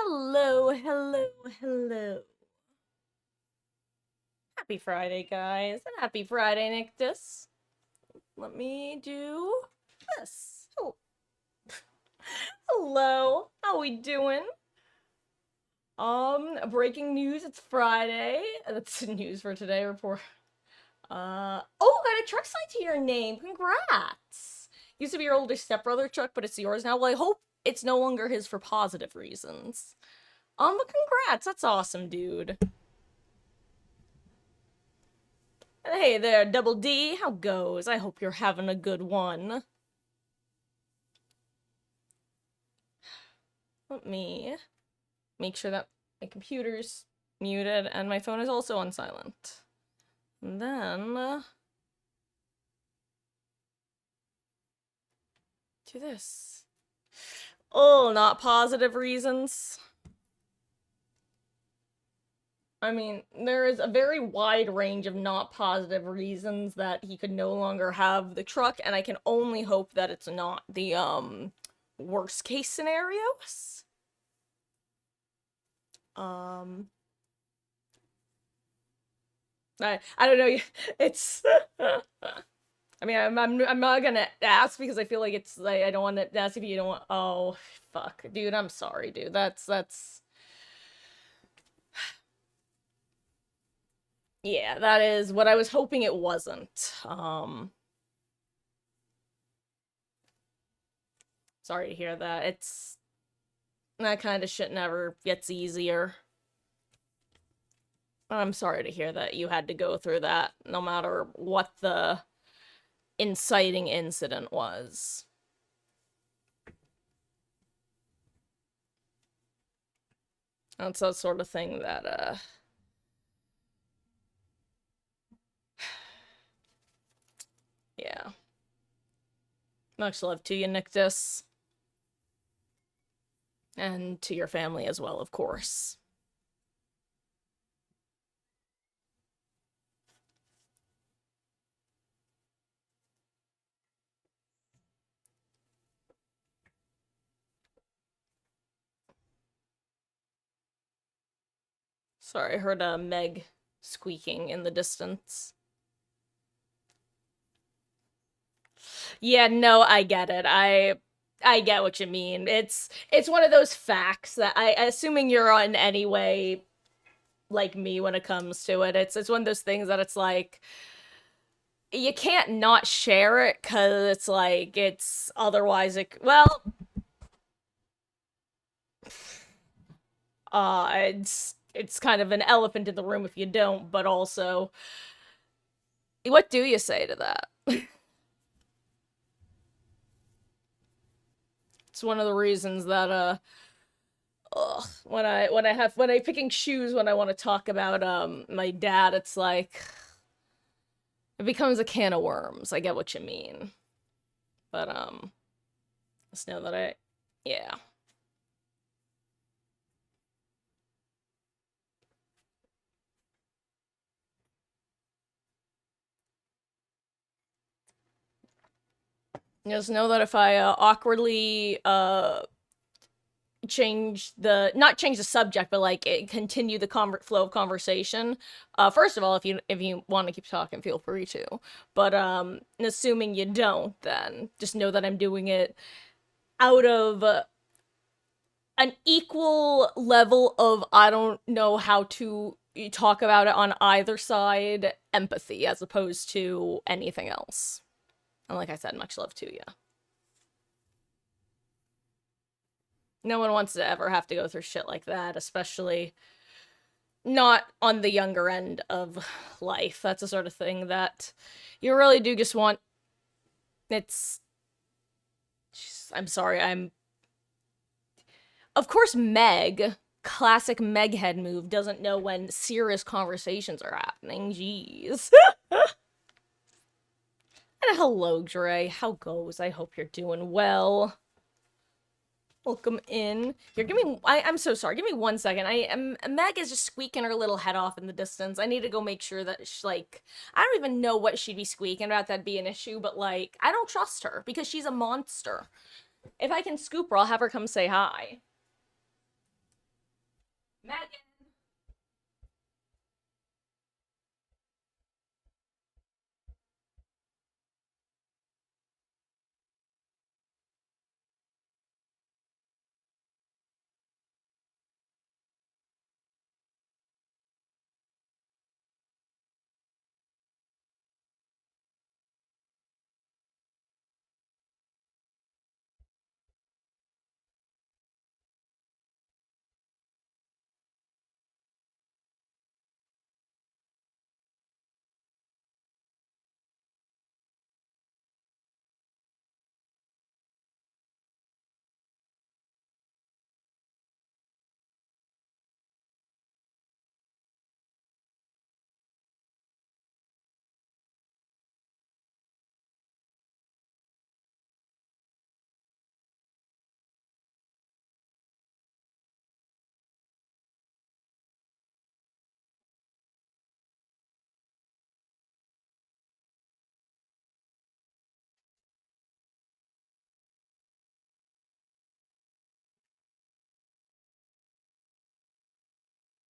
Hello, hello, hello. Happy Friday, guys, and happy Friday, Nictus. Let me do this. Oh, hello. How we doing? Breaking news. It's Friday. That's the news for today. Report. Oh, got a truck signed to your name. Congrats. Used to be your older stepbrother truck, but it's yours now. Well, I hope it's no longer his for positive reasons. But congrats. That's awesome, dude. Hey there, Double D. How goes? I hope you're having a good one. Let me make sure that my computer's muted and my phone is also on silent. And then do this. Oh, not positive reasons. I mean, there is a very wide range of not positive reasons that he could no longer have the truck, and I can only hope that it's not the worst case scenarios. I don't know. It's I mean, I'm not gonna ask because I feel like it's like I don't want to ask if you don't want. Oh, fuck, dude. I'm sorry, dude. That's. Yeah, that is what I was hoping it wasn't. Sorry to hear that. It's that kind of shit never gets easier. I'm sorry to hear that you had to go through that, no matter what the inciting incident was. That's that sort of thing that, yeah. Much love to you, Nictus. And to your family as well, of course. Sorry, I heard a Meg squeaking in the distance. Yeah, no, I get it. I get what you mean. It's one of those facts that assuming you're on any way like me when it comes to it. It's one of those things that it's like you can't not share it cuz it's like it's otherwise it well it's kind of an elephant in the room if you don't, but also what do you say to that? It's one of the reasons that when I picking shoes when I want to talk about my dad, it's like it becomes a can of worms. I get what you mean. But just know that yeah. Just know that if I awkwardly not change the subject, but like continue the flow of conversation. First of all, if you want to keep talking, feel free to. But assuming you don't, then just know that I'm doing it out of an equal level of I don't know how to talk about it on either side empathy as opposed to anything else. And like I said, much love to you. No one wants to ever have to go through shit like that, especially not on the younger end of life. That's the sort of thing that you really do just want. It's. I'm sorry, Of course, Meg, classic Meghead move, doesn't know when serious conversations are happening. Jeez. And hello, Dre. How goes? I hope you're doing well. Welcome in. Here, give me. I'm so sorry. Give me 1 second. Meg is just squeaking her little head off in the distance. I need to go make sure that she, like, I don't even know what she'd be squeaking about. That'd be an issue, but like, I don't trust her because she's a monster. If I can scoop her, I'll have her come say hi. Megan.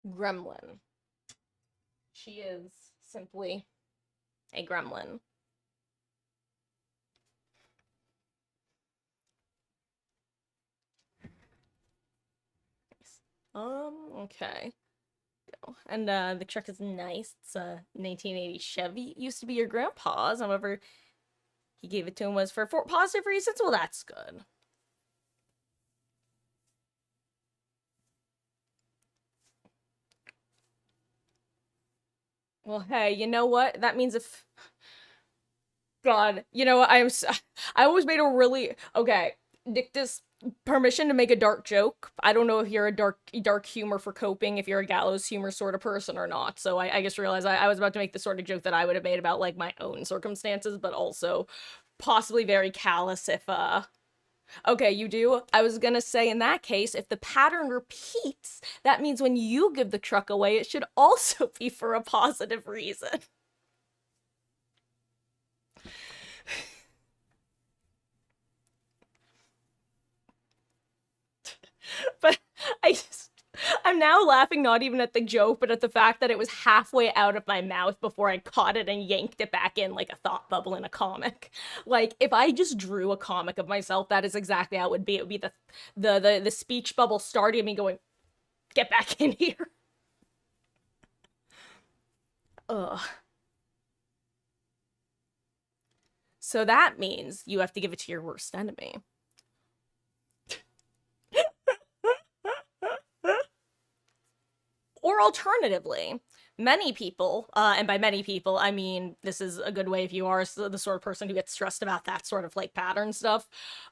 Gremlin. She is simply a gremlin. Okay. And the truck is nice. It's a 1980 Chevy. It used to be your grandpa's. However, he gave it to him was for positive reasons. Well, that's good. Well, hey, you know what? That means if God, you know what? I always made a really okay. Dictus permission to make a dark joke. I don't know if you're a dark humor for coping, if you're a gallows humor sort of person or not. So I just realized I was about to make the sort of joke that I would have made about like my own circumstances, but also possibly very callous if okay, you do? I was gonna say in that case, if the pattern repeats, that means when you give the truck away, it should also be for a positive reason. But I just, I'm now laughing not even at the joke, but at the fact that it was halfway out of my mouth before I caught it and yanked it back in like a thought bubble in a comic. Like if I just drew a comic of myself, that is exactly how it would be. It would be the speech bubble starting me going, "Get back in here." Ugh. So that means you have to give it to your worst enemy. Or alternatively, many people, and by many people, I mean this is a good way if you are the sort of person who gets stressed about that sort of like pattern stuff.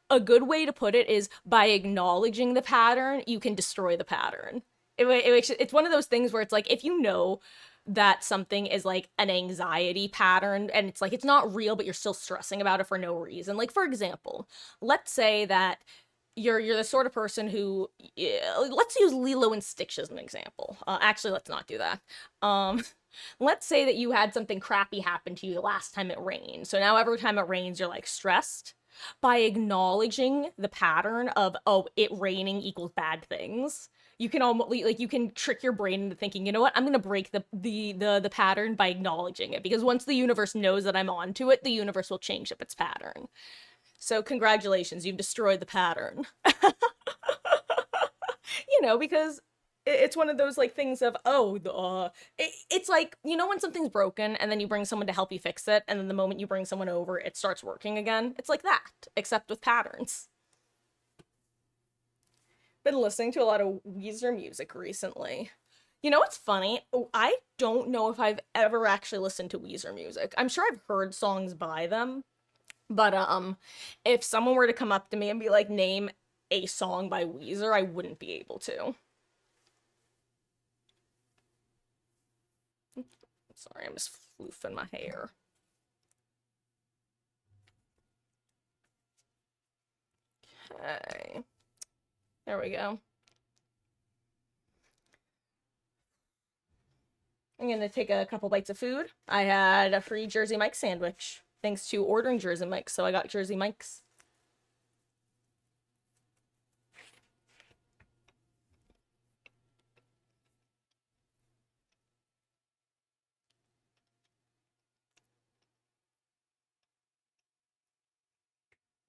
A good way to put it is by acknowledging the pattern, you can destroy the pattern. It's one of those things where it's like if you know that something is like an anxiety pattern and it's like it's not real but you're still stressing about it for no reason. Like for example, let's say that you're the sort of person who let's use Lilo and Stitch as an example. Actually, let's not do that. Um, let's say that you had something crappy happen to you the last time it rained. So now every time it rains, you're like stressed. By acknowledging the pattern of oh, it raining equals bad things, you can almost like you can trick your brain into thinking, you know what, I'm gonna break the pattern by acknowledging it because once the universe knows that I'm onto it, the universe will change up its pattern. So congratulations, you've destroyed the pattern. Because it's one of those like things of oh, it's like when something's broken and then you bring someone to help you fix it, and then the moment you bring someone over, it starts working again. It's like that, except with patterns. Been listening to a lot of Weezer music recently. You know what's funny? Oh, I don't know if I've ever actually listened to Weezer music. I'm sure I've heard songs by them, but if someone were to come up to me and be like, name a song by Weezer, I wouldn't be able to. Sorry, I'm just floofing my hair. Okay. There we go. I'm gonna take a couple bites of food. I had a free Jersey Mike sandwich thanks to ordering Jersey Mike's, so I got Jersey Mike's.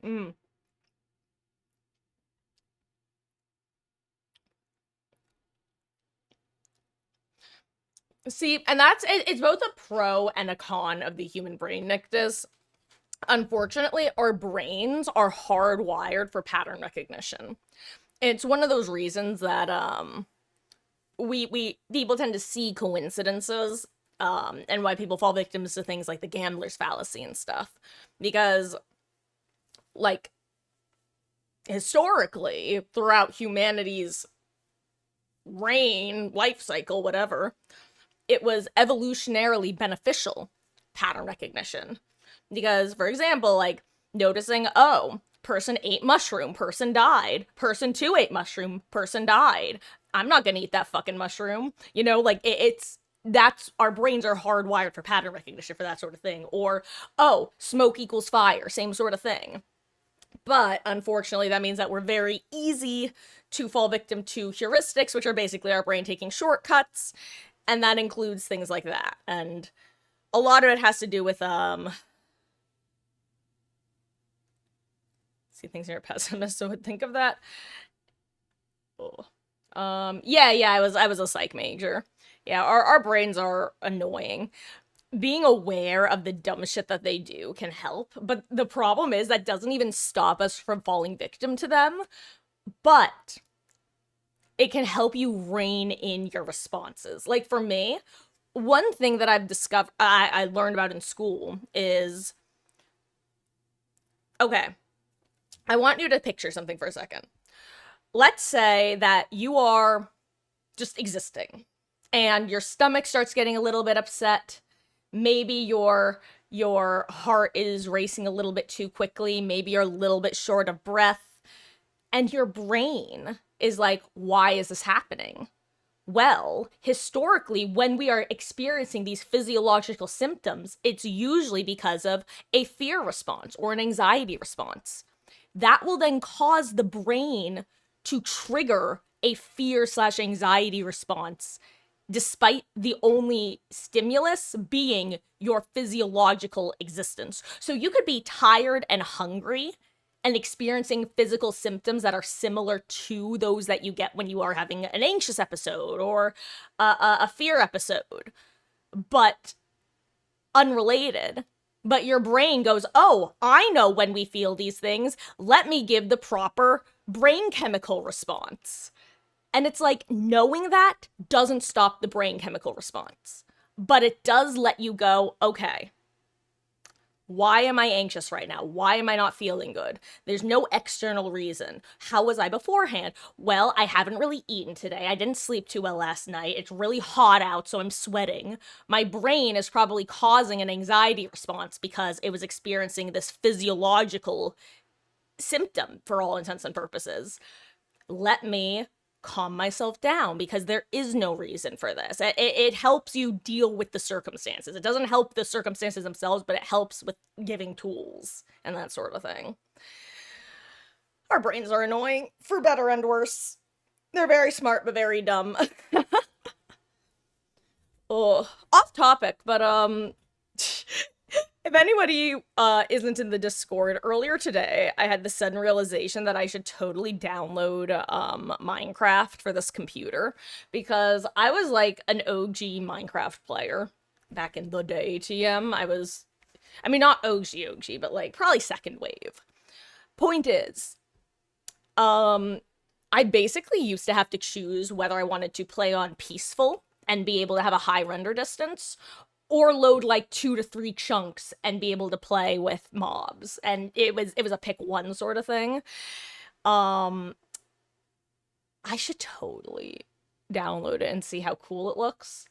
Mm. See, and it's both a pro and a con of the human brain, Nictus. Unfortunately, our brains are hardwired for pattern recognition. It's one of those reasons that we people tend to see coincidences, and why people fall victims to things like the gambler's fallacy and stuff, because like historically throughout humanity's reign, life cycle, whatever, it was evolutionarily beneficial pattern recognition. Because, for example, like noticing, oh, person ate mushroom, person died, person two ate mushroom, person died. I'm not gonna eat that fucking mushroom. You know, like it's that's our brains are hardwired for pattern recognition for that sort of thing. Or, oh, smoke equals fire, same sort of thing. But unfortunately, that means that we're very easy to fall victim to heuristics, which are basically our brain taking shortcuts, and that includes things like that. And a lot of it has to do with see things you're a pessimist, so would think of that. Oh. Yeah, I was a psych major. Yeah, our brains are annoying. Being aware of the dumb shit that they do can help, but the problem is that doesn't even stop us from falling victim to them, but it can help you rein in your responses. Like for me, one thing that I've discovered, I learned about in school is, okay, I want you to picture something for a second. Let's say that you are just existing and your stomach starts getting a little bit upset. Maybe your heart is racing a little bit too quickly, maybe you're a little bit short of breath, and your brain is like, why is this happening? Well, historically, when we are experiencing these physiological symptoms, it's usually because of a fear response or an anxiety response. That will then cause the brain to trigger a fear slash anxiety response, despite the only stimulus being your physiological existence. So you could be tired and hungry and experiencing physical symptoms that are similar to those that you get when you are having an anxious episode or a fear episode, but unrelated. But your brain goes, oh, I know when we feel these things. Let me give the proper brain chemical response. And it's like, knowing that doesn't stop the brain chemical response, but it does let you go, okay, why am I anxious right now? Why am I not feeling good? There's no external reason. How was I beforehand? Well, I haven't really eaten today. I didn't sleep too well last night. It's really hot out, so I'm sweating. My brain is probably causing an anxiety response because it was experiencing this physiological symptom for all intents and purposes. Let me calm myself down because there is no reason for this. It helps you deal with the circumstances. It doesn't help the circumstances themselves, but it helps with giving tools and that sort of thing. Our brains are annoying, for better and worse. They're very smart, but very dumb. Oh, off topic, but if anybody isn't in the Discord, earlier today I had the sudden realization that I should totally download Minecraft for this computer, because I was like an OG Minecraft player back in the day. TM, I mean, not OG, but like probably second wave. Point is, I basically used to have to choose whether I wanted to play on peaceful and be able to have a high render distance, or load like 2 to 3 chunks and be able to play with mobs. And it was a pick one sort of thing. I should totally download it and see how cool it looks.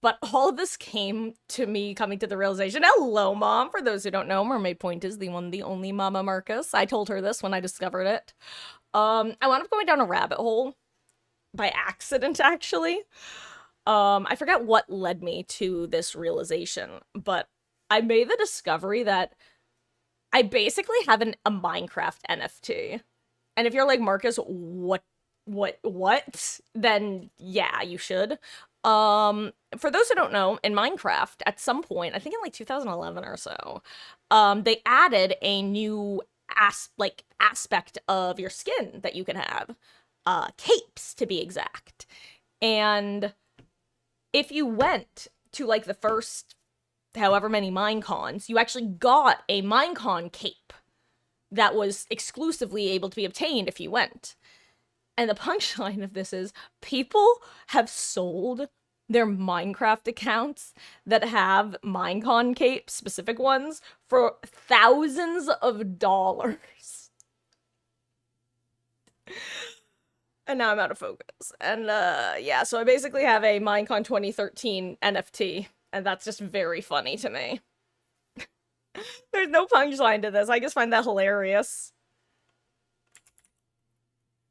But all of this came to me coming to the realization, hello, Mom. For those who don't know, Mermaid Point is the one, the only Mama Marcus. I told her this when I discovered it. I wound up going down a rabbit hole by accident, actually. I forget what led me to this realization, but I made the discovery that I basically have a Minecraft NFT. And if you're like, Marcus, what? Then yeah, you should. For those who don't know, in Minecraft, at some point, I think in like 2011 or so, they added a new aspect of your skin that you can have. Capes, to be exact. And if you went to like the first however many Minecons, you actually got a Minecon cape that was exclusively able to be obtained if you went. And the punchline of this is people have sold their Minecraft accounts that have Minecon capes, specific ones, for thousands of dollars. And now I'm out of focus. And yeah, so I basically have a Minecon 2013 NFT, and that's just very funny to me. There's no punchline to this. I just find that hilarious.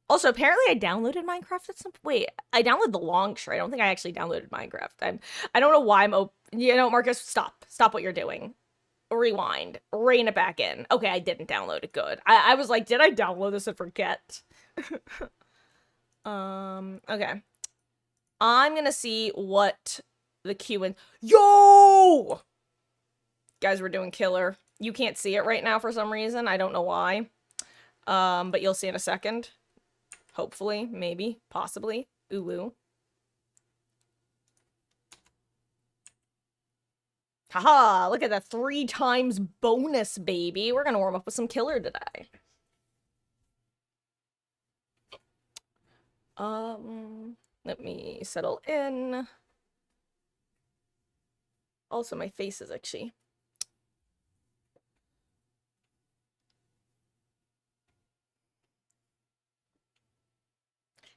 Also, apparently I downloaded Minecraft at some point. Wait, I downloaded the launcher. I don't think I actually downloaded Minecraft. I don't know why you know, Marcus, stop. Stop what you're doing. Rewind. Rein it back in. Okay, I didn't download it. Good. I was like, did I download this and forget? Okay. I'm gonna see what the Q and... Yo! Guys, we're doing killer. You can't see it right now for some reason. I don't know why. But you'll see in a second. Hopefully, maybe, possibly. Ooh. Haha, look at that 3 times bonus, baby. We're gonna warm up with some killer today. Let me settle in. Also, my face is itchy.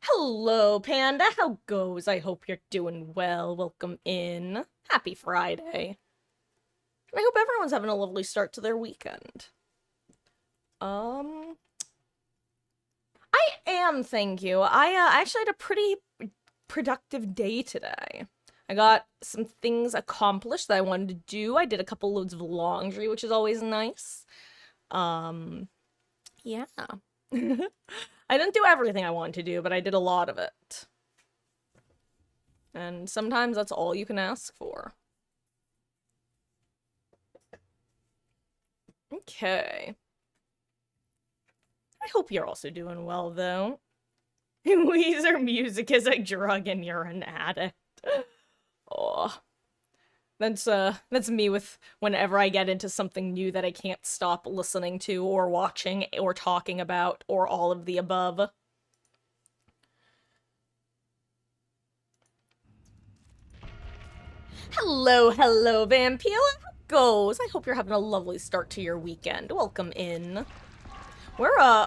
Hello, Panda. How goes? I hope you're doing well. Welcome in. Happy Friday. I hope everyone's having a lovely start to their weekend. I am, thank you. I actually had a pretty productive day today. I got some things accomplished that I wanted to do. I did a couple loads of laundry, which is always nice. Yeah. I didn't do everything I wanted to do, but I did a lot of it. And sometimes that's all you can ask for. Okay. I hope you're also doing well, though. Weezer music is a drug and you're an addict. Oh. That's me with whenever I get into something new that I can't stop listening to or watching or talking about or all of the above. Hello, Vampila. How goes? I hope you're having a lovely start to your weekend. Welcome in. Why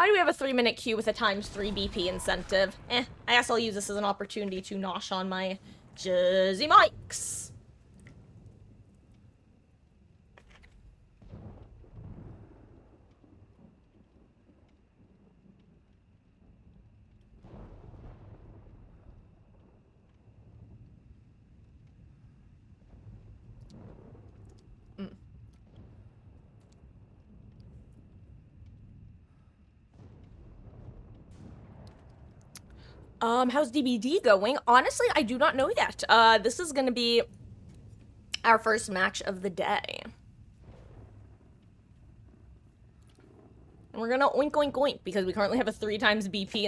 do we have a 3-minute queue with a ×3 BP incentive? I guess I'll use this as an opportunity to nosh on my Jersey mics. How's DBD going? Honestly, I do not know yet. This is gonna be our first match of the day. And we're gonna oink oink oink because we currently have a 3 times BP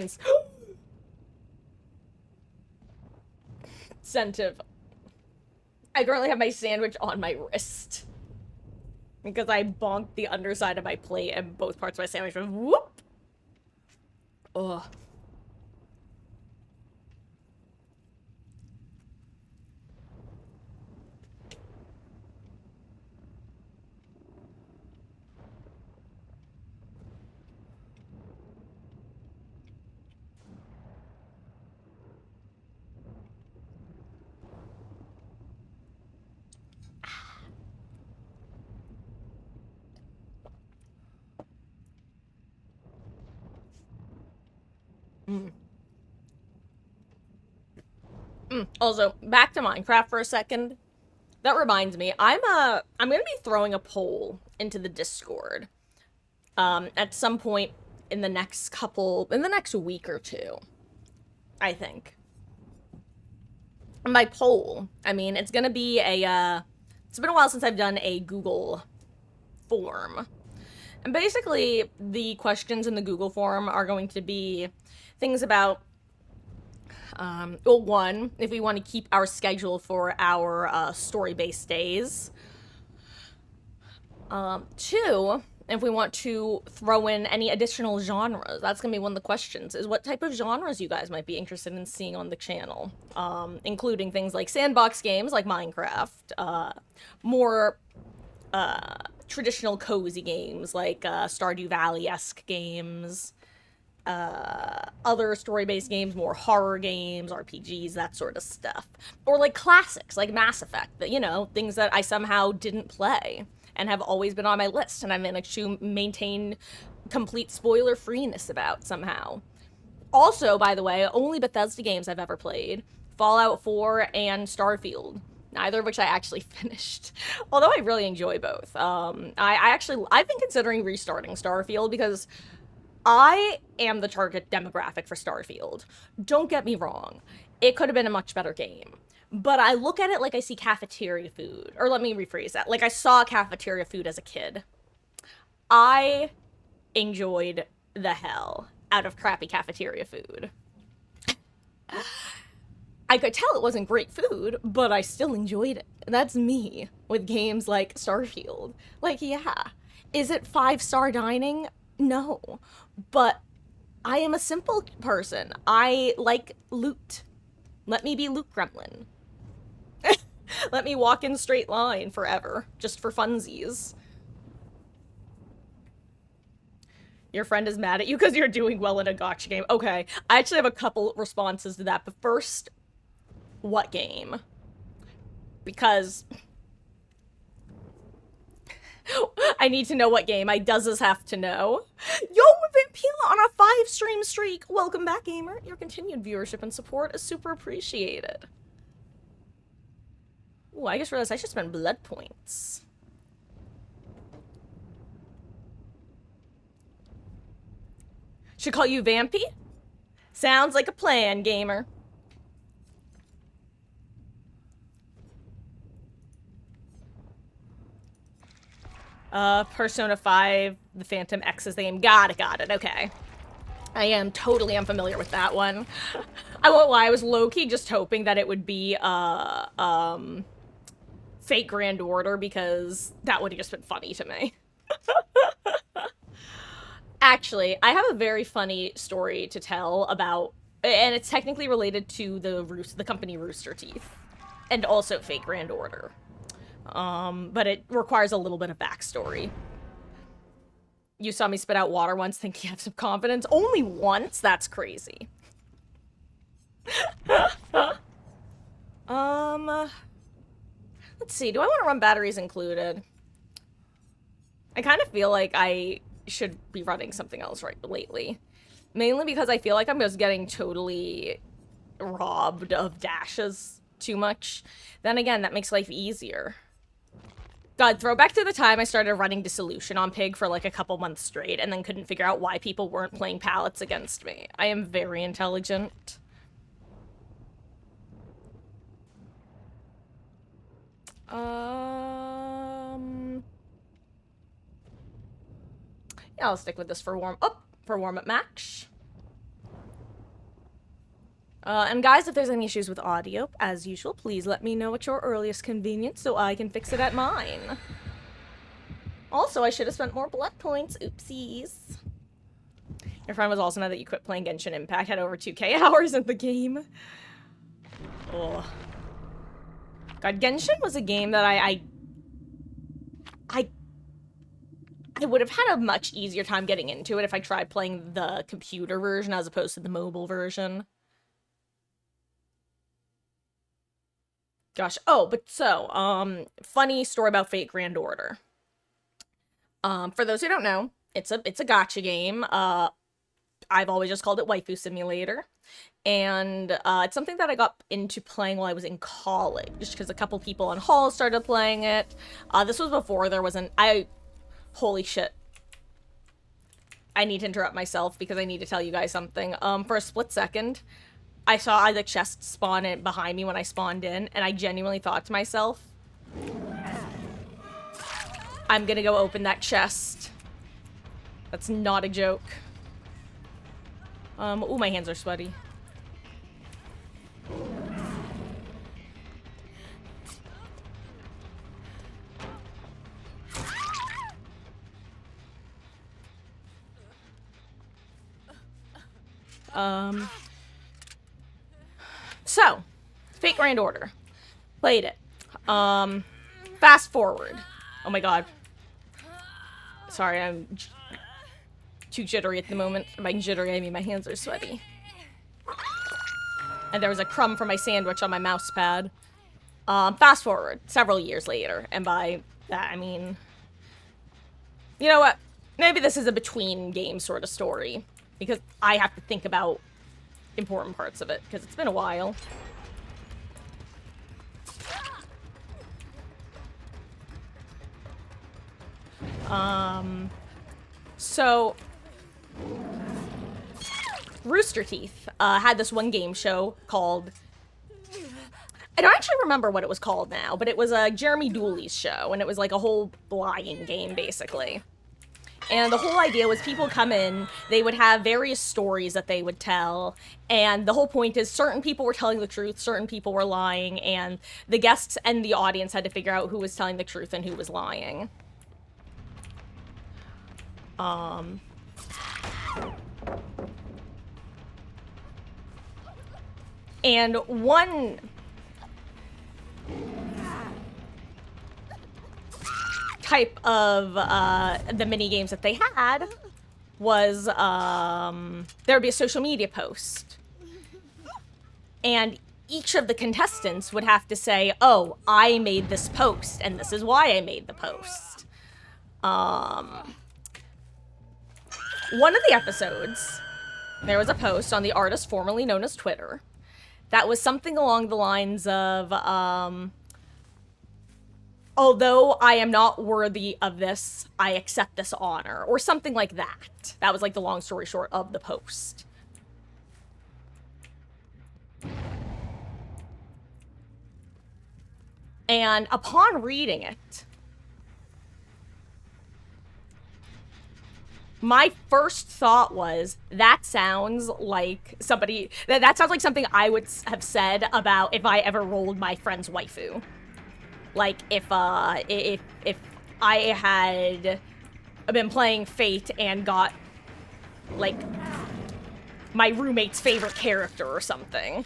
incentive. I currently have my sandwich on my wrist. Because I bonked the underside of my plate and both parts of my sandwich went whoop! Ugh. Also, back to Minecraft for a second. That reminds me, I'm gonna be throwing a poll into the Discord. At some point in the next week or two. I think. And by poll, I mean it's gonna be it's been a while since I've done a Google form. And basically, the questions in the Google form are going to be things about, well, one, if we want to keep our schedule for our story-based days. Two, if we want to throw in any additional genres. That's going to be one of the questions, is what type of genres you guys might be interested in seeing on the channel. Including things like sandbox games like Minecraft, more traditional cozy games like Stardew Valley-esque games, other story-based games, more horror games, RPGs, that sort of stuff. Or like classics like Mass Effect, that, you know, things that I somehow didn't play and have always been on my list, and I managed to maintain complete spoiler-freeness about somehow. Also, by the way, only Bethesda games I've ever played, Fallout 4 and Starfield, neither of which I actually finished. Although I really enjoy both. I've been considering restarting Starfield because I am the target demographic for Starfield. Don't get me wrong. It could have been a much better game. But I look at it like I see cafeteria food. Or let me rephrase that. Like I saw cafeteria food as a kid. I enjoyed the hell out of crappy cafeteria food. I could tell it wasn't great food, but I still enjoyed it. That's me with games like Starfield. Like, yeah. Is it 5-star dining? No. But I am a simple person. I like loot. Let me be Loot Gremlin. Let me walk in straight line forever, just for funsies. Your friend is mad at you because you're doing well in a gotcha game. Okay, I actually have a couple responses to that, but first, what game? Because I need to know what game. I does have to know. Yo, Vampila on a 5-stream streak. Welcome back, gamer. Your continued viewership and support is super appreciated. Ooh, I just realized I should spend blood points. Should call you Vampy? Sounds like a plan, gamer. Persona 5, the Phantom X is the game. Got it, okay. I am totally unfamiliar with that one. I won't lie, I was low-key just hoping that it would be, Fate Grand Order, because that would have just been funny to me. Actually, I have a very funny story to tell about, and it's technically related to the company Rooster Teeth, and also Fate Grand Order. But it requires a little bit of backstory. You saw me spit out water once, think you have some confidence? Only once? That's crazy. Let's see, do I want to run batteries included? I kind of feel like I should be running something else lately. Mainly because I feel like I'm just getting totally robbed of dashes too much. Then again, that makes life easier. God, throwback to the time I started running Dissolution on Pig for like a couple months straight and then couldn't figure out why people weren't playing pallets against me. I am very intelligent. Yeah, I'll stick with this for warm-up match. And guys, if there's any issues with audio, as usual, please let me know at your earliest convenience so I can fix it at mine. Also, I should have spent more blood points. Oopsies. Your friend was also mad that you quit playing Genshin Impact, had over 2k hours in the game. Oh. God, Genshin was a game that I would have had a much easier time getting into it if I tried playing the computer version as opposed to the mobile version. Gosh, oh, but so, funny story about Fate Grand Order. For those who don't know, it's a gacha game. I've always just called it Waifu Simulator. And it's something that I got into playing while I was in college, just because a couple people in hall started playing it. This was before there was holy shit. I need to interrupt myself because I need to tell you guys something. For a split second, I saw the chest spawn in behind me when I spawned in, and I genuinely thought to myself, I'm gonna go open that chest. That's not a joke. Ooh, my hands are sweaty. So, Fate Grand Order. Played it. Fast forward. Oh my god. Sorry, I'm too jittery at the moment. By jittery, I mean my hands are sweaty. And there was a crumb from my sandwich on my mouse pad. Fast forward several years later, and by that I mean, you know what? Maybe this is a between game sort of story, because I have to think about important parts of it, because it's been a while. So Rooster Teeth had this one game show called, I don't actually remember what it was called now, but it was Jeremy Dooley's show, and it was like a whole lying game, basically. And the whole idea was people come in, they would have various stories that they would tell, and the whole point is certain people were telling the truth, certain people were lying, and the guests and the audience had to figure out who was telling the truth and who was lying. And one type of the mini games that they had was there would be a social media post, and each of the contestants would have to say, oh, I made this post and this is why I made the post. One of the episodes, there was a post on the artist formerly known as Twitter that was something along the lines of, although I am not worthy of this, I accept this honor, or something like that. That was like the long story short of the post. And upon reading it, my first thought was, that sounds like somebody, that sounds like something I would have said about if I ever rolled my friend's waifu. Like, if I had been playing Fate and got, like, my roommate's favorite character or something.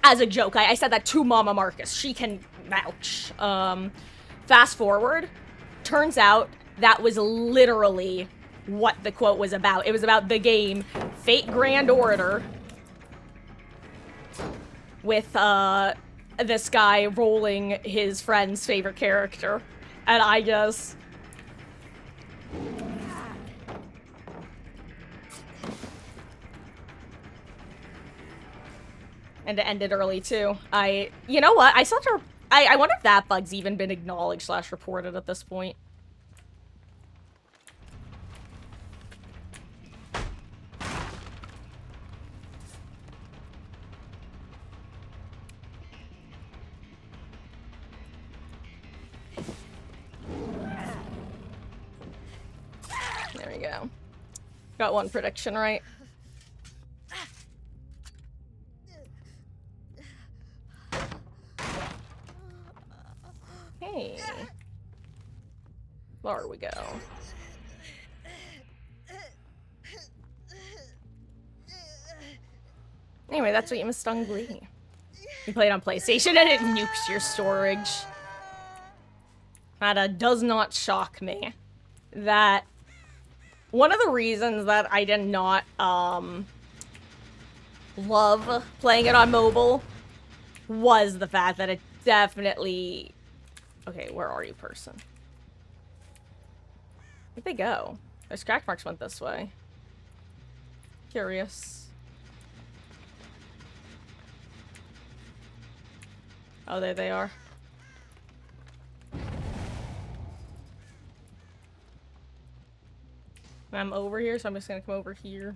As a joke, I said that to Mama Marcus. She can vouch. Fast forward, turns out that was literally what the quote was about. It was about the game Fate Grand Order with this guy rolling his friend's favorite character, and I just and it ended early too. You know what? I wonder if that bug's even been acknowledged / reported at this point. There we go. Got one prediction right. Hey. There we go. Anyway, that's what you missed on Glee. You played on PlayStation and it nukes your storage. That does not shock me. That one of the reasons that I did not love playing it on mobile was the fact that it definitely... Okay, where are you, person? Where'd they go? Their scratch marks went this way. Curious. Oh, there they are. I'm over here, so I'm just gonna come over here.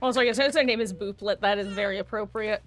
Also, I guess since her name is Booplet, that is very appropriate.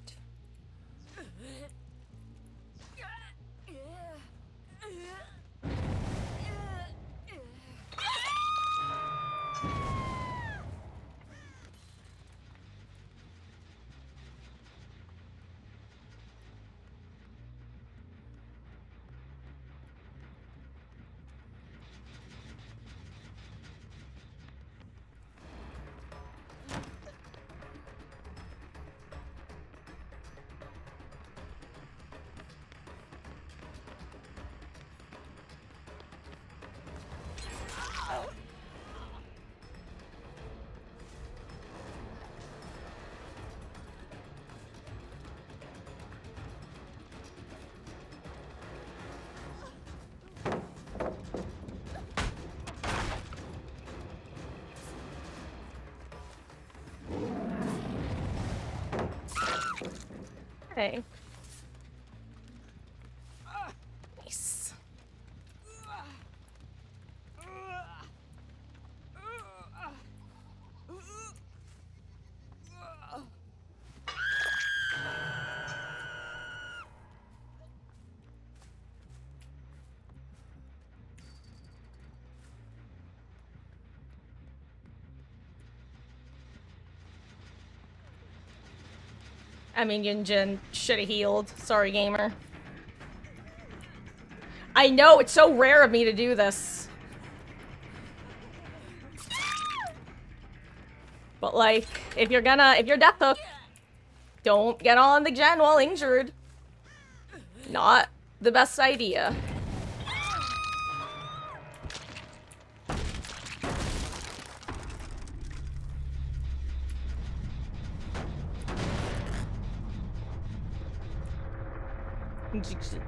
Hey. Nice. I mean, Yunjin should have healed. Sorry, gamer. I know, it's so rare of me to do this. But, like, if you're Death Hook, don't get on the gen while injured. Not the best idea. Jeez.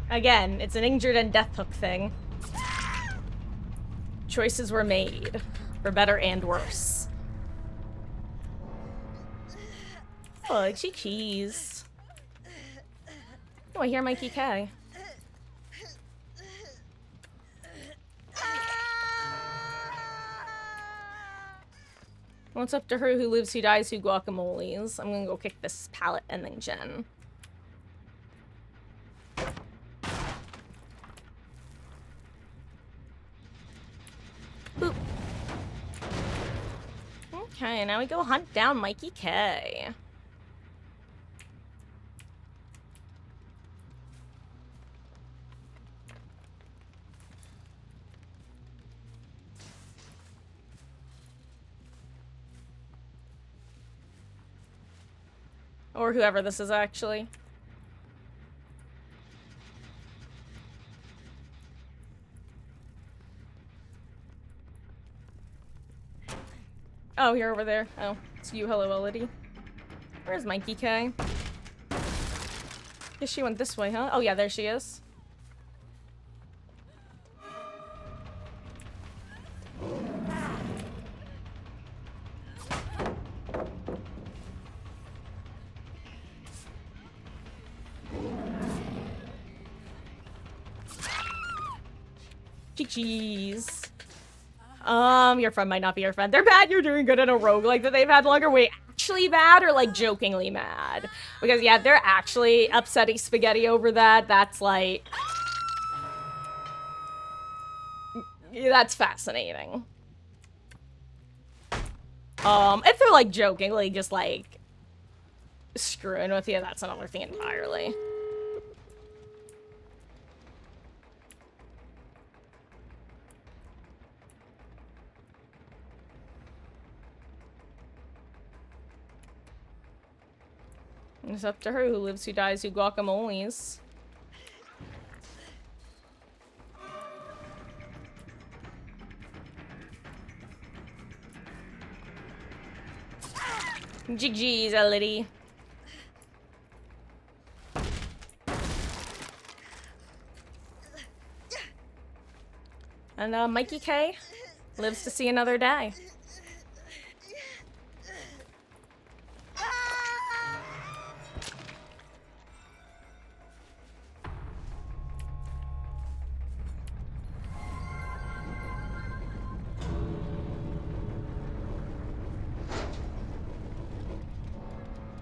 Again, it's an injured and Death Hook thing. Choices were made, for better and worse. Oh, cheese. Oh, I hear Mikey K. What's up to her who lives, who dies, who guacamoles? I'm gonna go kick this pallet and then Jen. Boop. Okay, now we go hunt down Mikey K. Or whoever this is, actually. Oh, you're over there. Oh, it's you. Hello, Elodie. Where's Mikey K? Guess she went this way, huh? Oh, yeah, there she is. Cheese. Your friend might not be your friend. They're bad you're doing good in a roguelike that they've had longer. Wait, actually bad or like jokingly mad? Because yeah, they're actually upsetting spaghetti over that. That's like... that's fascinating. If they're like jokingly just like screwing with you, that's another thing entirely. It's up to her. Who lives, who dies, who guacamoles. GG's, Liddy. And Mikey K lives to see another day.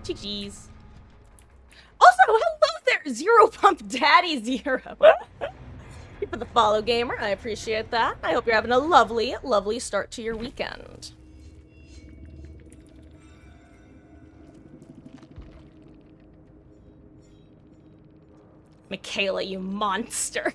GG's. Also, hello there, Zero Pump Daddy Zero. Thank you for the follow, gamer. I appreciate that. I hope you're having a lovely, lovely start to your weekend. Michaela, you monster.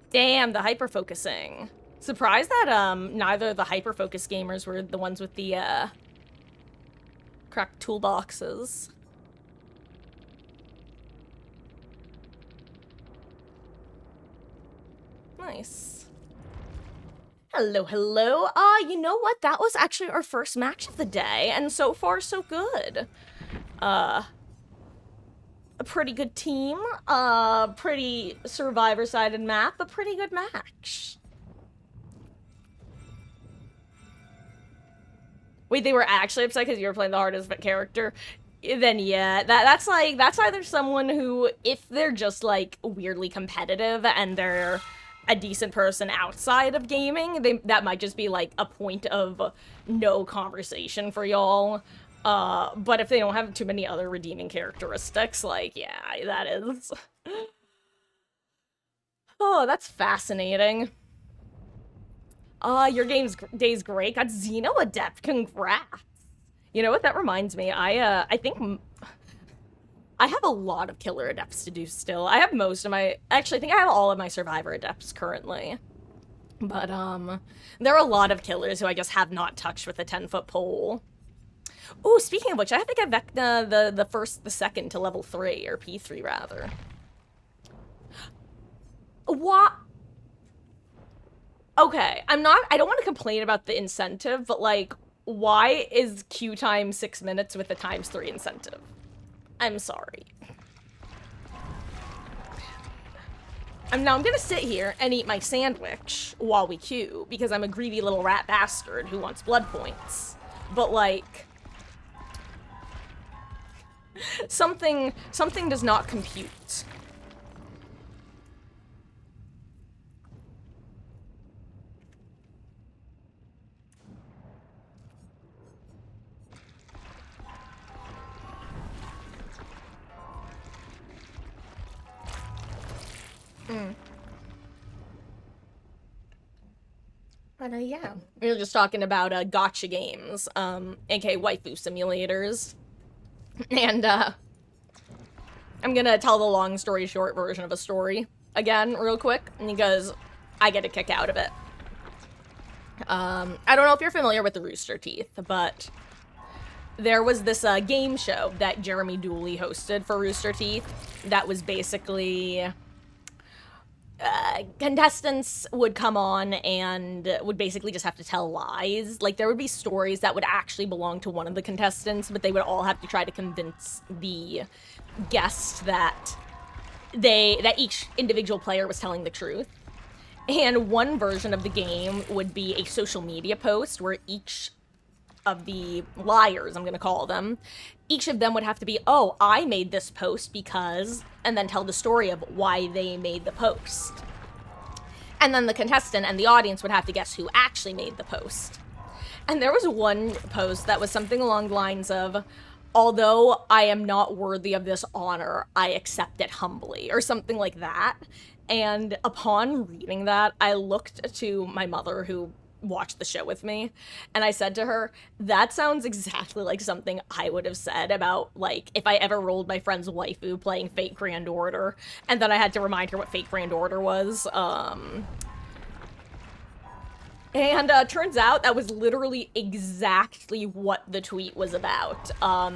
Damn, the hyper-focusing. Surprised that, neither of the hyper-focus gamers were the ones with the, cracked toolboxes. Nice. Hello, hello. You know what? That was actually our first match of the day, and so far, so good. A pretty good team, pretty survivor-sided map, a pretty good match. Wait, they were actually upset because you were playing the hardest character? Then yeah, that's either someone who, if they're just, like, weirdly competitive and they're a decent person outside of gaming, that might just be, like, a point of no conversation for y'all. But if they don't have too many other redeeming characteristics, like, yeah, that is... Oh, that's fascinating. Your day's great. Got Xeno Adept, congrats! You know what, that reminds me, I think... I have a lot of killer adepts to do still. I have most of my... Actually, I think I have all of my survivor adepts currently. But, there are a lot of killers who I just have not touched with a 10-foot pole. Oh, speaking of which, I have to get Vecna the second to level 3, or P3 rather. What? Okay, I don't want to complain about the incentive, but like, why is queue time 6 minutes with the ×3 incentive? I'm sorry. Now I'm gonna sit here and eat my sandwich while we queue, because I'm a greedy little rat bastard who wants blood points. But like... Something does not compute. But yeah, we were just talking about gotcha games, aka waifu simulators. And, I'm gonna tell the long story short version of a story again, real quick, because I get a kick out of it. I don't know if you're familiar with the Rooster Teeth, but there was this, game show that Jeremy Dooley hosted for Rooster Teeth that was basically... contestants would come on and would basically just have to tell lies. Like, there would be stories that would actually belong to one of the contestants, but they would all have to try to convince the guest that each individual player was telling the truth. And one version of the game would be a social media post where each of the liars, I'm gonna call them, each of them would have to be, oh, I made this post because, and then tell the story of why they made the post. And then the contestant and the audience would have to guess who actually made the post. And there was one post that was something along the lines of, although I am not worthy of this honor, I accept it humbly, or something like that. And upon reading that, I looked to my mother, who watch the show with me. And I said to her, that sounds exactly like something I would have said about, like, if I ever rolled my friend's waifu playing Fate Grand Order. And then I had to remind her what Fate Grand Order was. And turns out that was literally exactly what the tweet was about.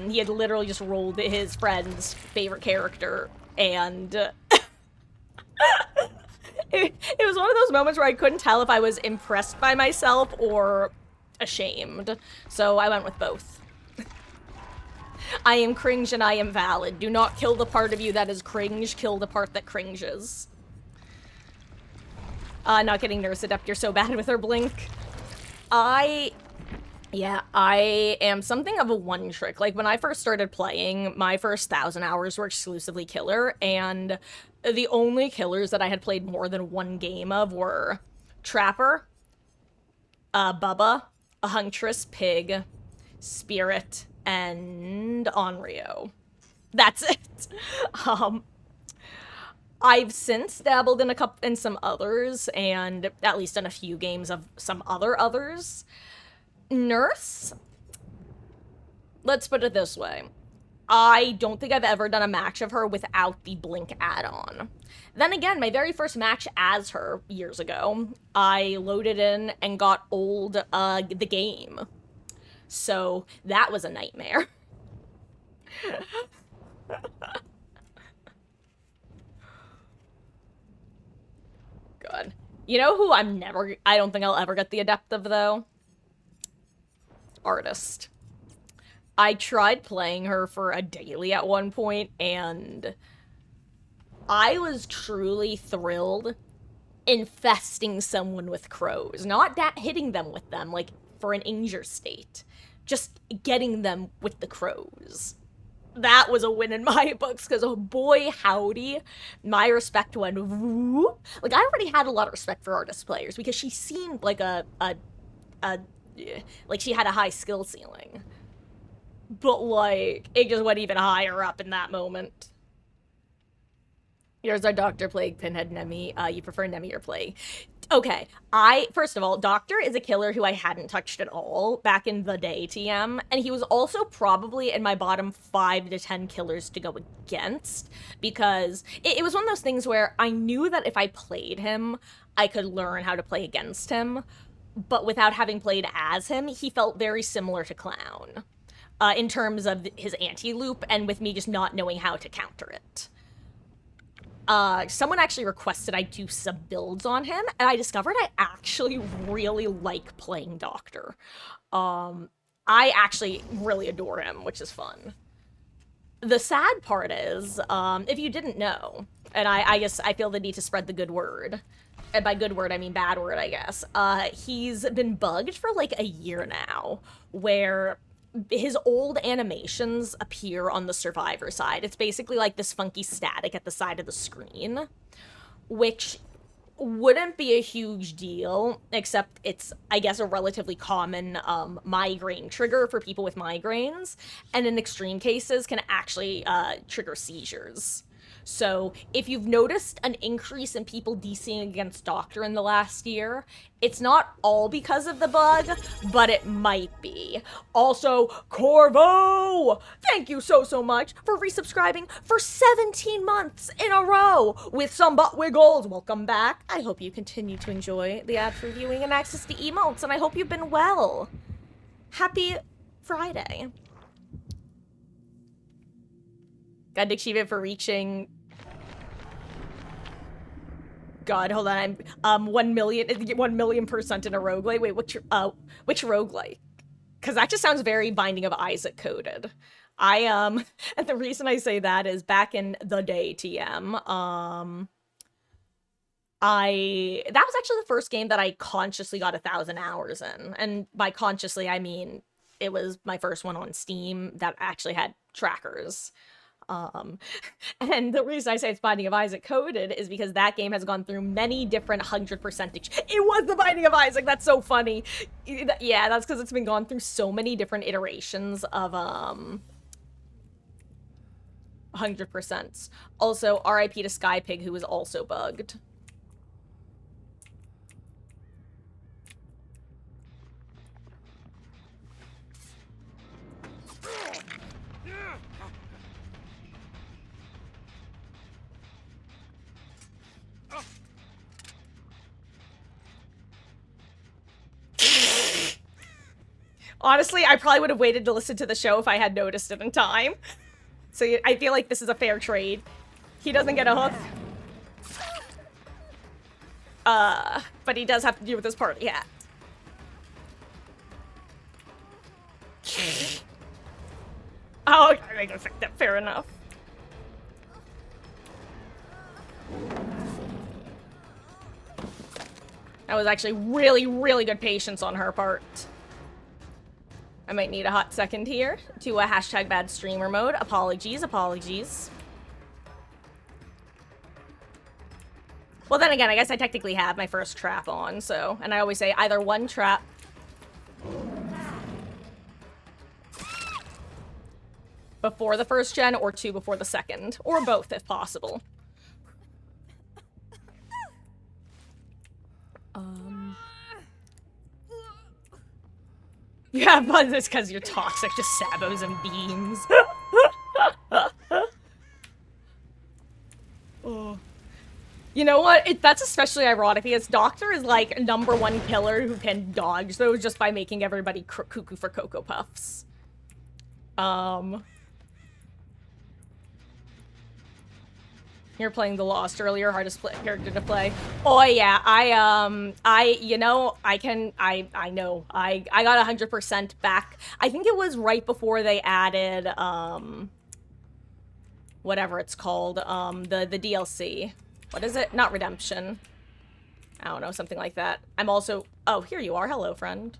He had literally just rolled his friend's favorite character, and it was one of those moments where I couldn't tell if I was impressed by myself or ashamed. So I went with both. I am cringe and I am valid. Do not kill the part of you that is cringe, kill the part that cringes. Not getting Nurse Adept, you're so bad with her blink. I am something of a one-trick. Like, when I first started playing, my first 1,000 hours were exclusively killer, and the only killers that I had played more than one game of were Trapper, Bubba, a Huntress, Pig, Spirit, and Onryo. That's it. I've since dabbled in some others, and at least in a few games of some others. Nurse, let's put it this way. I don't think I've ever done a match of her without the Blink add-on. Then again, my very first match as her years ago, I loaded in and got old the game. So that was a nightmare. God. You know who I don't think I'll ever get the Adept of, though? Artist. I tried playing her for a daily at one point, and I was truly thrilled infesting someone with crows. Not hitting them with them, like, for an injure state. Just getting them with the crows. That was a win in my books, because, oh boy, howdy, my respect went whoop. Like, I already had a lot of respect for Artist players, because she seemed like like she had a high skill ceiling. But, like, it just went even higher up in that moment. Here's our Dr. Plague, Pinhead, Nemi. You prefer Nemi or Plague? Okay, first of all, Doctor is a killer who I hadn't touched at all back in the day, TM, and he was also probably in my bottom 5 to 10 killers to go against, because it was one of those things where I knew that if I played him, I could learn how to play against him, but without having played as him, he felt very similar to Clown, in terms of his anti-loop, and with me just not knowing how to counter it. Someone actually requested I do some builds on him, and I discovered I actually really like playing Doctor. I actually really adore him, which is fun. The sad part is, if you didn't know, and I guess I feel the need to spread the good word, and by good word I mean bad word, I guess, he's been bugged for like a year now, where his old animations appear on the survivor side. It's basically like this funky static at the side of the screen, which wouldn't be a huge deal, except it's, I guess, a relatively common migraine trigger for people with migraines, and in extreme cases can actually trigger seizures. So if you've noticed an increase in people DCing against Doctor in the last year, it's not all because of the bug, but it might be. Also, Corvo! Thank you so much for resubscribing for 17 months in a row with some butt wiggles. Welcome back. I hope you continue to enjoy the ad-free viewing and access to emotes, and I hope you've been well. Happy Friday. Got an achievement for reaching... God, hold on. I'm 1 million% in a roguelike. Wait, which roguelike? Because that just sounds very Binding of Isaac coded. And the reason I say that is back in the day, TM, that was actually the first game that I consciously got 1,000 hours in. And by consciously, I mean, it was my first one on Steam that actually had trackers. And the reason I say it's Binding of Isaac coded is because that game has gone through many different 100%. It was the Binding of Isaac. That's so funny. Yeah, that's because it's been gone through so many different iterations of 100%. Also, RIP to Skypig, who was also bugged. Honestly, I probably would have waited to listen to the show if I had noticed it in time. So I feel like this is a fair trade. He doesn't get a hook. But he does have to deal with his party hat. Oh, I can affect that. Fair enough. That was actually really, really good patience on her part. I might need a hot second here to a hashtag bad streamer mode. Apologies, apologies. Well, then again, I guess I technically have my first trap on, so... And I always say either one trap... before the first gen, or two before the second. Or both, if possible. Yeah, but it's because you're toxic to sabos and beams. Oh. You know what? That's especially ironic because Doctor is like #1 killer who can dodge those just by making everybody cuckoo for Cocoa Puffs. You were playing The Lost earlier, hardest character to play. Oh yeah, I know, I got 100% back. I think it was right before they added, whatever it's called, the DLC. What is it? Not Redemption. I don't know, something like that. I'm also, oh, here you are. Hello, friend.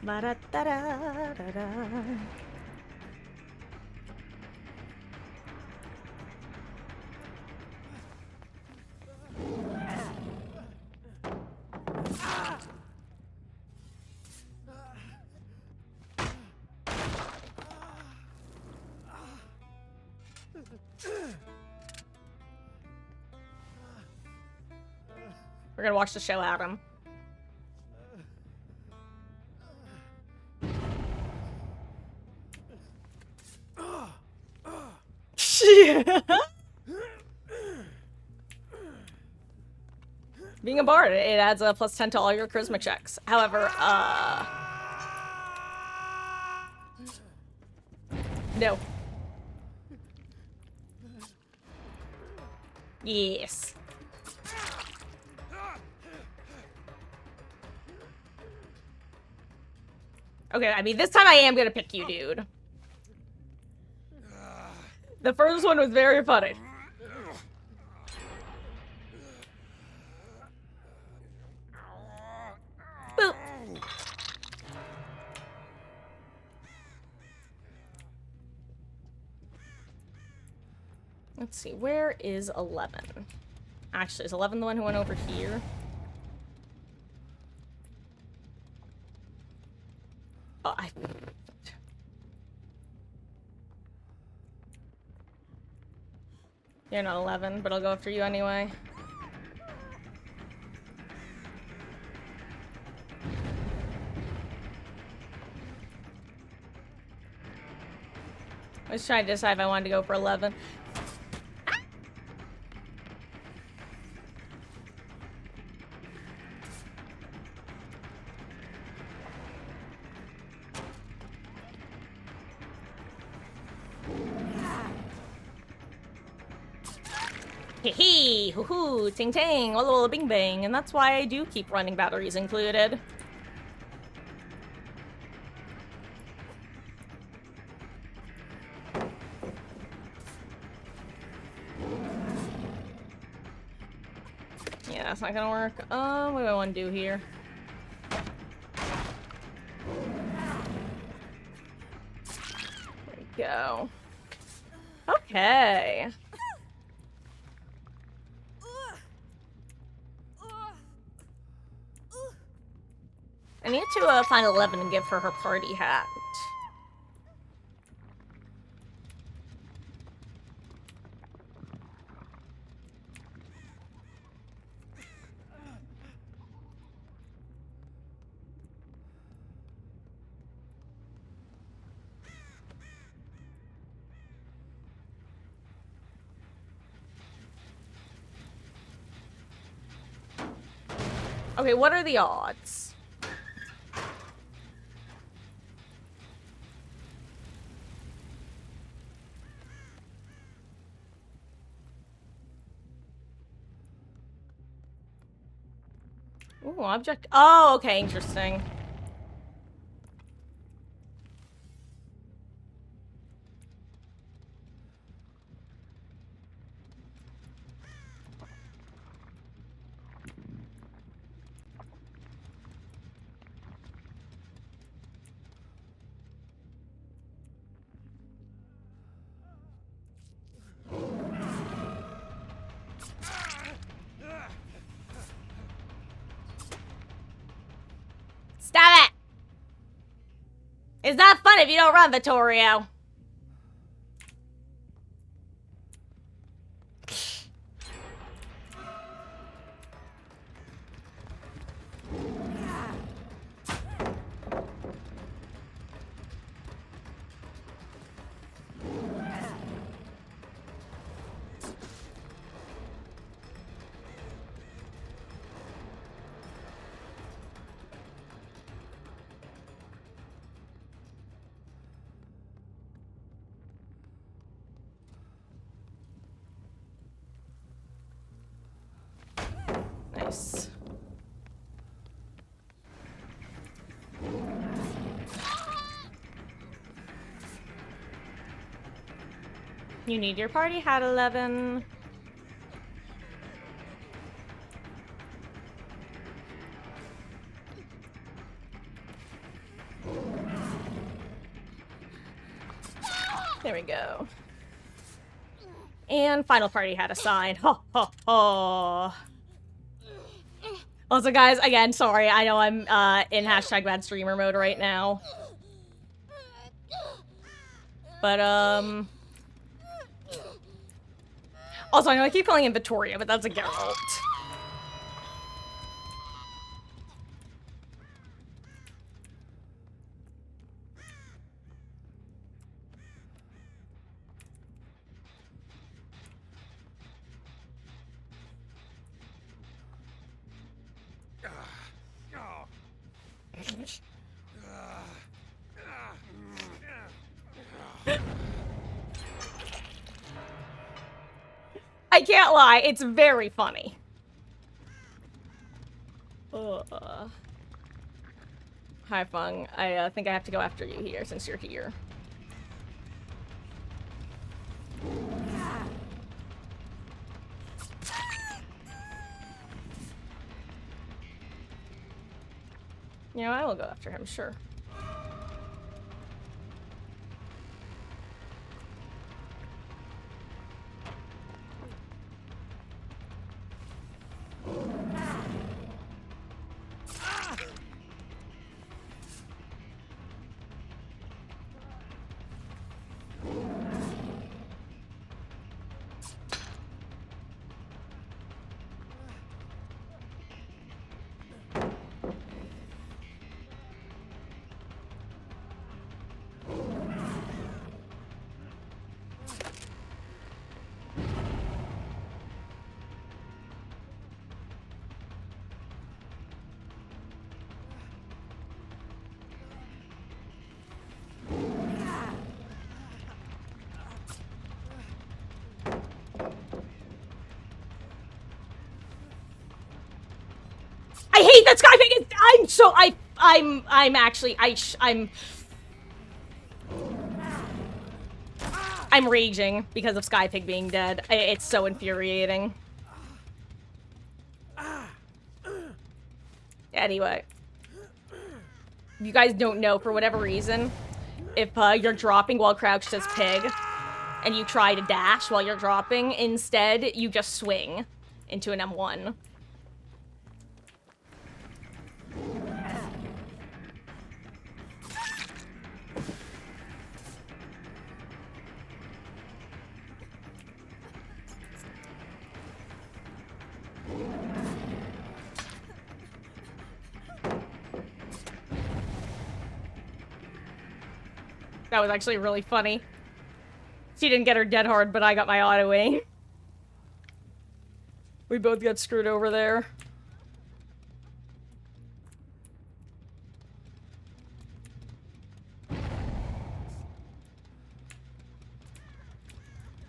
Ba-da-da-da-da-da. We're gonna watch the show, Adam. Being a bard, it adds a +10 to all your charisma checks. However, no. Yes. Okay, I mean, this time I am gonna pick you, dude. The first one was very funny. Boop. Let's see, where is 11? Actually, is 11 the one who went over here? Oh, You're not 11, but I'll go after you anyway. I was trying to decide if I wanted to go for 11. Hee hoo hoo, ting ting, walla walla bing bang, and that's why I do keep running batteries included. Yeah, that's not gonna work. What do I want to do here? There we go. Okay. I need to find 11 and give her her party hat. Okay, what are the odds? Ooh, object. Oh, okay, interesting. Stop it! It's not fun if you don't run, Vittorio. Nice. You need your party hat, 11. There we go. And final party hat assigned. Ho, ho, ho. Also, guys, again, sorry. I know I'm in hashtag bad streamer mode right now. But, also, I know I keep calling him Vittoria, but that's a Geralt. I can't lie, it's very funny. Hi, Fung. I think I have to go after you here, since you're here. You know, I will go after him, sure. I hate that Skypig. I'm so I'm raging because of Skypig being dead. It's so infuriating. Anyway, if you guys don't know, for whatever reason, if you're dropping while crouched as pig, and you try to dash while you're dropping, instead you just swing into an M1. That was actually really funny. She didn't get her dead hard, but I got my auto aim. We both got screwed over there.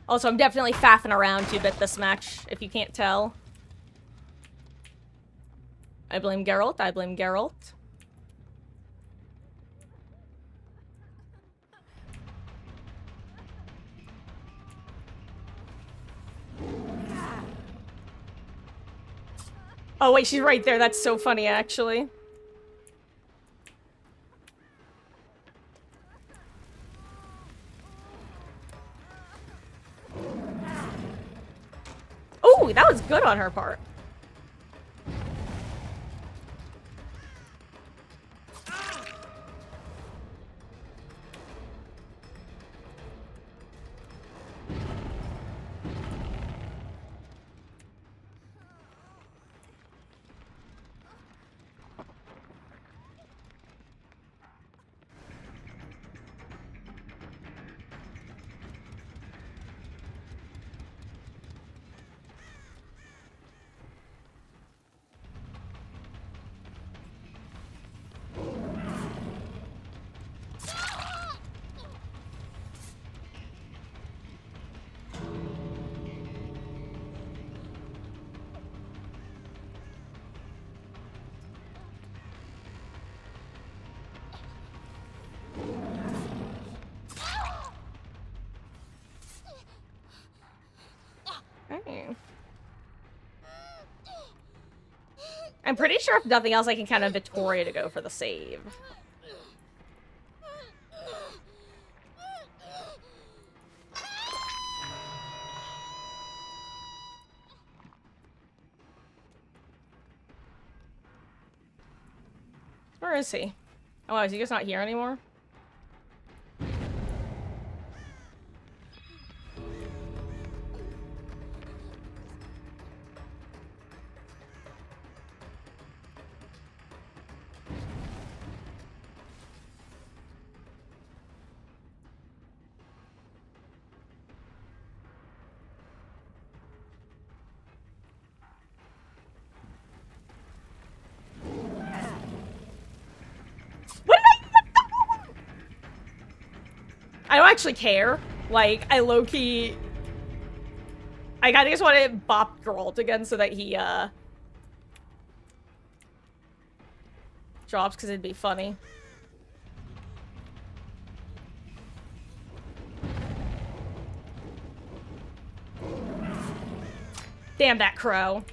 Also, I'm definitely faffing around too bit this match, if you can't tell. I blame Geralt, I blame Geralt. Oh wait, she's right there, that's so funny actually. Oh, that was good on her part. Okay. I'm pretty sure if nothing else I can count on Victoria to go for the save. Where is he? Oh, is he just not here anymore? I don't actually care. Like, I low-key... I kinda just want to bop Geralt again so that he, drops, because it'd be funny. Damn that crow.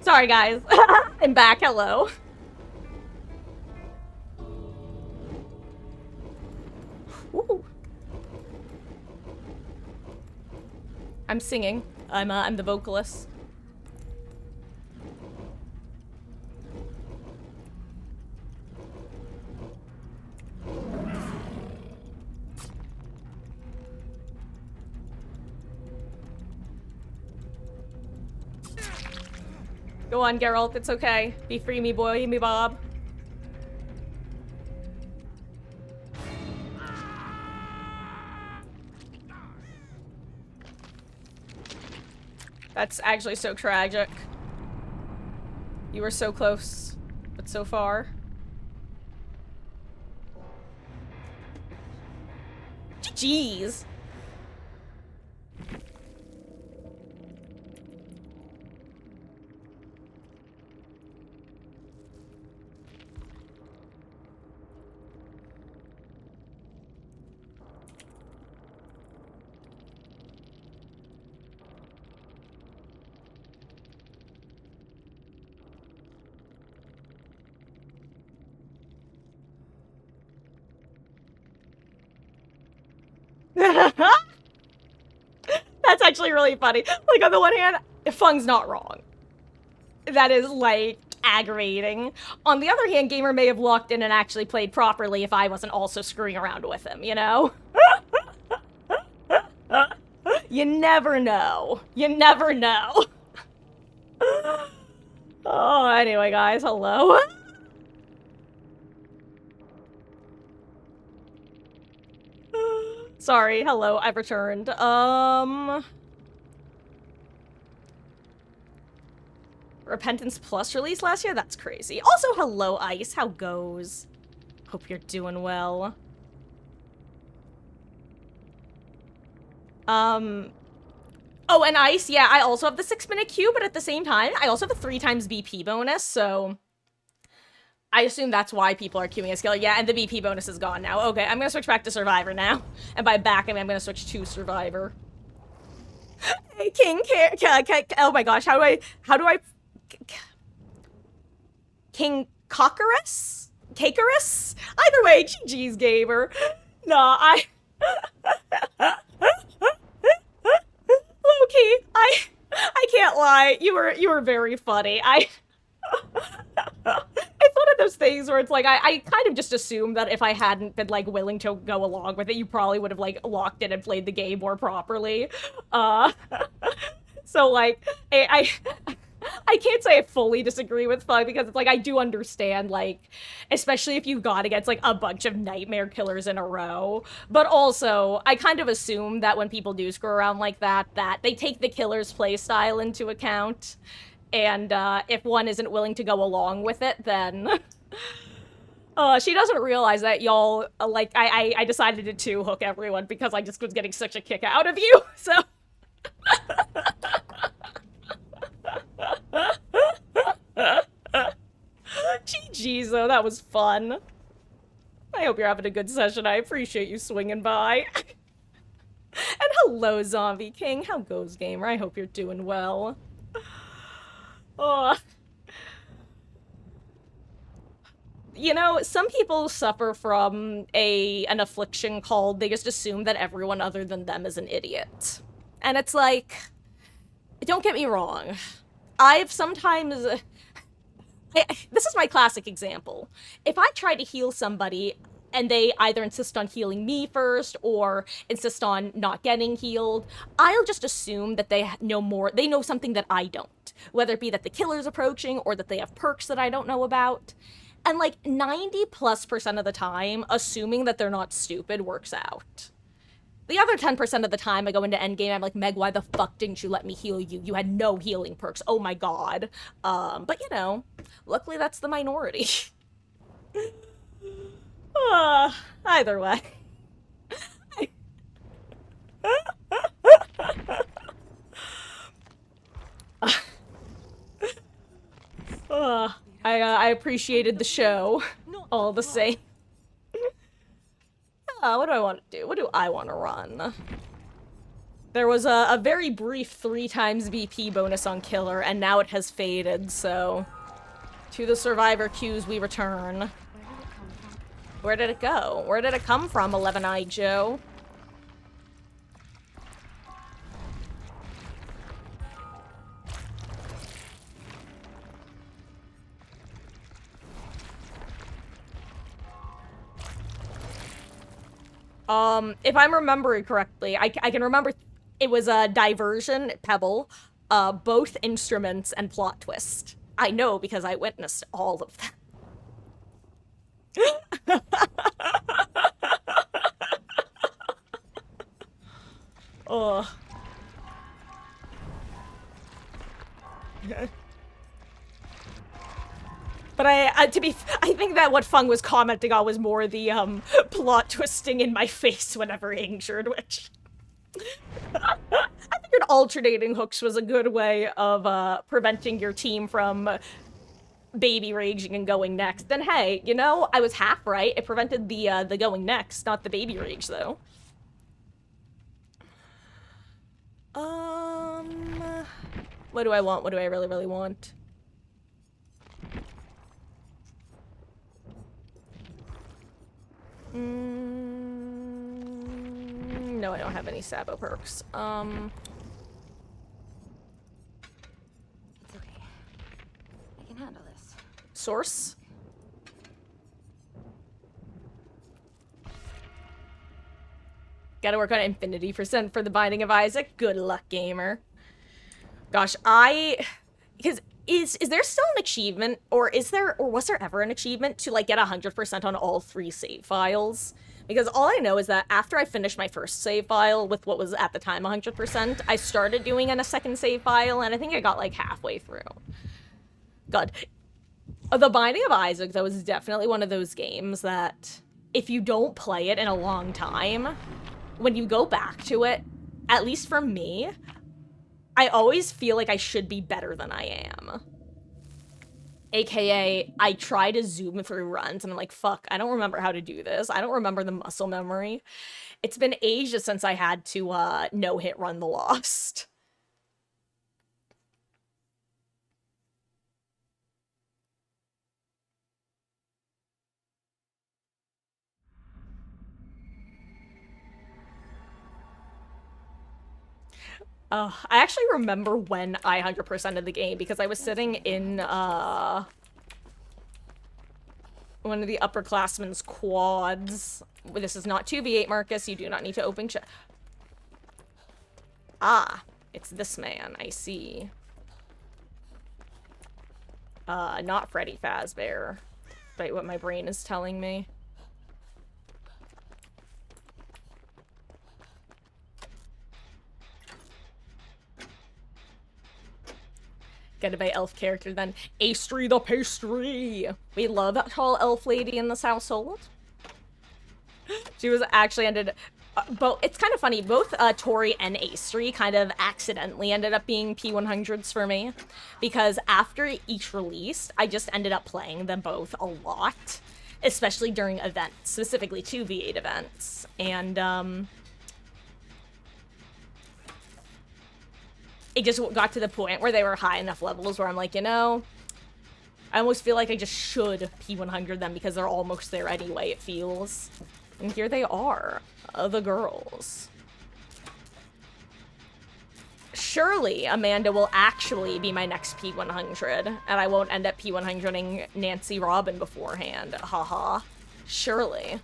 Sorry, guys. I'm back. Hello. Ooh. I'm singing. I'm the vocalist. Go on, Geralt. It's okay. Be free, me boy, me Bob. That's actually so tragic. You were so close, but so far. Jeez. That's actually really funny. Like, on the one hand, Fung's not wrong. That is, like, aggravating. On the other hand, Gamer may have walked in and actually played properly if I wasn't also screwing around with him, you know? You never know. You never know. Oh, anyway, guys, hello. Sorry, hello, I've returned. Repentance Plus released last year? That's crazy. Also, hello, Ice. How goes? Hope you're doing well. Oh, and Ice, yeah, I also have the 6-minute queue, but at the same time, I also have a 3 times BP bonus, so I assume that's why people are queuing as killer. Yeah, and the BP bonus is gone now. Okay, I'm gonna switch back to Survivor now. And by back, I mean I'm gonna switch to Survivor. Hey, King, oh my gosh, how do I... King Cockerus? Cakerus? Either way, GG's, gamer. Nah, Loki, I can't lie. You were very funny. It's one of those things where it's like, I kind of just assumed that if I hadn't been, like, willing to go along with it, you probably would have, like, locked in and played the game more properly. So, like, I can't say I fully disagree with Fug, because it's like, I do understand, like, especially if you've gone against, like, a bunch of nightmare killers in a row. But also, I kind of assume that when people do screw around like that they take the killer's playstyle into account. And, if one isn't willing to go along with it, then... she doesn't realize that y'all, like, I decided to two-hook everyone because I just was getting such a kick out of you, so... GG's, though, that was fun. I hope you're having a good session. I appreciate you swinging by. And hello, Zombie King. How goes, gamer? I hope you're doing well. Oh. You know, some people suffer from an affliction called they just assume that everyone other than them is an idiot. And it's like, don't get me wrong. I've sometimes... this is my classic example. If I try to heal somebody and they either insist on healing me first or insist on not getting healed, I'll just assume that they know something that I don't. Whether it be that the killer's approaching or that they have perks that I don't know about. And like 90+% of the time, assuming that they're not stupid works out. The other 10% of the time I go into endgame, I'm like, Meg, why the fuck didn't you let me heal you? You had no healing perks. Oh my god. But you know, luckily that's the minority. Either way. I appreciated the show, all the same. What do I want to do? What do I want to run? There was a very brief 3 times BP bonus on Killer, and now it has faded, so... To the Survivor queues we return. Where did it go? Where did it come from, 11-eyed Joe? If I'm remembering correctly, I can remember it was a diversion, Pebble, both instruments, and plot twist. I know because I witnessed all of them. Ugh. But I think that what Fung was commenting on was more the, plot twisting in my face whenever injured, which... I figured alternating hooks was a good way of, preventing your team from baby raging and going next. And hey, you know, I was half right. It prevented the going next, not the baby rage, though. What do I want? What do I really, really want? No, I don't have any Sabo perks. It's okay. I can handle this. Source? Gotta work on Infinity % for the Binding of Isaac. Good luck, gamer. Gosh, because is there still an achievement, or was there ever an achievement to, like, get 100% on all 3 save files? Because all I know is that after I finished my first save file with what was at the time 100%, I started doing a second save file, and I think I got, like, halfway through. God. The Binding of Isaac, though, is definitely one of those games that if you don't play it in a long time, when you go back to it, at least for me, I always feel like I should be better than I am. AKA, I try to zoom through runs and I'm like, fuck, I don't remember how to do this. I don't remember the muscle memory. It's been ages since I had to no-hit run the Lost. I actually remember when I 100%ed the game because I was sitting in one of the upperclassmen's quads. This is not 2v8, Marcus. You do not need to open chat. Ah, it's this man. I see. Not Freddy Fazbear, despite what my brain is telling me. Get a by elf character then. Astry the pastry! We love that tall elf lady in this household. She was actually ended... it's kind of funny, both Tori and Astry kind of accidentally ended up being P100s for me. Because after each release, I just ended up playing them both a lot. Especially during events, specifically 2v8 events. And, it just got to the point where they were high enough levels where I'm like, you know, I almost feel like I just should P100 them because they're almost there anyway, it feels. And here they are, the girls. Surely Amanda will actually be my next P100, and I won't end up P100ing Nancy Robin beforehand. Haha. Surely.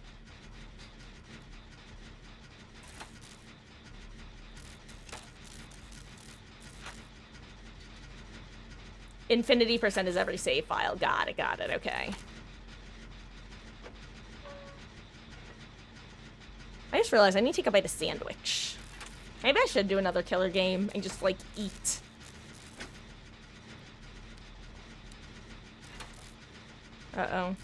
Infinity% is every save file. Got it, okay. I just realized I need to take a bite of sandwich. Maybe I should do another killer game and just, like, eat. Uh-oh.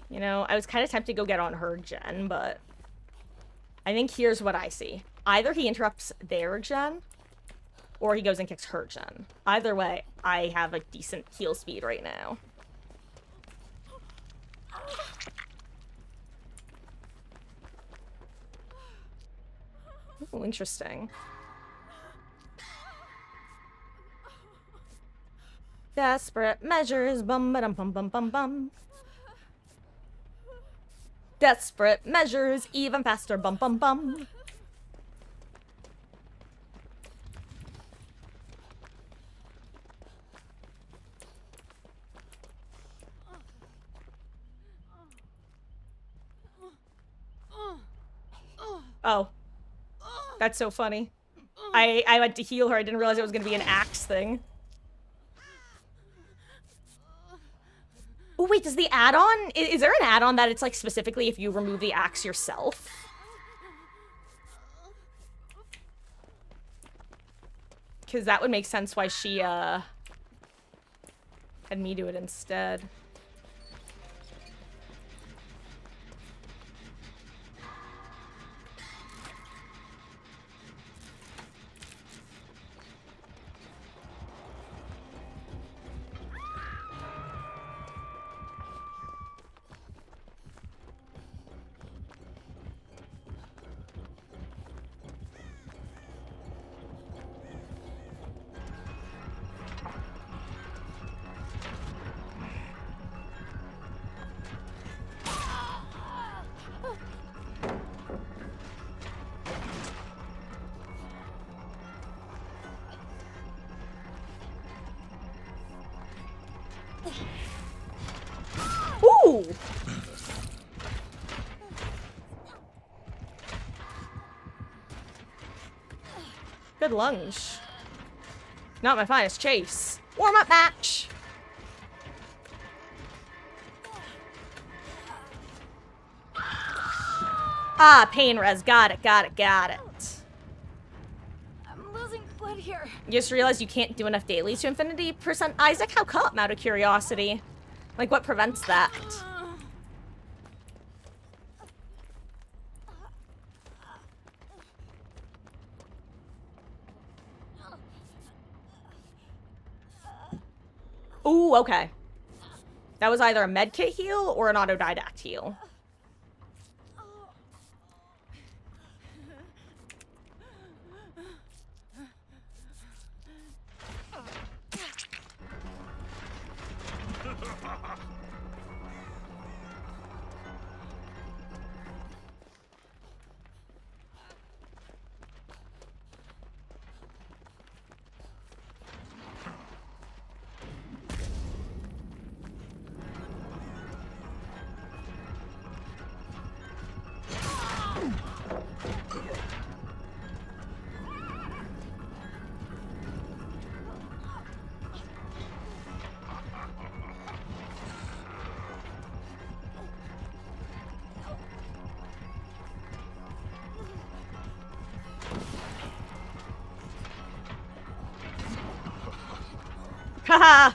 You know, I was kind of tempted to go get on her gen, but I think here's what I see. Either he interrupts their gen, or he goes and kicks her gen. Either way, I have a decent heal speed right now. Oh, interesting. Desperate measures, bum ba dum bum bum bum bum. Desperate measures, even faster, bum bum bum. Oh. That's so funny. I went to heal her, I didn't realize it was gonna be an axe thing. Oh, wait, does the add-on... Is there an add-on that it's, like, specifically if you remove the axe yourself? Because that would make sense why she, had me do it instead. Ooh! Good lunge. Not my finest chase. Warm-up match! Ah, pain res. Got it, got it, got it. I'm losing blood here. You just realized you can't do enough dailies to infinity percent. Isaac, how come? Out of curiosity. Like, what prevents that? Ooh, okay. That was either a medkit heal or an autodidact heal. Haha!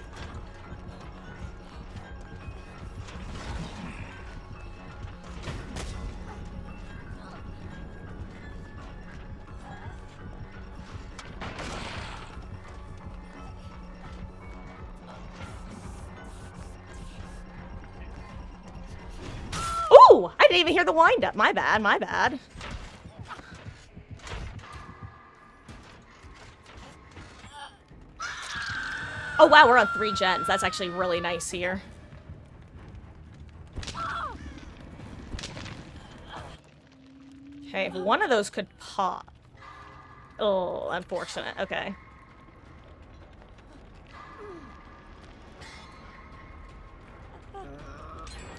Ooh! I didn't even hear the wind up. My bad, my bad. Oh wow, we're on 3 gens. That's actually really nice here. Okay, if one of those could pop. Oh, unfortunate. Okay.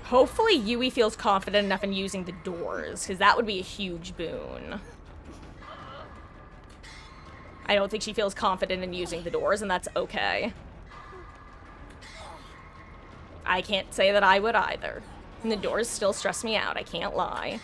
Hopefully Yui feels confident enough in using the doors, because that would be a huge boon. I don't think she feels confident in using the doors, and that's okay. I can't say that I would either. And the doors still stress me out, I can't lie.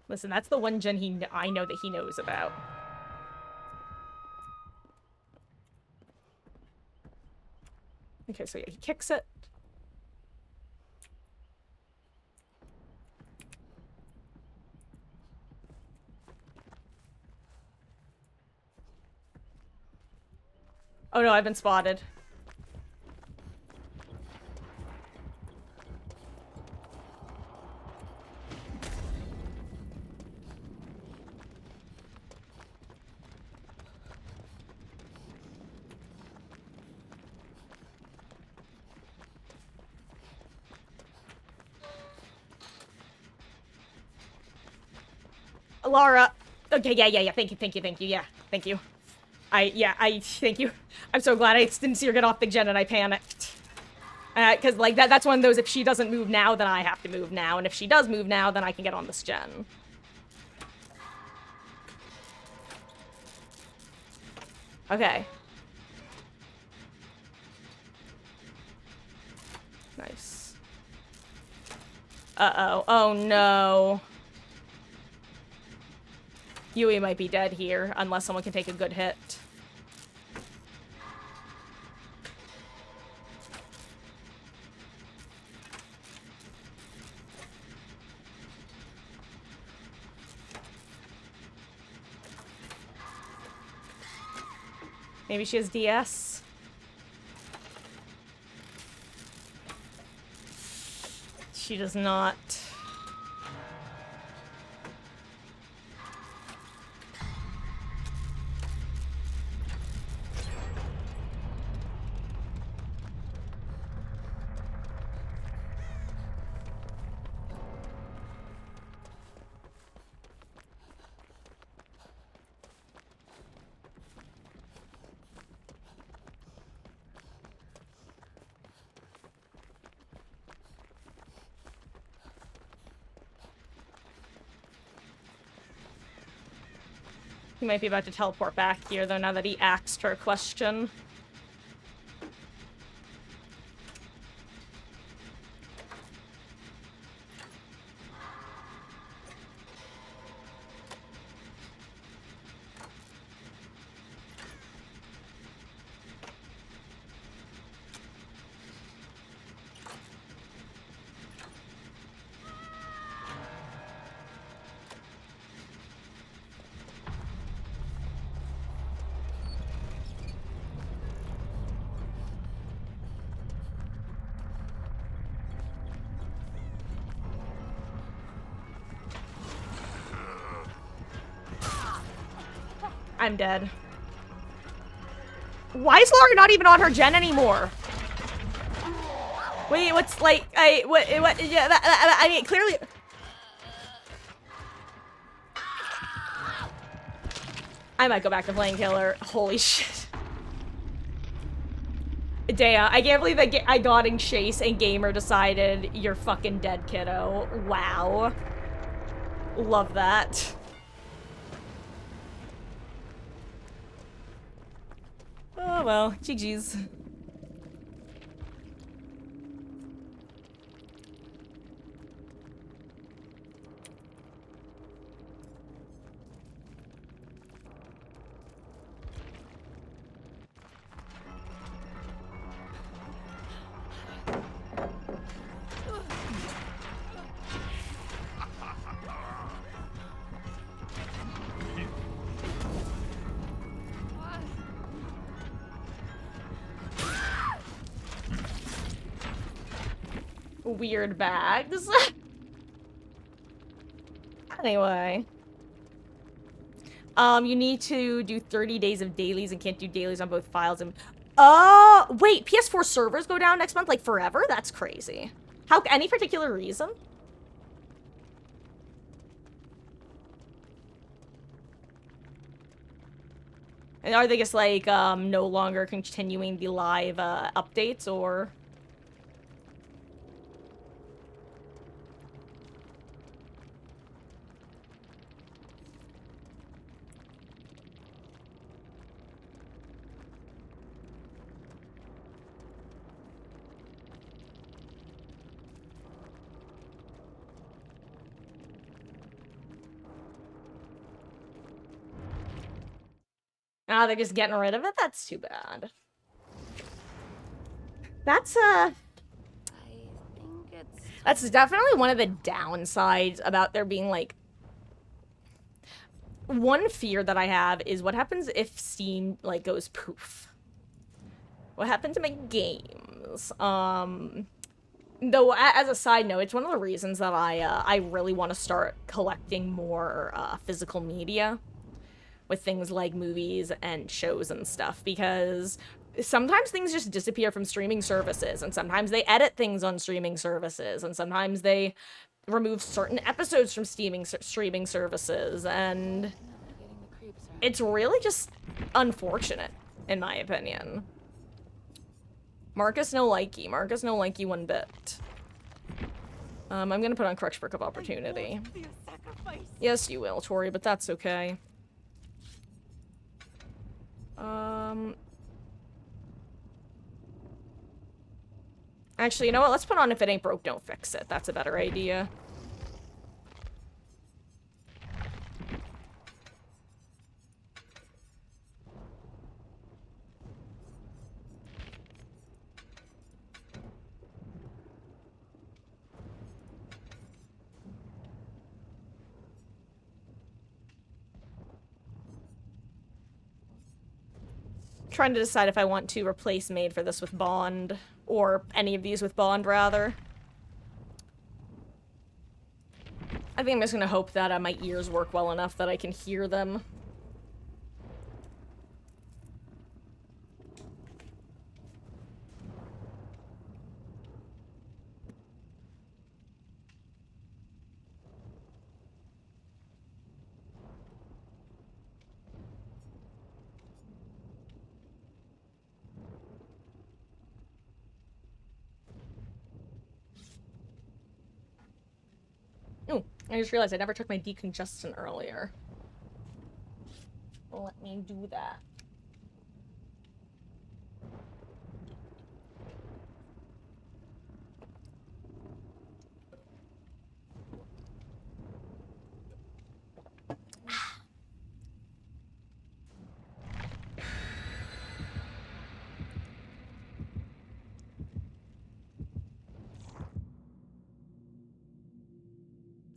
Listen, that's the one gen I know that he knows about. Okay, so yeah, he kicks it. Oh no, I've been spotted. Laura. Okay, yeah. Thank you. Yeah, thank you. Thank you. I'm so glad I didn't see her get off the gen and I panicked. Because, like, that's one of those, if she doesn't move now, then I have to move now. And if she does move now, then I can get on this gen. Okay. Nice. Uh-oh. Oh, no. Yui might be dead here, unless someone can take a good hit. Maybe she has DS? She does not. He might be about to teleport back here, though, now that he asked her question. I'm dead. Why is Laura not even on her gen anymore? Wait, what's like, what, yeah, I mean, clearly. I might go back to playing killer. Holy shit. Damn, I can't believe that I got in chase and gamer decided you're fucking dead, kiddo. Wow. Love that. Oh well, GG's. Weird bags. Anyway. You need to do 30 days of dailies and can't do dailies on both files and... Oh! Wait, PS4 servers go down next month, like, forever? That's crazy. How... Any particular reason? And are they just, like, no longer continuing the live, updates, or... Ah, they're just getting rid of it? That's too bad. That's, I think it's... That's definitely one of the downsides about there being, like... One fear that I have is what happens if Steam, like, goes poof? What happened to my games? Though, as a side note, it's one of the reasons that I really want to start collecting more, physical media. With things like movies and shows and stuff, because sometimes things just disappear from streaming services, and sometimes they edit things on streaming services, and sometimes they remove certain episodes from streaming services, and it's really just unfortunate, in my opinion. Marcus no likey. Marcus no likey one bit. I'm gonna put on Crutch Brick of Opportunity. Yes, you will, Tori, but that's okay. Actually, you know what? Let's put on if it ain't broke, don't fix it. That's a better idea. Trying to decide if I want to replace Maid for this with Bond, or any of these with Bond, rather. I think I'm just gonna hope that my ears work well enough that I can hear them. Oh, I just realized I never took my decongestant earlier. Let me do that.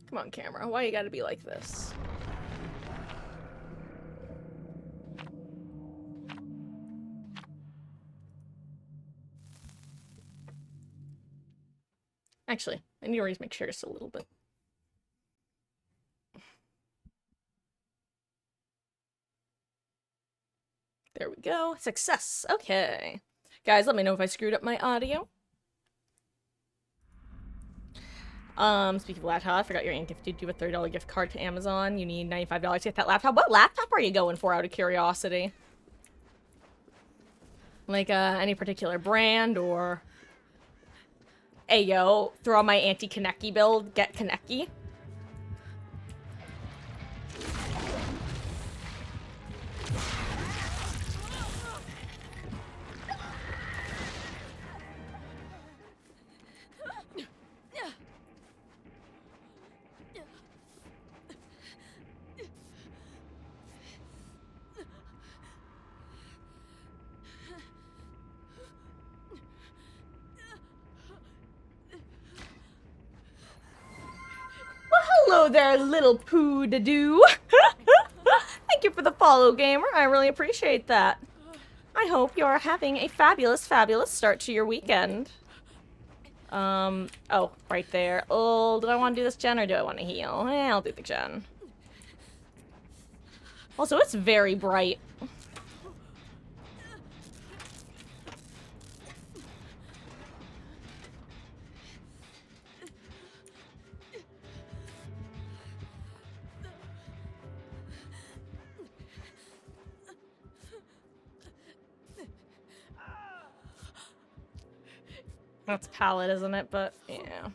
Come on, camera. Why you gotta be like this? Actually, I need to raise my chair just a little bit. There we go. Success. Okay. Guys, let me know if I screwed up my audio. Speaking of laptop, I forgot your aunt gifted you a $30 gift card to Amazon. You need $95 to get that laptop. What laptop are you going for, out of curiosity? Like, any particular brand, or... Hey, yo, throw on my anti-Kaneki build, get Kaneki. Hello there, little poo-da-doo. Thank you for the follow, gamer. I really appreciate that. I hope you're having a fabulous, fabulous start to your weekend. Oh, right there. Oh, do I want to do this gen or do I want to heal? I'll do the gen. Also, it's very bright. That's palette, isn't it? But, yeah.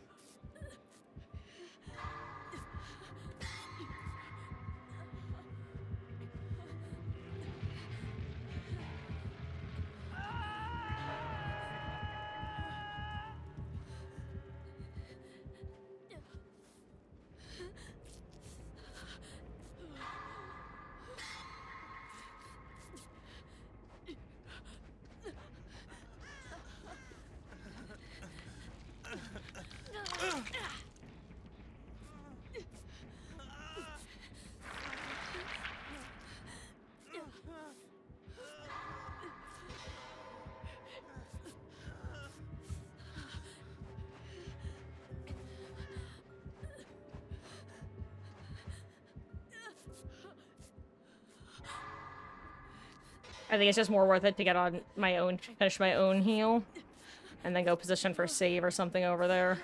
I think it's just more worth it to get on my own, finish my own heal, and then go position for save or something over there.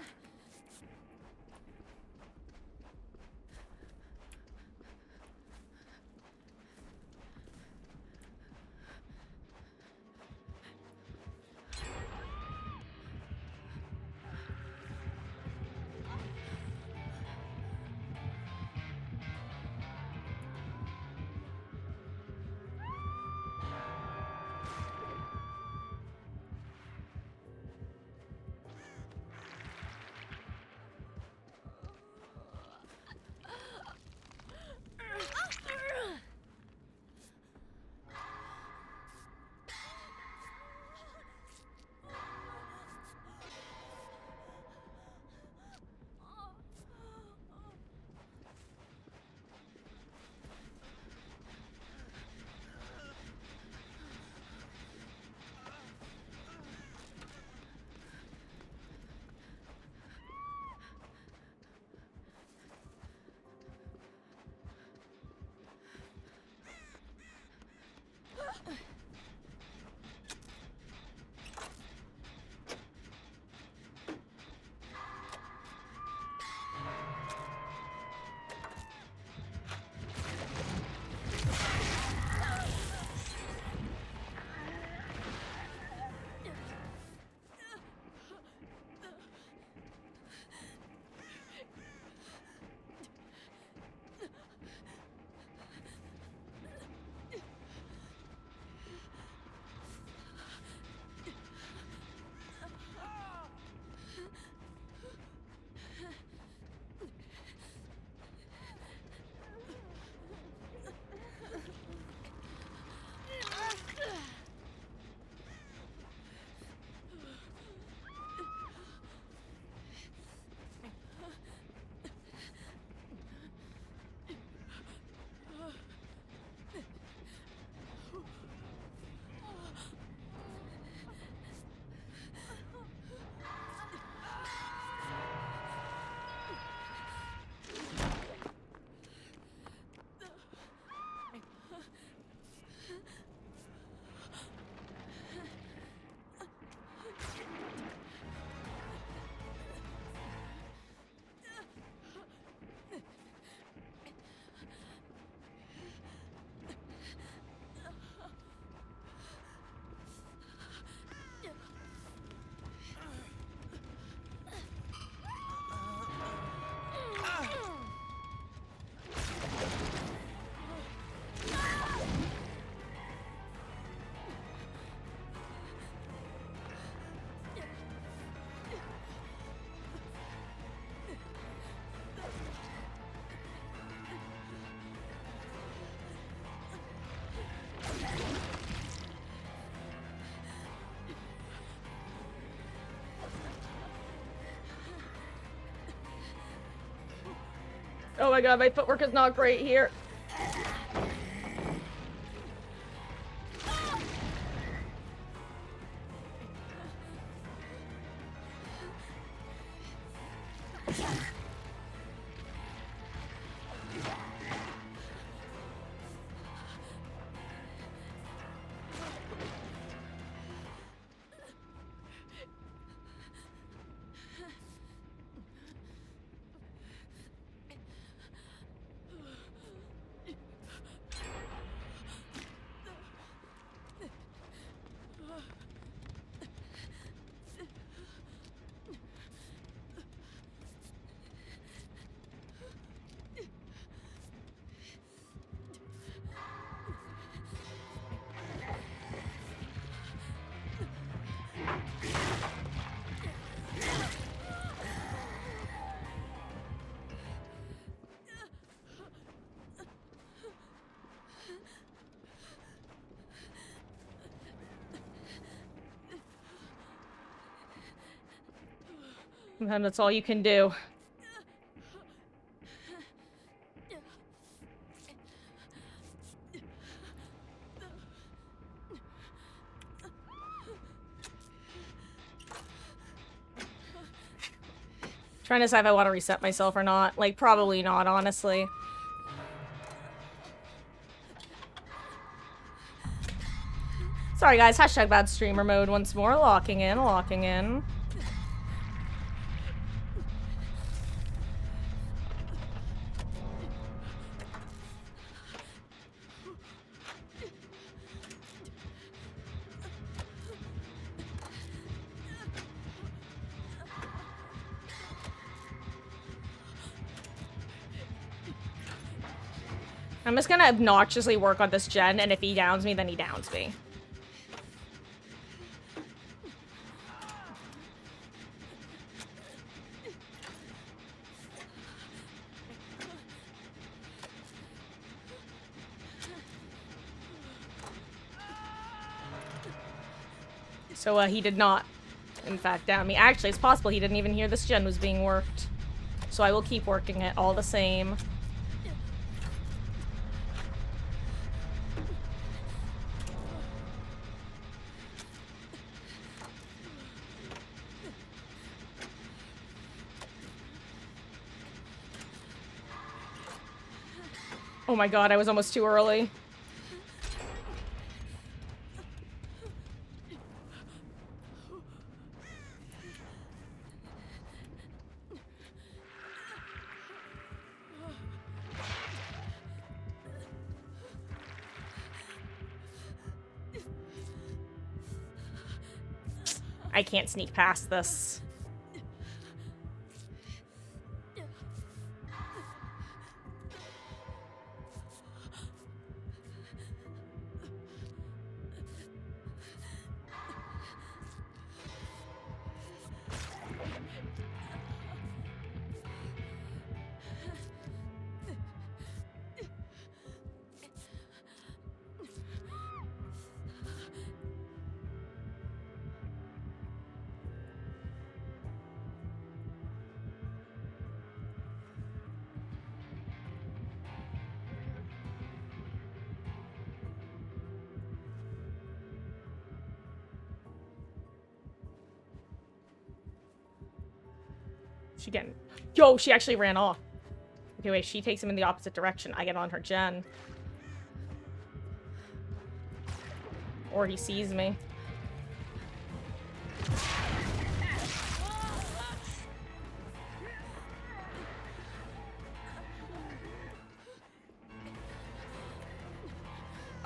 Oh my god, my footwork is not great here. And that's all you can do. Trying to decide if I want to reset myself or not. Like, probably not, honestly. Sorry, guys. Hashtag bad streamer mode once more. Locking in, locking in. I'm just gonna obnoxiously work on this gen, and if he downs me, then he downs me. So, he did not, in fact, down me. Actually, it's possible he didn't even hear this gen was being worked. So I will keep working it all the same. Oh my god, I was almost too early. I can't sneak past this. She getting... Yo, she actually ran off. Okay, wait, she takes him in the opposite direction. I get on her gen. Or he sees me.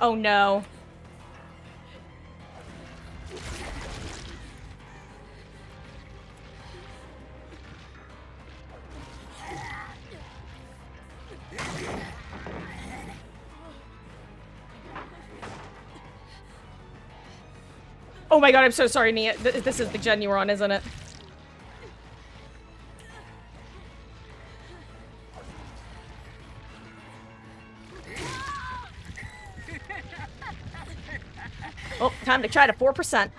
Oh no. Oh my god, I'm so sorry, Nia. This is the gen you were on, isn't it? Oh, time to try to 4%.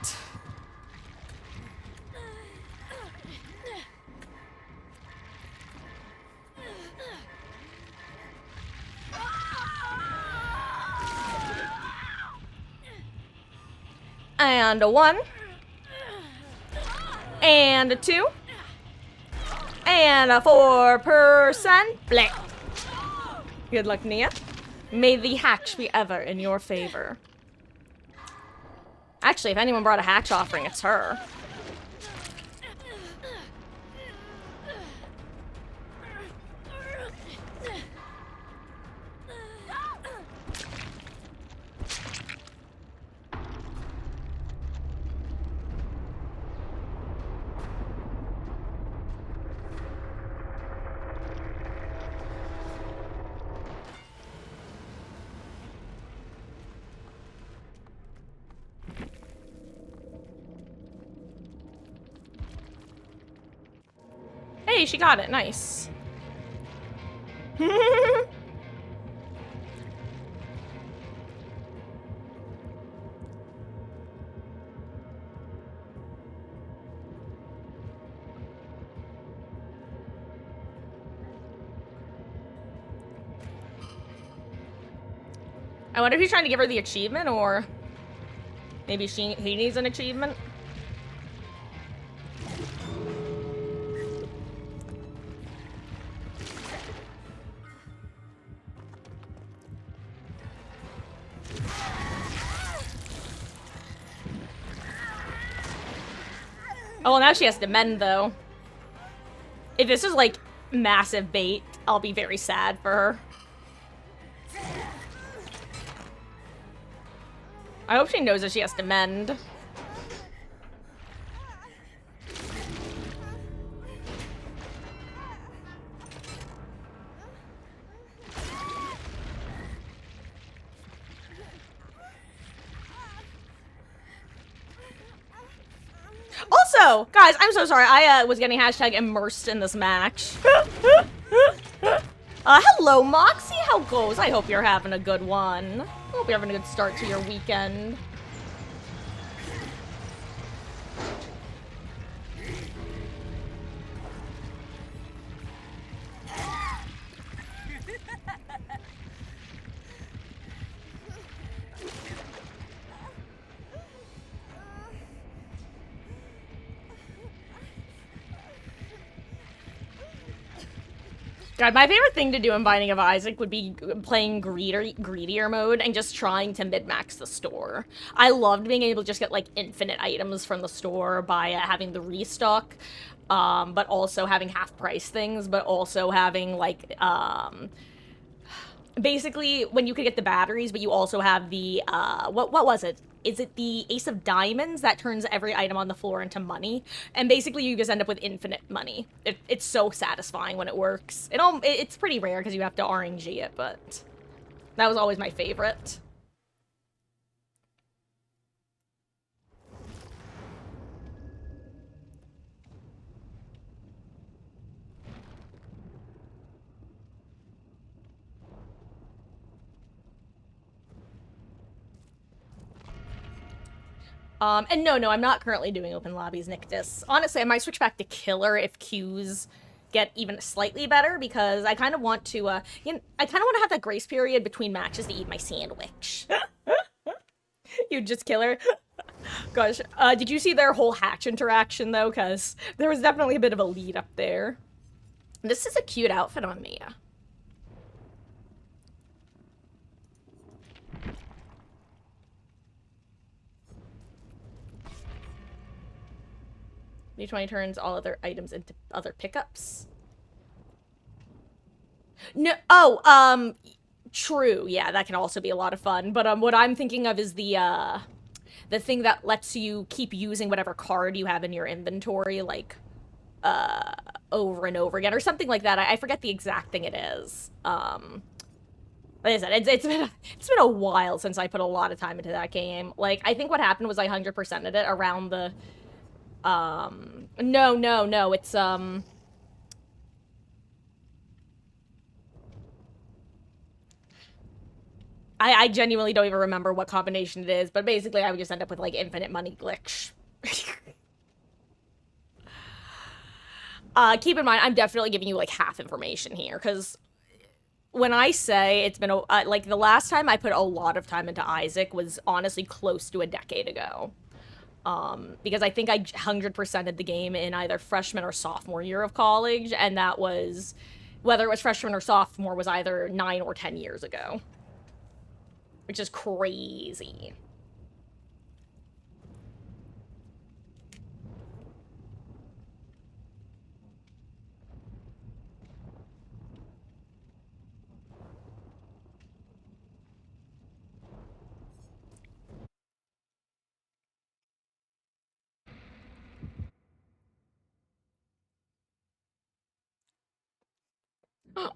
And a 1. And a 2. And a 4%. Bleh. Good luck, Nia. May the hatch be ever in your favor. Actually, if anyone brought a hatch offering, it's her. Hey, she got it. Nice. I wonder if he's trying to give her the achievement, or maybe he needs an achievement. Oh, well, now she has to mend, though. If this is, like, massive bait, I'll be very sad for her. I hope she knows that she has to mend. Also, guys, I'm so sorry. I was getting hashtag immersed in this match. Hello, Moxie. How goes? I hope you're having a good one. I hope you're having a good start to your weekend. God, my favorite thing to do in Binding of Isaac would be playing greedier mode and just trying to mid-max the store. I loved being able to just get, like, infinite items from the store by having the restock, but also having half-price things, but also having, like, basically, when you could get the batteries, but you also have the, what was it? Is it the Ace of Diamonds that turns every item on the floor into money? And basically, you just end up with infinite money. It's so satisfying when it works. It's pretty rare because you have to RNG it, but that was always my favorite. And no, I'm not currently doing open lobbies, Nictus. Honestly, I might switch back to Killer if queues get even slightly better, because I kind of want to, I kind of want to have that grace period between matches to eat my sandwich. You just Killer. Gosh, did you see their whole hatch interaction, though? Because there was definitely a bit of a lead up there. This is a cute outfit on Mia. D20 turns all other items into other pickups. No, true. Yeah, that can also be a lot of fun. But what I'm thinking of is the thing that lets you keep using whatever card you have in your inventory, like, over and over again, or something like that. I forget the exact thing it is. Like I said, it's been a while since I put a lot of time into that game. Like, I think what happened was I 100%ed it around the, no, it's, I genuinely don't even remember what combination it is, but basically I would just end up with like infinite money glitch. Keep in mind, I'm definitely giving you like half information here, because when I say it's been like the last time I put a lot of time into Isaac was honestly close to a decade ago. Because I think I 100%ed the game in either freshman or sophomore year of college, and that was, whether it was freshman or sophomore, was either 9 or 10 years ago. Which is crazy.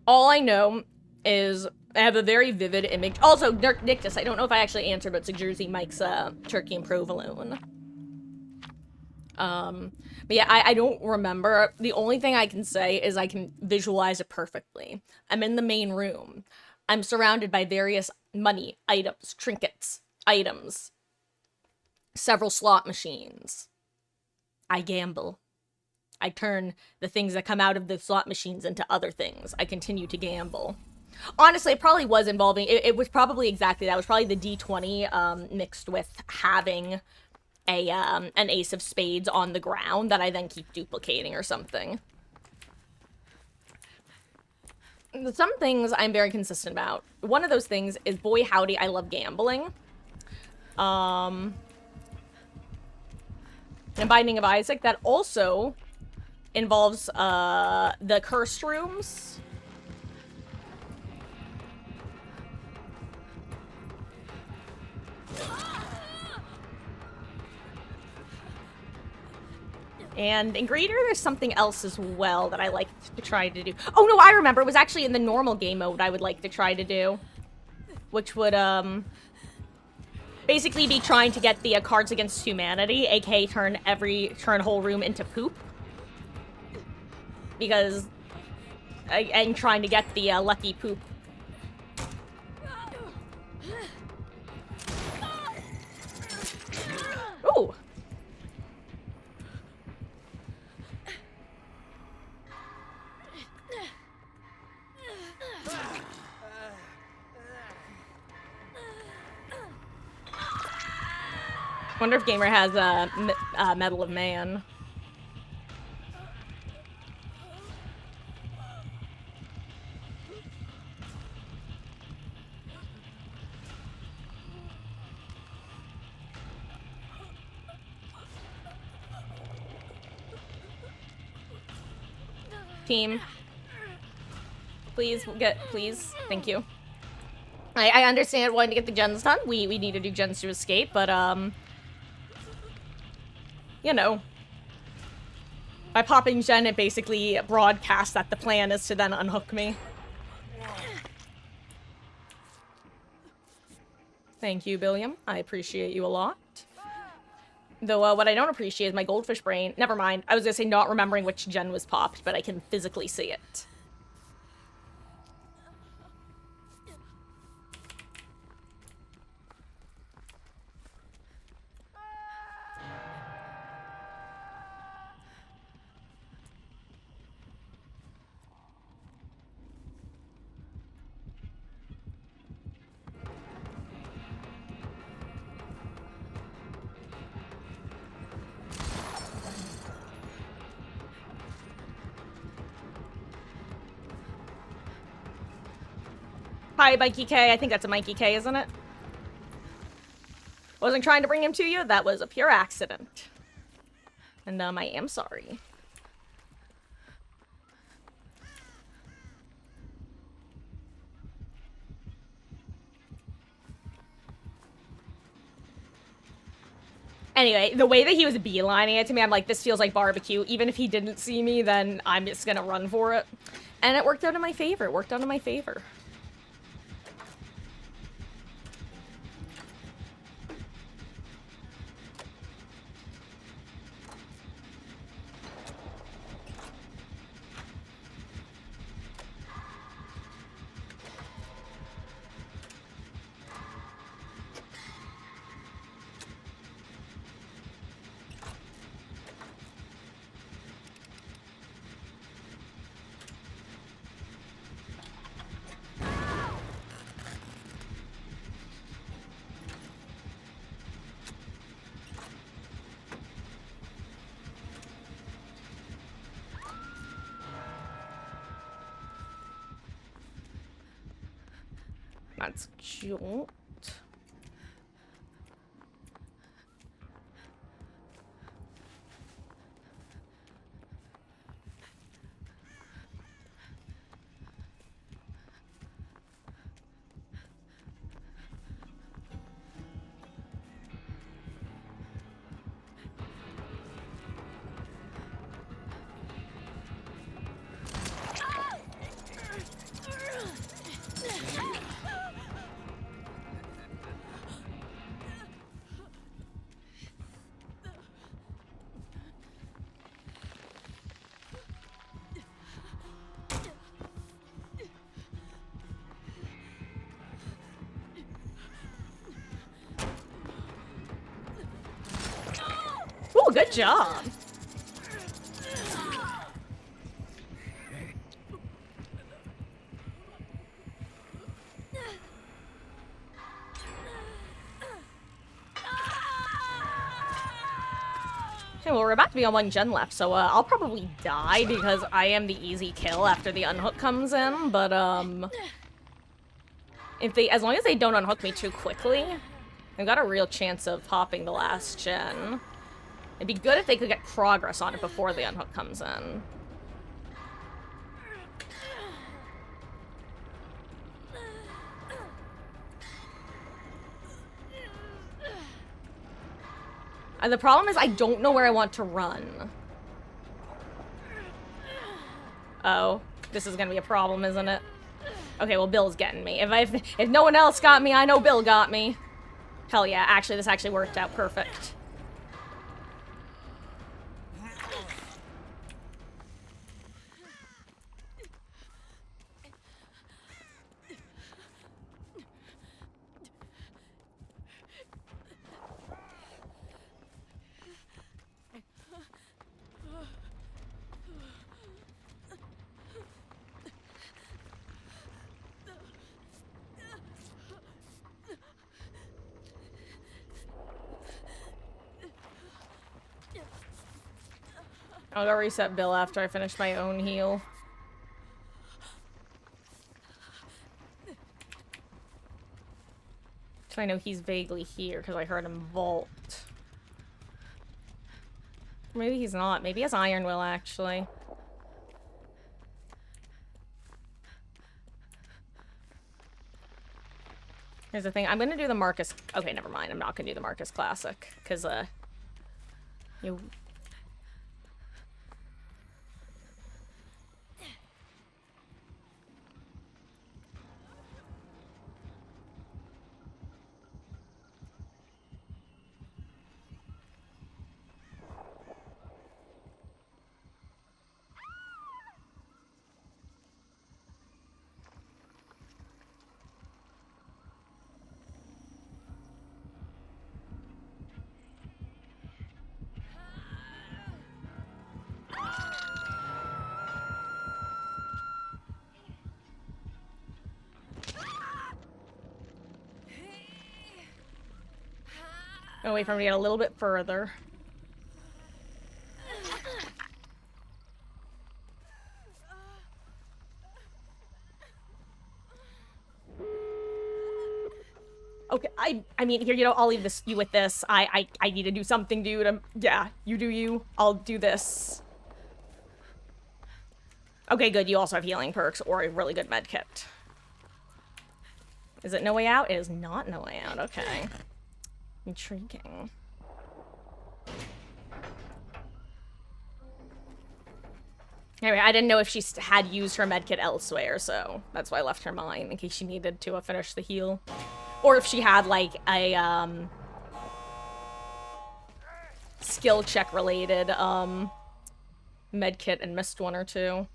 All I know is I have a very vivid image. Also, Nictus, I don't know if I actually answered, but it's a Jersey Mike's turkey and provolone. But yeah, I don't remember. The only thing I can say is I can visualize it perfectly. I'm in the main room. I'm surrounded by various money, items, trinkets, items, several slot machines. I gamble. I turn the things that come out of the slot machines into other things. I continue to gamble. Honestly, it probably was involving. It was probably exactly that. It was probably the D20 mixed with having a an ace of spades on the ground that I then keep duplicating or something. Some things I'm very consistent about. One of those things is, boy howdy, I love gambling. And Binding of Isaac, that also involves the cursed rooms. And in Greater, there's something else as well that I like to try to do. Oh no, I remember. It was actually in the normal game mode I would like to try to do. Which would, basically be trying to get the Cards Against Humanity, aka turn whole room into poop. Because I'm trying to get the lucky poop. Ooh. Wonder if Gamer has a Medal of Man. Team. Please, please. Thank you. I understand wanting to get the gens done. We need to do gens to escape, but, you know. By popping gen, it basically broadcasts that the plan is to then unhook me. Thank you, Billiam. I appreciate you a lot. Though, what I don't appreciate is my goldfish brain. Never mind. I was gonna say not remembering which gen was popped, but I can physically see it. Hi, Mikey K. I think that's a Mikey K, isn't it? Wasn't trying to bring him to you. That was a pure accident. And, I am sorry. Anyway, the way that he was beelining it to me, I'm like, this feels like barbecue. Even if he didn't see me, then I'm just gonna run for it. And it worked out in my favor. It worked out in my favor. That's jolt. Ooh, good job. Okay, well, we're about to be on 1 gen left, so I'll probably die because I am the easy kill after the unhook comes in, but as long as they don't unhook me too quickly, I've got a real chance of hopping the last gen. It'd be good if they could get progress on it before the unhook comes in. And the problem is I don't know where I want to run. Oh, this is gonna be a problem, isn't it? Okay, well, Bill's getting me. If no one else got me, I know Bill got me. Hell yeah, actually, this actually worked out perfect. I'll go reset Bill after I finish my own heal. So I know he's vaguely here because I heard him vault. Maybe he's not. Maybe he has Iron Will, actually. Here's the thing. I'm gonna do the Marcus... Okay, never mind. I'm not gonna do the Marcus Classic. Because, you... I'll wait for him to get a little bit further. Okay, I mean, here, you know, I'll leave you with this. I need to do something, dude. Yeah, you do you. I'll do this. Okay, good. You also have healing perks or a really good med kit. Is it No Way Out? It is not No Way Out. Okay. Intriguing. Anyway, I didn't know if she had used her medkit elsewhere, so that's why I left her mine in case she needed to finish the heal. Or if she had, like, a, skill check related, medkit and missed one or two.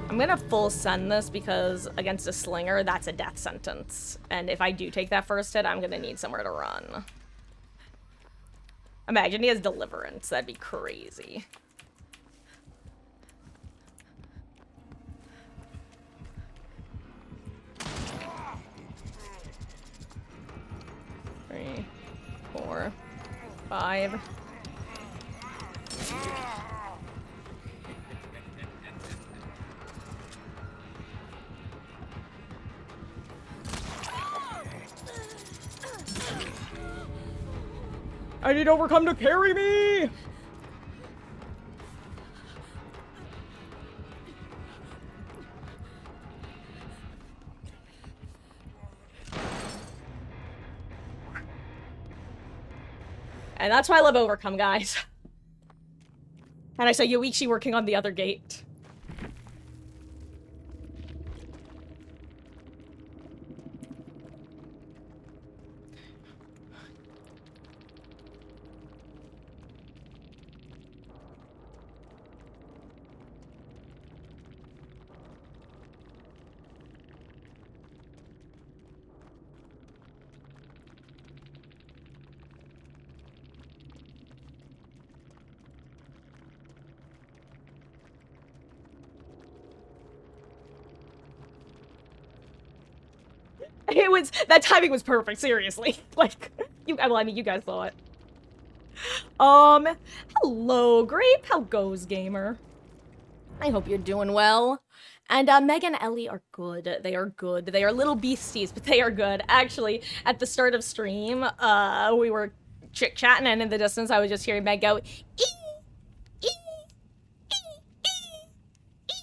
I'm gonna full send this because against a slinger, that's a death sentence. And if I do take that first hit, I'm gonna need somewhere to run. Imagine he has deliverance. That'd be crazy. Three, 4, 5. I need Overcome to carry me! And that's why I love Overcome, guys. And I saw Yoichi working on the other gate. That timing was perfect, seriously. Like, well, I mean, you guys saw it. Hello, Grape. How goes, gamer? I hope you're doing well. And, Meg and Ellie are good. They are good. They are little beasties, but they are good. Actually, at the start of stream, we were chit-chatting, and in the distance, I was just hearing Meg go, ee, ee, ee, ee,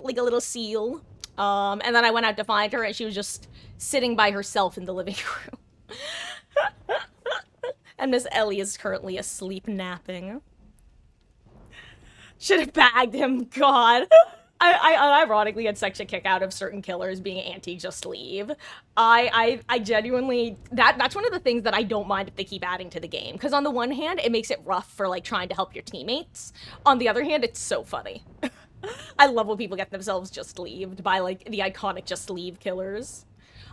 like a little seal. And then I went out to find her, and she was just sitting by herself in the living room. And Miss Ellie is currently asleep, napping. Should have bagged him, God. I unironically had such a kick out of certain killers being anti-just leave. I genuinely, that's one of the things that I don't mind if they keep adding to the game. Because on the one hand, it makes it rough for, like, trying to help your teammates. On the other hand, it's so funny. I love when people get themselves just leaved by, like, the iconic just leave killers.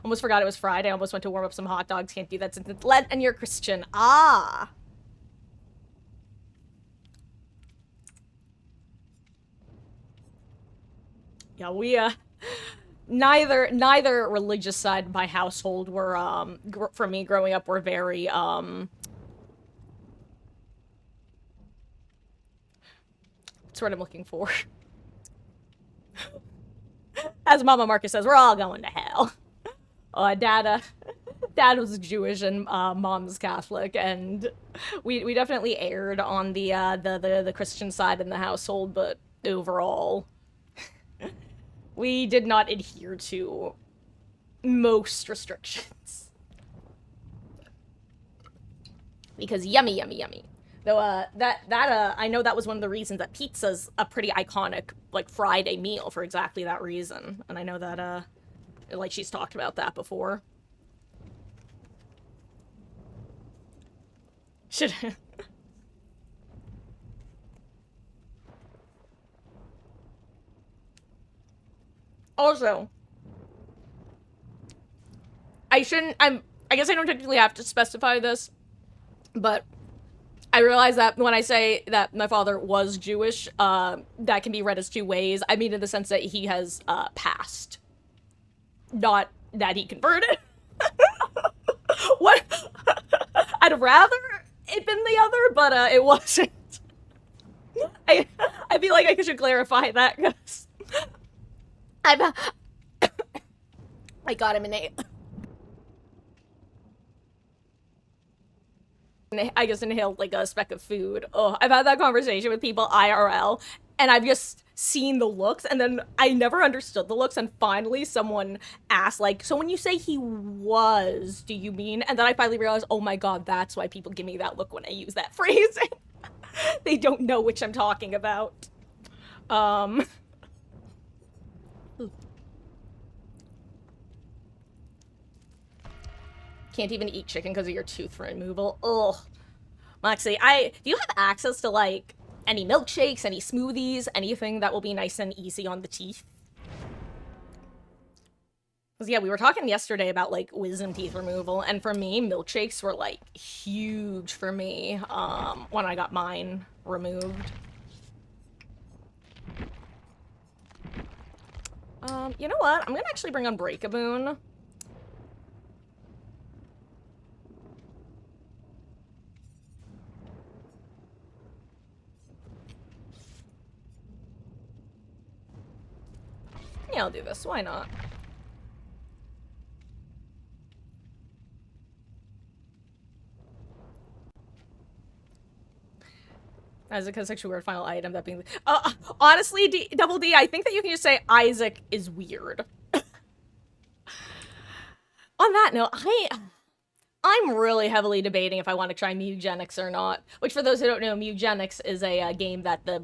Almost forgot it was Friday. I almost went to warm up some hot dogs. Can't do that since it's Lent and you're Christian. Ah! Yeah, we, neither religious side of my household were, for me growing up, were very, that's what I'm looking for. As Mama Marcus says, we're all going to hell. Dad was Jewish and Mom's Catholic, and we definitely erred on the Christian side in the household, but overall, we did not adhere to most restrictions. Because yummy, yummy, yummy. Though, I know that was one of the reasons that pizza's a pretty iconic, like, Friday meal for exactly that reason. And I know that, like, she's talked about that before. Should... Also, I guess I don't technically have to specify this, but I realize that when I say that my father was Jewish, that can be read as two ways. I mean in the sense that he has, passed. Not that he converted. What? I'd rather it been the other, but, it wasn't. I feel like I should clarify that, because I got him in a... I just inhaled like a speck of food. Oh, I've had that conversation with people IRL, and I've just seen the looks, and then I never understood the looks, and finally someone asked, like, so when you say he was, do you mean? And then I finally realized, oh my god, that's why people give me that look when I use that phrasing. They don't know which I'm talking about. Can't even eat chicken because of your tooth removal. Ugh. Moxie, do you have access to, like, any milkshakes, any smoothies, anything that will be nice and easy on the teeth? Because, yeah, we were talking yesterday about, like, wisdom teeth removal, and for me, milkshakes were, like, huge for me, when I got mine removed. You know what? I'm gonna actually bring on Break-a-Boon. Yeah, I'll do this. Why not? As a consensual word final item, that being... honestly, Double D, I think that you can just say Isaac is weird. On that note, I'm really heavily debating if I want to try Mugenics or not. Which, for those who don't know, Mugenics is a game that the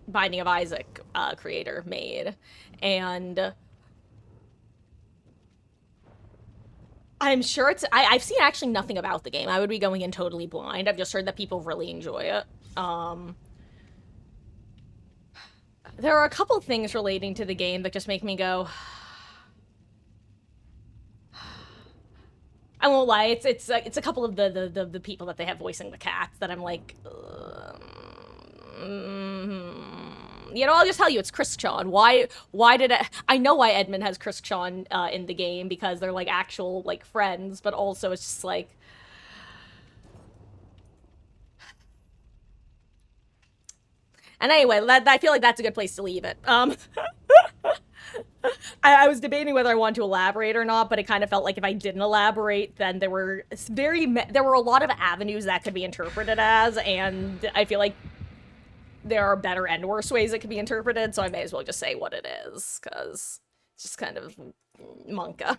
Binding of Isaac creator made. And I'm sure it's... I've seen actually nothing about the game. I would be going in totally blind. I've just heard that people really enjoy it. There are a couple things relating to the game that just make me go... I won't lie, it's a couple of the people that they have voicing the cats that I'm like... You know, I'll just tell you, it's Chris Chon. Why did I know why Edmund has Chris Chon in the game, because they're, like, actual, like, friends, but also it's just, like... And anyway, I feel like that's a good place to leave it. I was debating whether I wanted to elaborate or not, but it kind of felt like if I didn't elaborate, then there were a lot of avenues that could be interpreted as, and I feel like there are better and worse ways it could be interpreted, so I may as well just say what it is, because it's just kind of monka.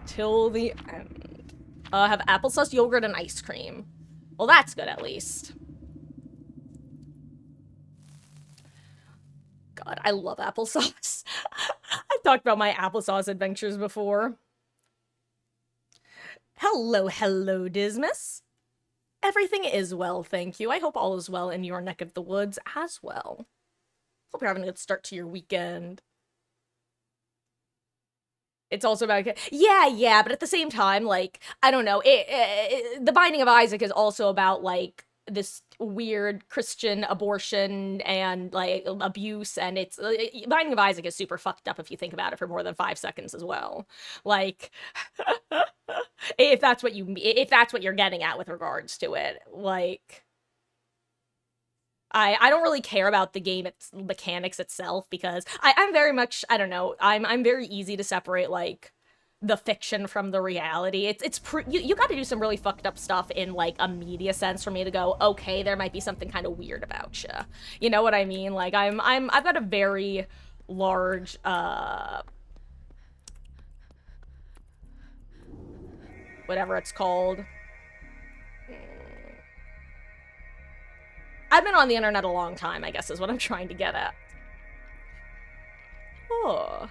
Till the end. Have applesauce, yogurt, and ice cream. Well, that's good, at least. God, I love applesauce. I've talked about my applesauce adventures before. Hello, hello, Dismas. Everything is well, thank you. I hope all is well in your neck of the woods as well. Hope you're having a good start to your weekend. It's also about... Yeah, but at the same time, like, I don't know. The Binding of Isaac is also about, like, this weird Christian abortion and, like, abuse, and it's... Binding of Isaac is super fucked up if you think about it for more than 5 seconds as well. Like... if that's what you're getting at with regards to it, like... I don't really care about the game, its mechanics itself, because I'm very much, I don't know, I'm very easy to separate, like, the fiction from the reality. You gotta do some really fucked up stuff in, like, a media sense for me to go, okay, there might be something kind of weird about you. You know what I mean? Like, I've got a very large, whatever it's called. I've been on the internet a long time, I guess, is what I'm trying to get at. Oh.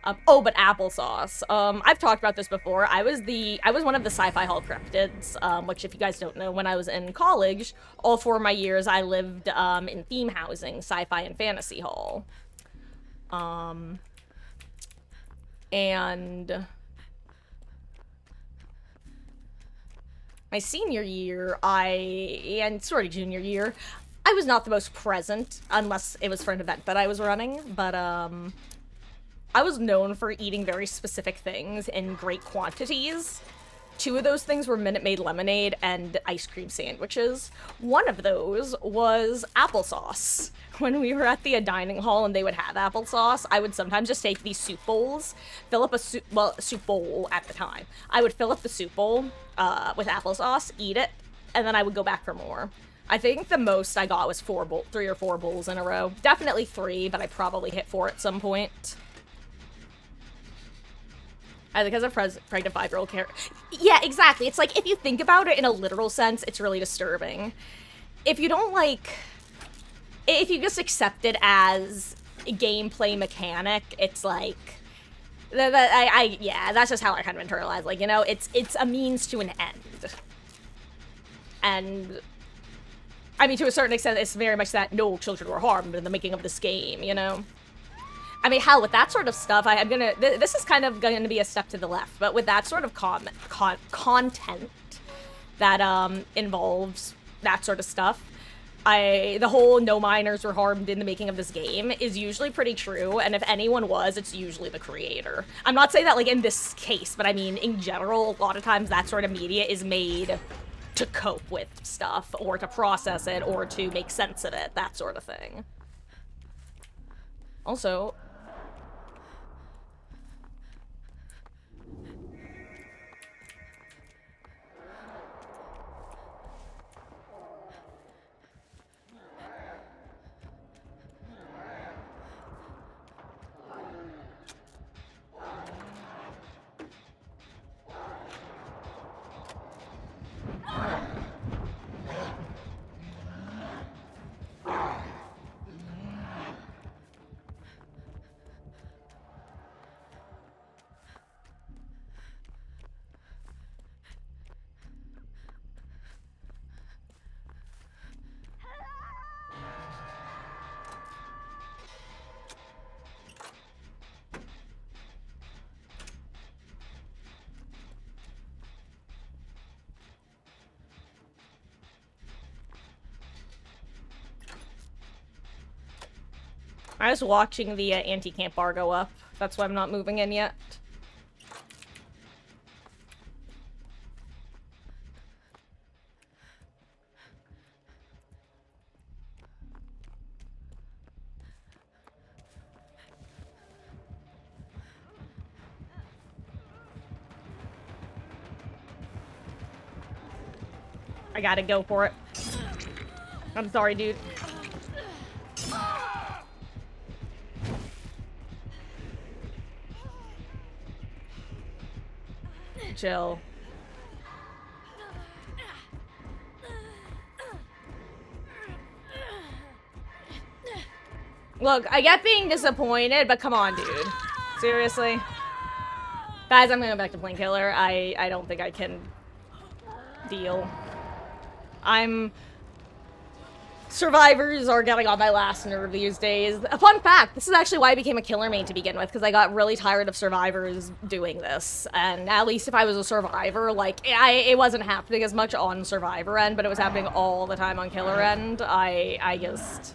But applesauce. I've talked about this before. I was one of the sci-fi hall cryptids, which, if you guys don't know, when I was in college, all 4 of my years, I lived, in theme housing, sci-fi and fantasy hall. And... my senior year, and sort of junior year, I was not the most present, unless it was for an event that I was running, but, I was known for eating very specific things in great quantities. 2 of those things were Minute Maid lemonade and ice cream sandwiches. One of those was applesauce. When we were at the dining hall and they would have applesauce, I would sometimes just take these soup bowls, fill up a soup bowl at the time. I would fill up the soup bowl with applesauce, eat it, and then I would go back for more. I think the most I got was 3 or 4 bowls in a row. Definitely 3, but I probably hit 4 at some point. I think as a pregnant 5-year-old character. Yeah, exactly. It's like, if you think about it in a literal sense, it's really disturbing. If you don't, like... if you just accept it as a gameplay mechanic, it's like... yeah, that's just how I kind of internalize. Like, you know, it's a means to an end. And... I mean, to a certain extent, it's very much that no children were harmed in the making of this game, you know? I mean, hell, with that sort of stuff, I'm gonna... this is kind of gonna be a step to the left, but with that sort of content that, involves that sort of stuff, the whole no minors were harmed in the making of this game is usually pretty true, and if anyone was, it's usually the creator. I'm not saying that, like, in this case, but I mean, in general, a lot of times that sort of media is made to cope with stuff, or to process it, or to make sense of it, that sort of thing. Also... I was watching the anti-camp bar go up. That's why I'm not moving in yet. I gotta go for it. I'm sorry, dude. Chill. Look, I get being disappointed, but come on, dude. Seriously? Guys, I'm going back to playing killer. I don't think I can deal. Survivors are getting on my last nerve these days. A fun fact, this is actually why I became a killer main to begin with, because I got really tired of survivors doing this. And at least if I was a survivor, like, it wasn't happening as much on survivor end, but it was happening all the time on killer end. I just...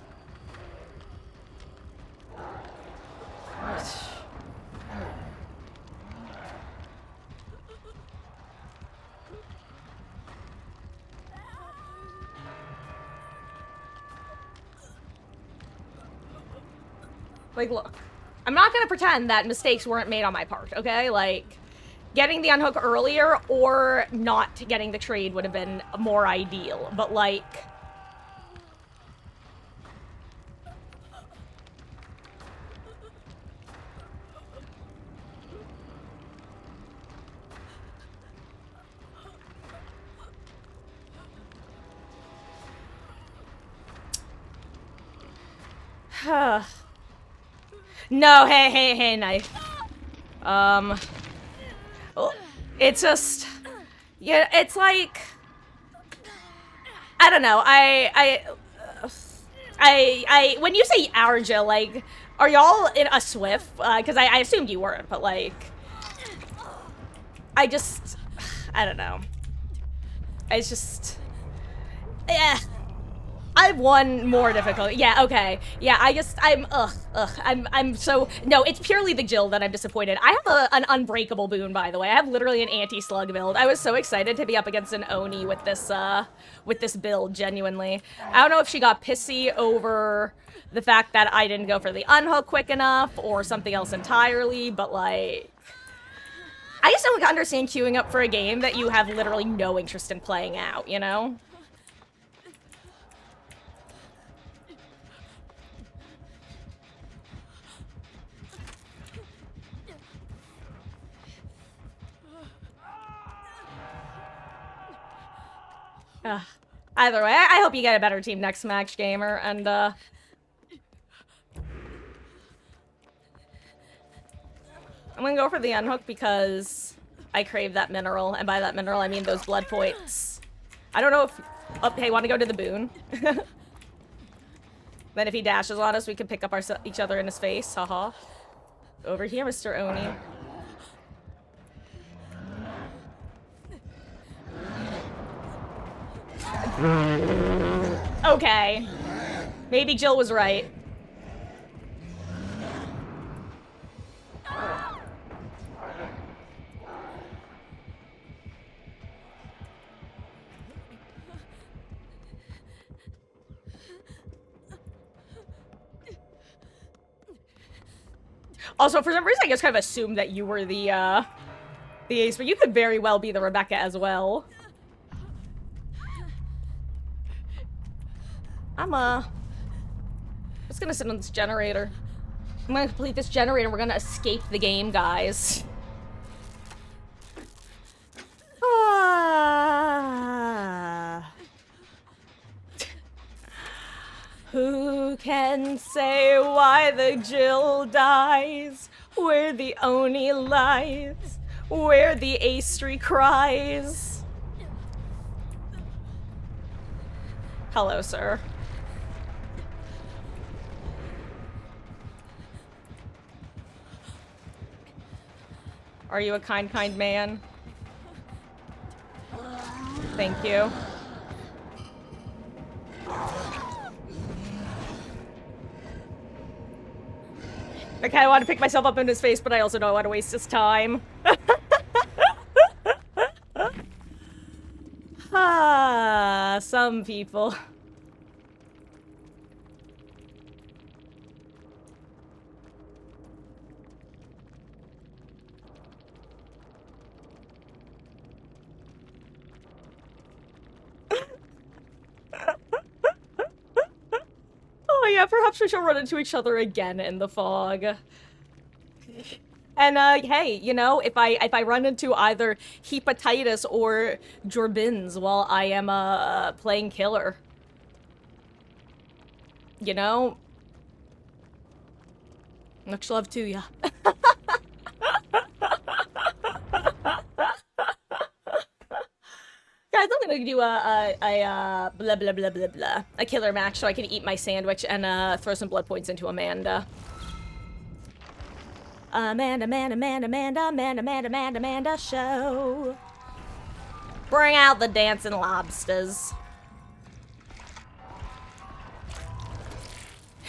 Like, look, I'm not gonna pretend that mistakes weren't made on my part, okay? Like, getting the unhook earlier or not getting the trade would have been more ideal, but like... No, hey, knife. It's just... Yeah, it's like... I don't know, when you say Arja, like, are y'all in a Swift? Because I assumed you weren't, but like... I don't know. It's just... Yeah. I've won more difficult. Yeah, okay. Yeah, I'm so... No, it's purely the Jill that I'm disappointed. I have an unbreakable boon, by the way. I have literally an anti-slug build. I was so excited to be up against an Oni with this build, genuinely. I don't know if she got pissy over the fact that I didn't go for the unhook quick enough or something else entirely, but like... I just don't understand queuing up for a game that you have literally no interest in playing out, you know? Either way, I hope you get a better team next match, gamer, and I'm gonna go for the unhook because I crave that mineral, and by that mineral I mean those blood points. I don't know if... Oh, hey, wanna go to the boon? Then if he dashes on us, we can pick up each other in his face, haha. Over here, Mr. Oni. Okay. Maybe Jill was right. Also, for some reason, I just kind of assumed that you were the ace, but you could very well be the Rebecca as well. I'm just gonna sit on this generator. I'm gonna complete this generator and we're gonna escape the game, guys. Who can say why the Jill dies? Where the Oni lies? Where the Astri cries? Hello, sir. Are you a kind man? Thank you. I kind of want to pick myself up in his face, but I also don't want to waste his time. Ah, some people. Oh yeah, perhaps we shall run into each other again in the fog. And hey, you know, if I run into either hepatitis or Jorbins while I am playing killer, you know, much love to ya. Guys, I'm gonna do a blah blah blah blah blah a killer match so I can eat my sandwich and throw some blood points into Amanda. Amanda show. Bring out the dancing lobsters.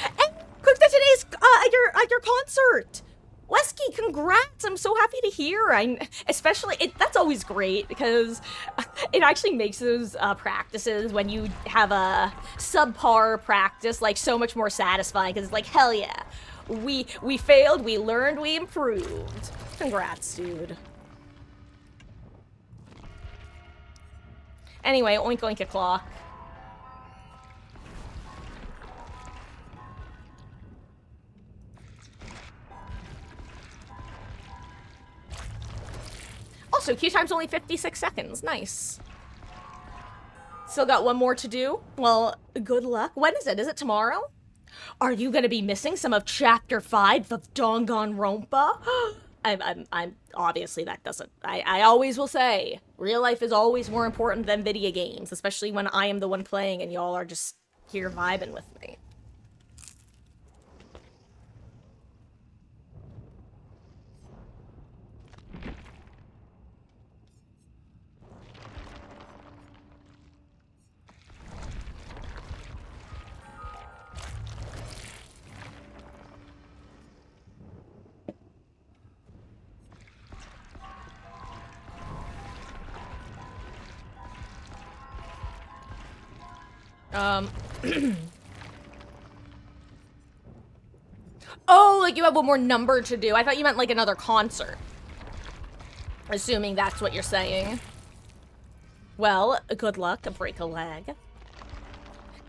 And cooked at today's at your concert. Wesky, congrats! I'm so happy to hear. That's always great because it actually makes those practices when you have a subpar practice like so much more satisfying because it's like hell yeah, we failed, we learned, we improved. Congrats, dude. Anyway, oink oink a clock. Also, queue time's only 56 seconds. Nice. Still got one more to do. Well, good luck. When is it? Is it tomorrow? Are you gonna be missing some of Chapter 5 of Danganronpa? I'm obviously that doesn't. I always will say, real life is always more important than video games, especially when I am the one playing and y'all are just here vibing with me. Oh, like you have one more number to do. I thought you meant like another concert. Assuming that's what you're saying. Well, good luck. Break a leg.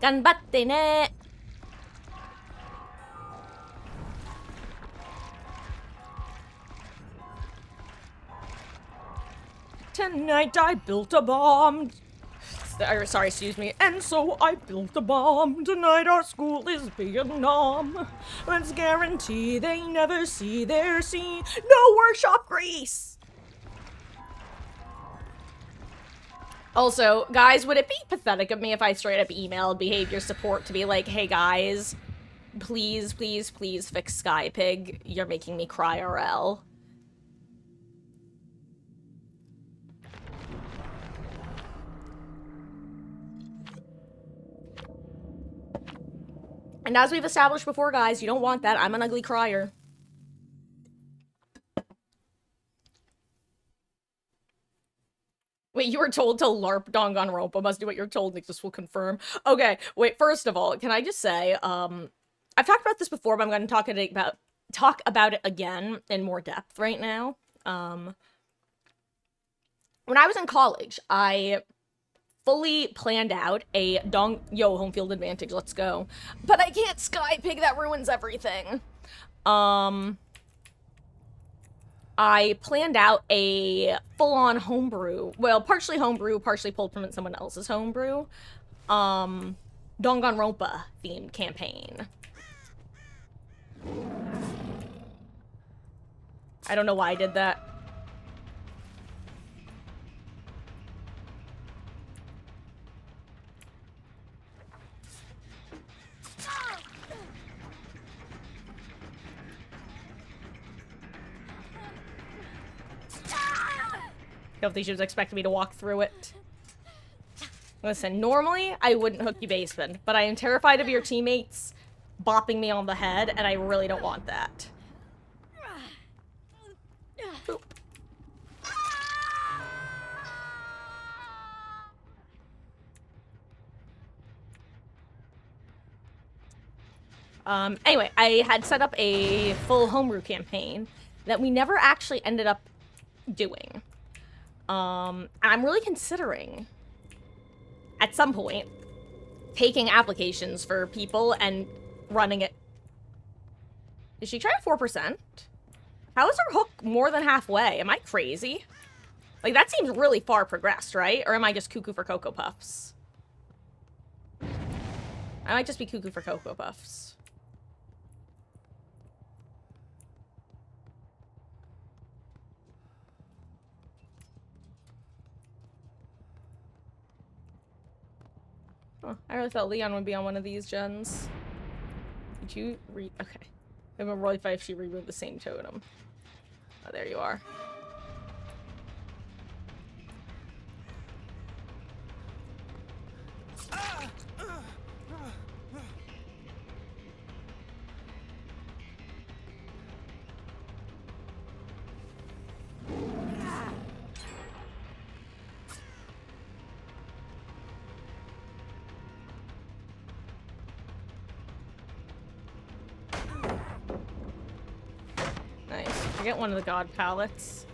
Ganbatte ne. Tonight I built a bomb. Sorry, excuse me. And so I built a bomb. Tonight our school is Vietnam. Let's guarantee they never see their scene. No workshop grease! Also, guys, would it be pathetic of me if I straight up emailed behavior support to be like, hey guys, please, please, please fix Skypig. You're making me cry RL. And as we've established before, guys, you don't want that. I'm an ugly crier. Wait, you were told to LARP Danganronpa. Must do what you're told. Nixus will confirm. Okay, wait, first of all, can I just say, I've talked about this before, but I'm going to talk about it again in more depth right now. When I was in college, I fully planned out a home field advantage, let's go. But I can't Skypig, that ruins everything. I planned out a full-on homebrew, well, partially homebrew, partially pulled from someone else's homebrew, Danganronpa themed campaign. I don't know why I did that. I don't think she was expecting me to walk through it. Listen, normally I wouldn't hook you basement, but I am terrified of your teammates bopping me on the head, and I really don't want that. Anyway, I had set up a full homebrew campaign that we never actually ended up doing. And I'm really considering, at some point, taking applications for people and running it. Is she trying 4%? How is her hook more than halfway? Am I crazy? Like, that seems really far progressed, right? Or am I just cuckoo for Cocoa Puffs? I might just be cuckoo for Cocoa Puffs. Oh, I really thought Leon would be on one of these gens. Did you okay. It would be really funny if she removed the same totem. Oh, there you are. Nice. I get one of the god pallets.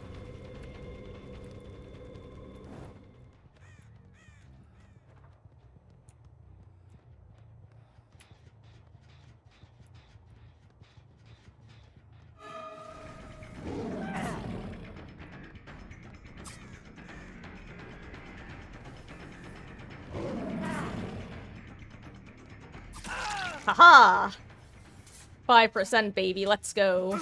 Haha! 5%, baby. Let's go.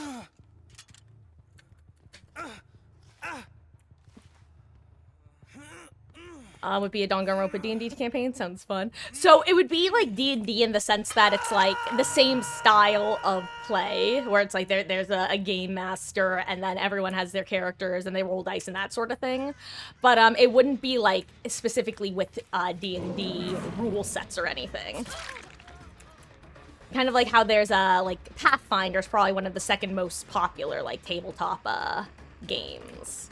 Would be a Danganronpa D&D campaign. Sounds fun. So it would be like D&D in the sense that it's like the same style of play, where it's like there's a game master and then everyone has their characters and they roll dice and that sort of thing. But it wouldn't be like specifically with D&D rule sets or anything. Kind of like how there's like Pathfinder's probably one of the second most popular like tabletop games.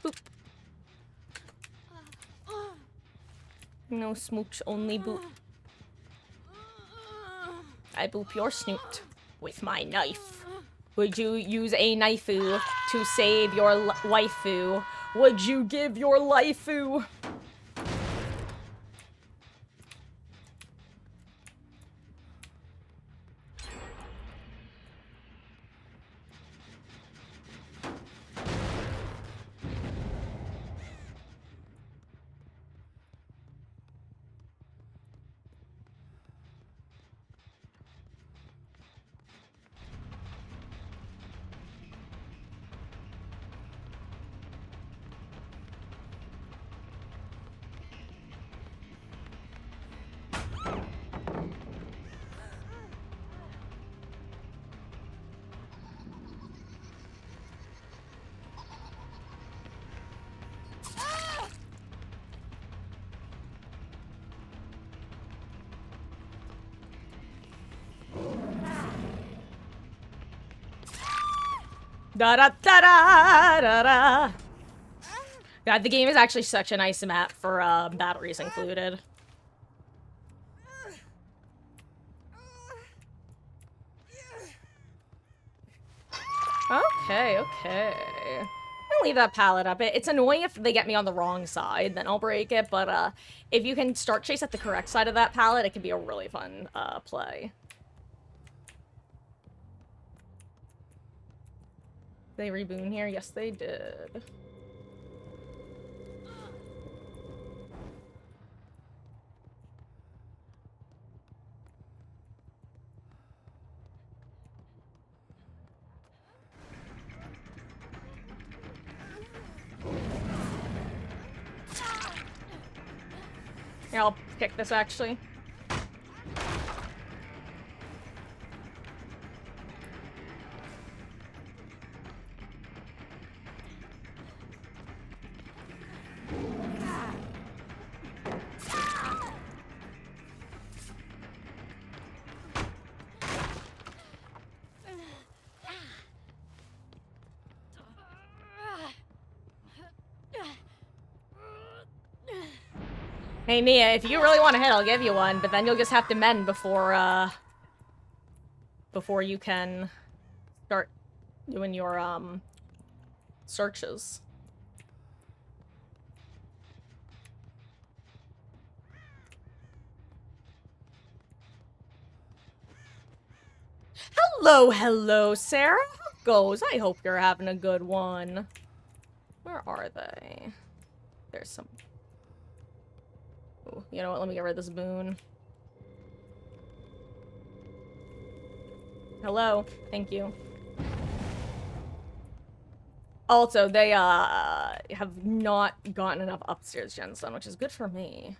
Boop. No smooch, only boop. I boop your snoot with my knife. Would you use a knifeu to save your waifu? Would you give your lifeu? Da da da da da da. God, the game is actually such a nice map for batteries included. Okay, okay. I'll leave that pallet up. It's annoying if they get me on the wrong side, then I'll break it, but if you can start chase at the correct side of that pallet, it can be a really fun play. They reboot here? Yes, they did. Yeah, I'll kick this actually. Hey, Nia, if you really want to hit, I'll give you one, but then you'll just have to mend before, before you can start doing your, searches. Hello, hello, Sarah. How goes? I hope you're having a good one. Where are they? There's some... Ooh, you know what? Let me get rid of this boon. Hello. Thank you. Also, they, have not gotten enough upstairs genstone, which is good for me.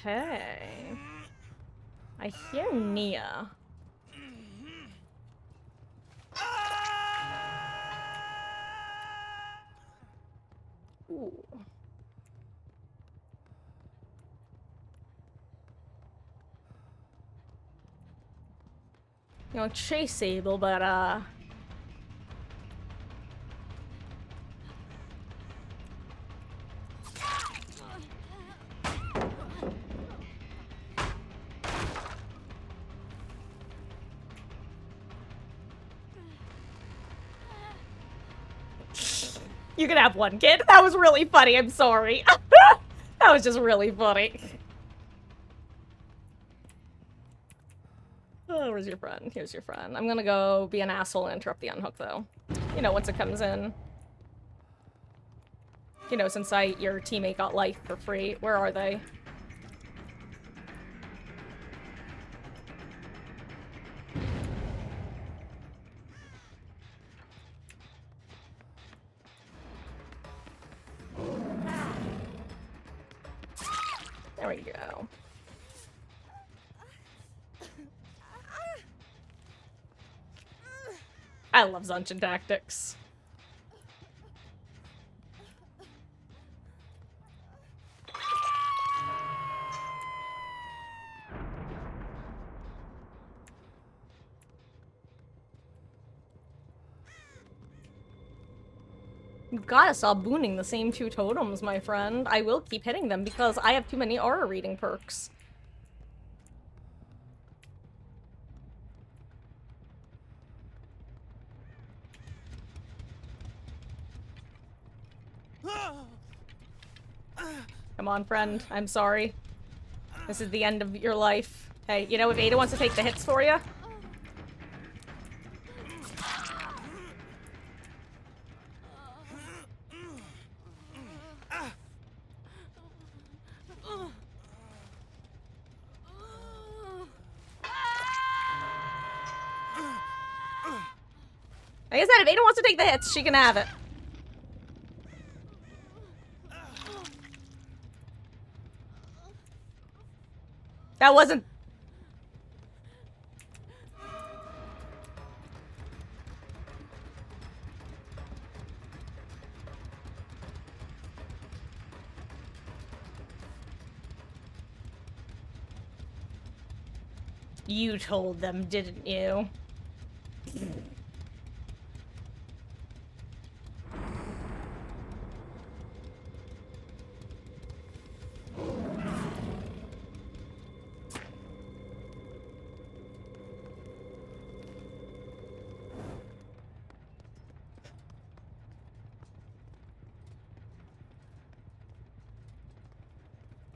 Okay. I hear Nia. Ooh. You know, chase Sable, but, you can have one, kid. That was really funny. I'm sorry. That was just really funny. Oh, where's your friend? Here's your friend. I'm gonna go be an asshole and interrupt the unhook, though. You know, once it comes in. You know, since your teammate got life for free. Where are they? There we go. I love Zunchen tactics. You gotta stop booning the same two totems, my friend. I will keep hitting them because I have too many aura reading perks. Come on, friend. I'm sorry. This is the end of your life. Hey, you know, if Ada wants to take the hits for you... Like I said, if Ada wants to take the hits, she can have it. That wasn't... You told them, didn't you?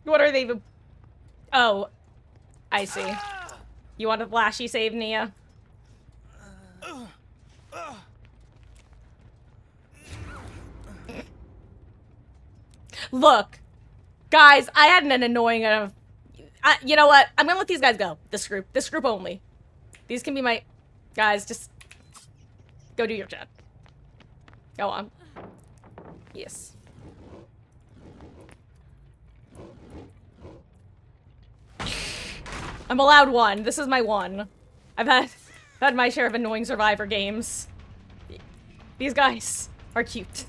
What are they even... Oh. I see. You want a flashy save, Nia? Look. Guys, I had an annoying enough... you know what? I'm gonna let these guys go. This group. This group only. These can be my... Guys, just... Go do your job. Go on. Yes. I'm allowed one. This is my one. I've had my share of annoying Survivor games. These guys are cute.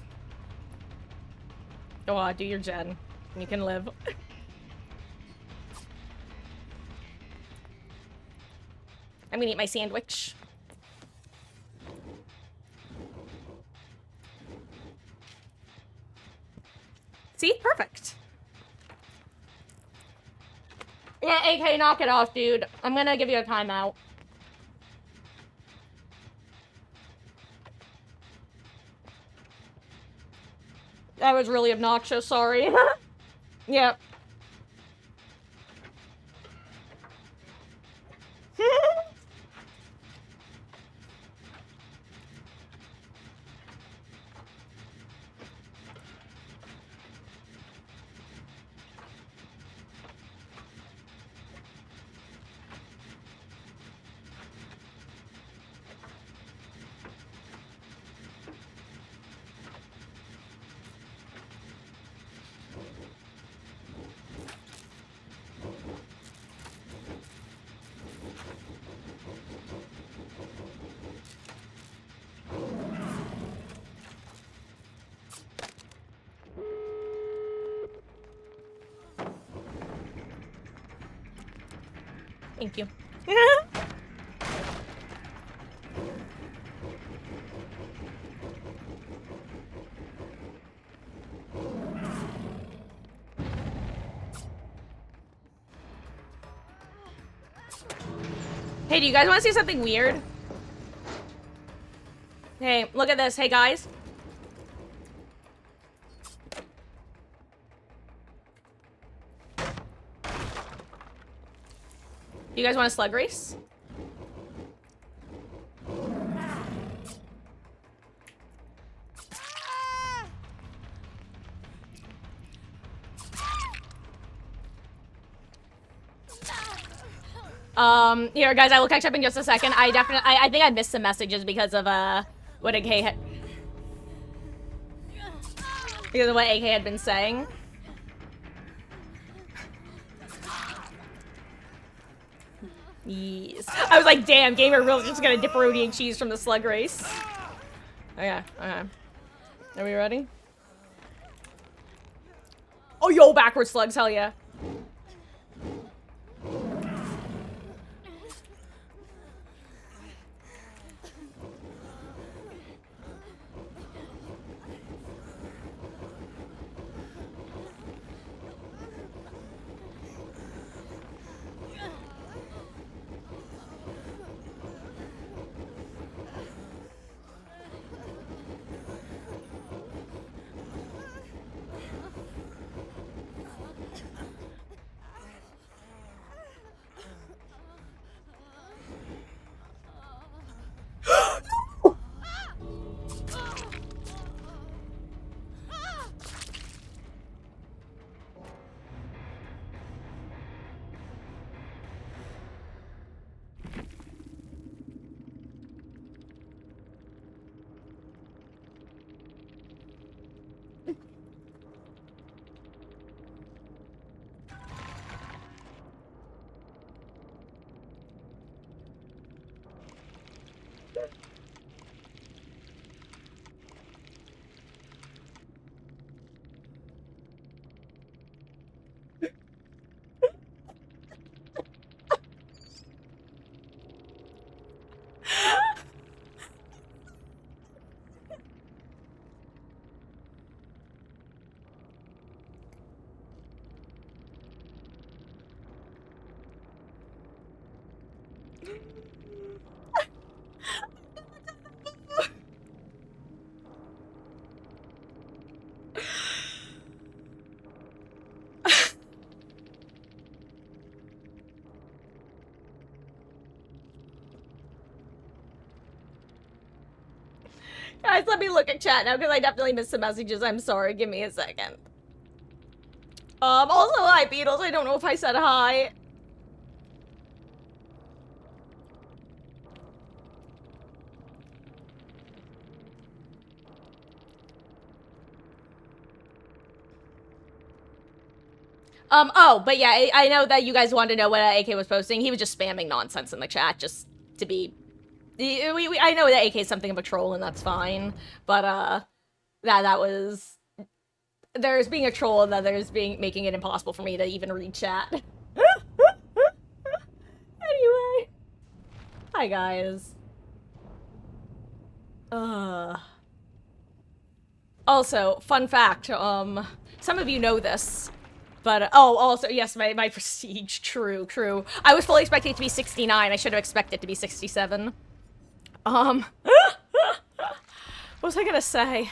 Go on, do your gen. You can live. I'm gonna eat my sandwich. See? Perfect. Yeah, AK, knock it off, dude. I'm gonna give you a timeout. That was really obnoxious, sorry. Yep. Thank you. Hey, do you guys want to see something weird? Hey, look at this. Hey, guys. You guys want a slug race? Here, guys, I will catch up in just a second. I think I missed some messages because of, what AK had... Because of what AK had been saying. Yes. I was like, damn, Gamer Real's just gonna dipperoni and cheese from the slug race. Okay, okay. Are we ready? Oh, yo, backward slugs, hell yeah. Guys, let me look at chat now because I definitely missed some messages. I'm sorry. Give me a second. Also, hi, Beatles. I don't know if I said hi. Oh, but yeah, I know that you guys wanted to know what AK was posting. He was just spamming nonsense in the chat just to be... I know that AK is something of a troll, and that's fine. But, that was... There's being a troll, and then there's making it impossible for me to even read chat. Anyway. Hi, guys. Also, fun fact, some of you know this, but, also, yes, my prestige, true. I was fully expecting it to be 69, I should have expected it to be 67. What was I gonna say?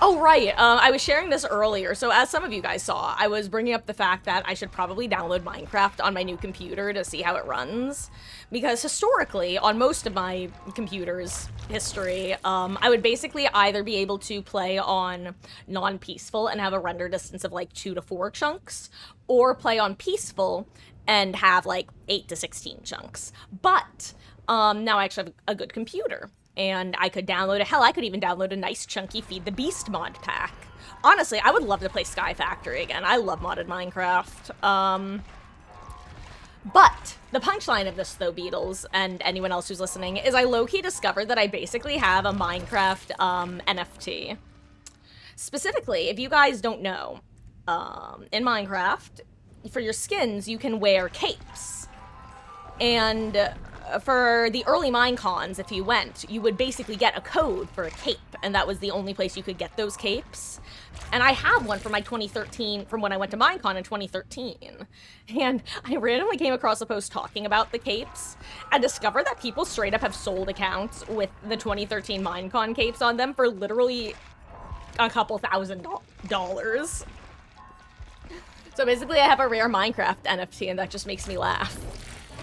Oh, right, I was sharing this earlier, so as some of you guys saw, I was bringing up the fact that I should probably download Minecraft on my new computer to see how it runs, because historically, on most of my computer's history, I would basically either be able to play on non-peaceful and have a render distance of like 2 to 4 chunks, or play on peaceful and have like 8 to 16 chunks. But, now I actually have a good computer. And I could download it. Hell, I could even download a nice chunky Feed the Beast mod pack. Honestly, I would love to play Sky Factory again. I love modded Minecraft. But the punchline of this, though, Beatles, and anyone else who's listening, is I low-key discovered that I basically have a Minecraft NFT. Specifically, if you guys don't know, in Minecraft, for your skins, you can wear capes. And for the early Minecons, if you went, you would basically get a code for a cape, and that was the only place you could get those capes. And I have one from my 2013, from when I went to Minecon in 2013. And I randomly came across a post talking about the capes, and discovered that people straight up have sold accounts with the 2013 Minecon capes on them for literally a couple $1,000s. So basically I have a rare Minecraft NFT, and that just makes me laugh.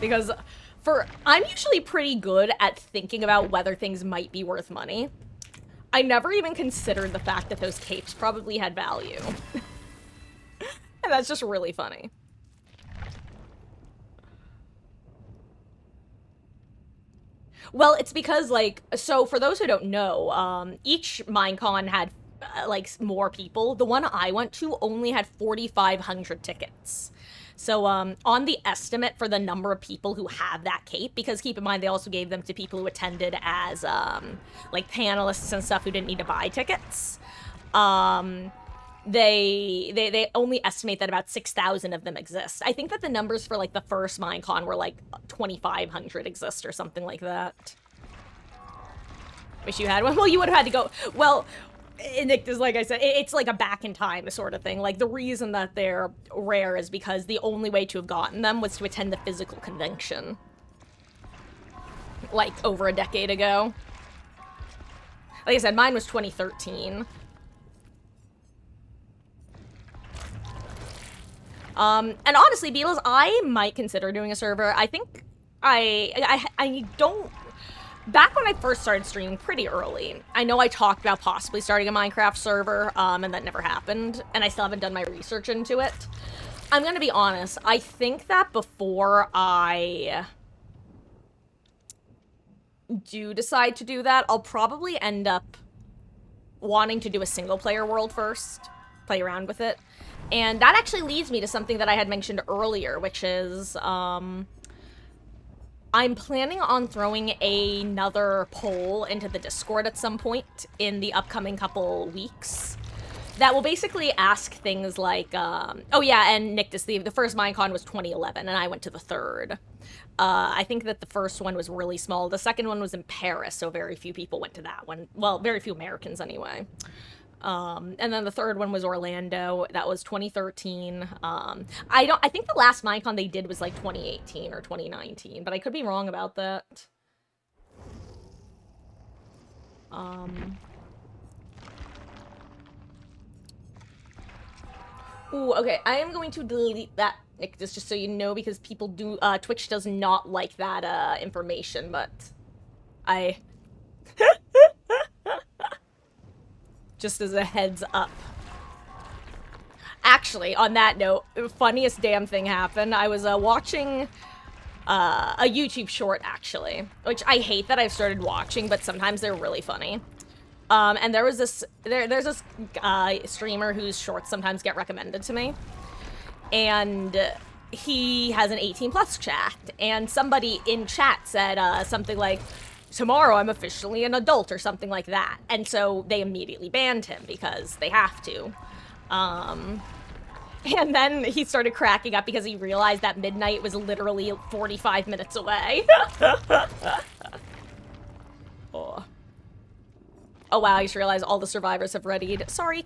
Because I'm usually pretty good at thinking about whether things might be worth money. I never even considered the fact that those capes probably had value. And that's just really funny. Well, it's because, like, so for those who don't know, each Minecon had, like, more people. The one I went to only had 4,500 tickets. So, on the estimate for the number of people who have that cape, because keep in mind, they also gave them to people who attended as, like, panelists and stuff who didn't need to buy tickets. They only estimate that about 6,000 of them exist. I think that the numbers for, like, the first Minecon were, like, 2,500 exist or something like that. Wish you had one. Well, you would have had to go... Well... Nick, like I said, it's like a back in time sort of thing. Like, the reason that they're rare is because the only way to have gotten them was to attend the physical convention. Like, over a decade ago. Like I said, mine was 2013. And honestly, Beatles, I might consider doing a server. I think I don't... Back when I first started streaming pretty early, I know I talked about possibly starting a Minecraft server, and that never happened, and I still haven't done my research into it. I'm gonna be honest, I think that before I do decide to do that, I'll probably end up wanting to do a single-player world first, play around with it. And that actually leads me to something that I had mentioned earlier, which is, I'm planning on throwing another poll into the Discord at some point in the upcoming couple weeks that will basically ask things like, oh yeah, and Nick, the first Minecon was 2011, and I went to the third. I think that the first one was really small. The second one was in Paris, so very few people went to that one. Well, very few Americans anyway. And then the third one was Orlando. That was 2013. I think the last Minecon they did was like 2018 or 2019, but I could be wrong about that. Ooh, okay, I am going to delete that, Nick, just so you know, because people do, Twitch does not like that, information, but I... just as a heads up. Actually, on that note, funniest damn thing happened. I was watching a YouTube short, actually, which I hate that I've started watching, but sometimes they're really funny. And there was this, there's this streamer whose shorts sometimes get recommended to me. and he has an 18 plus chat, and somebody in chat said something like, tomorrow I'm officially an adult or something like that, and so they immediately banned him because they have to. And then he started cracking up because he realized that midnight was literally 45 minutes away. Oh. Oh wow, I just realized all the survivors have readied. Sorry,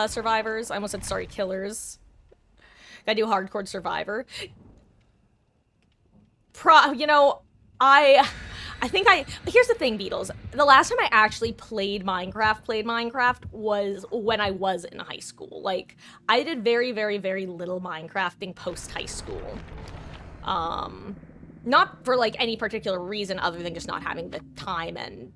survivors. I almost said sorry, killers. Gotta do hardcore survivor. You know, I think here's the thing, Beatles. The last time I actually played Minecraft was when I was in high school. Like, I did very, very, very little Minecrafting post high school. Not for like any particular reason other than just not having the time and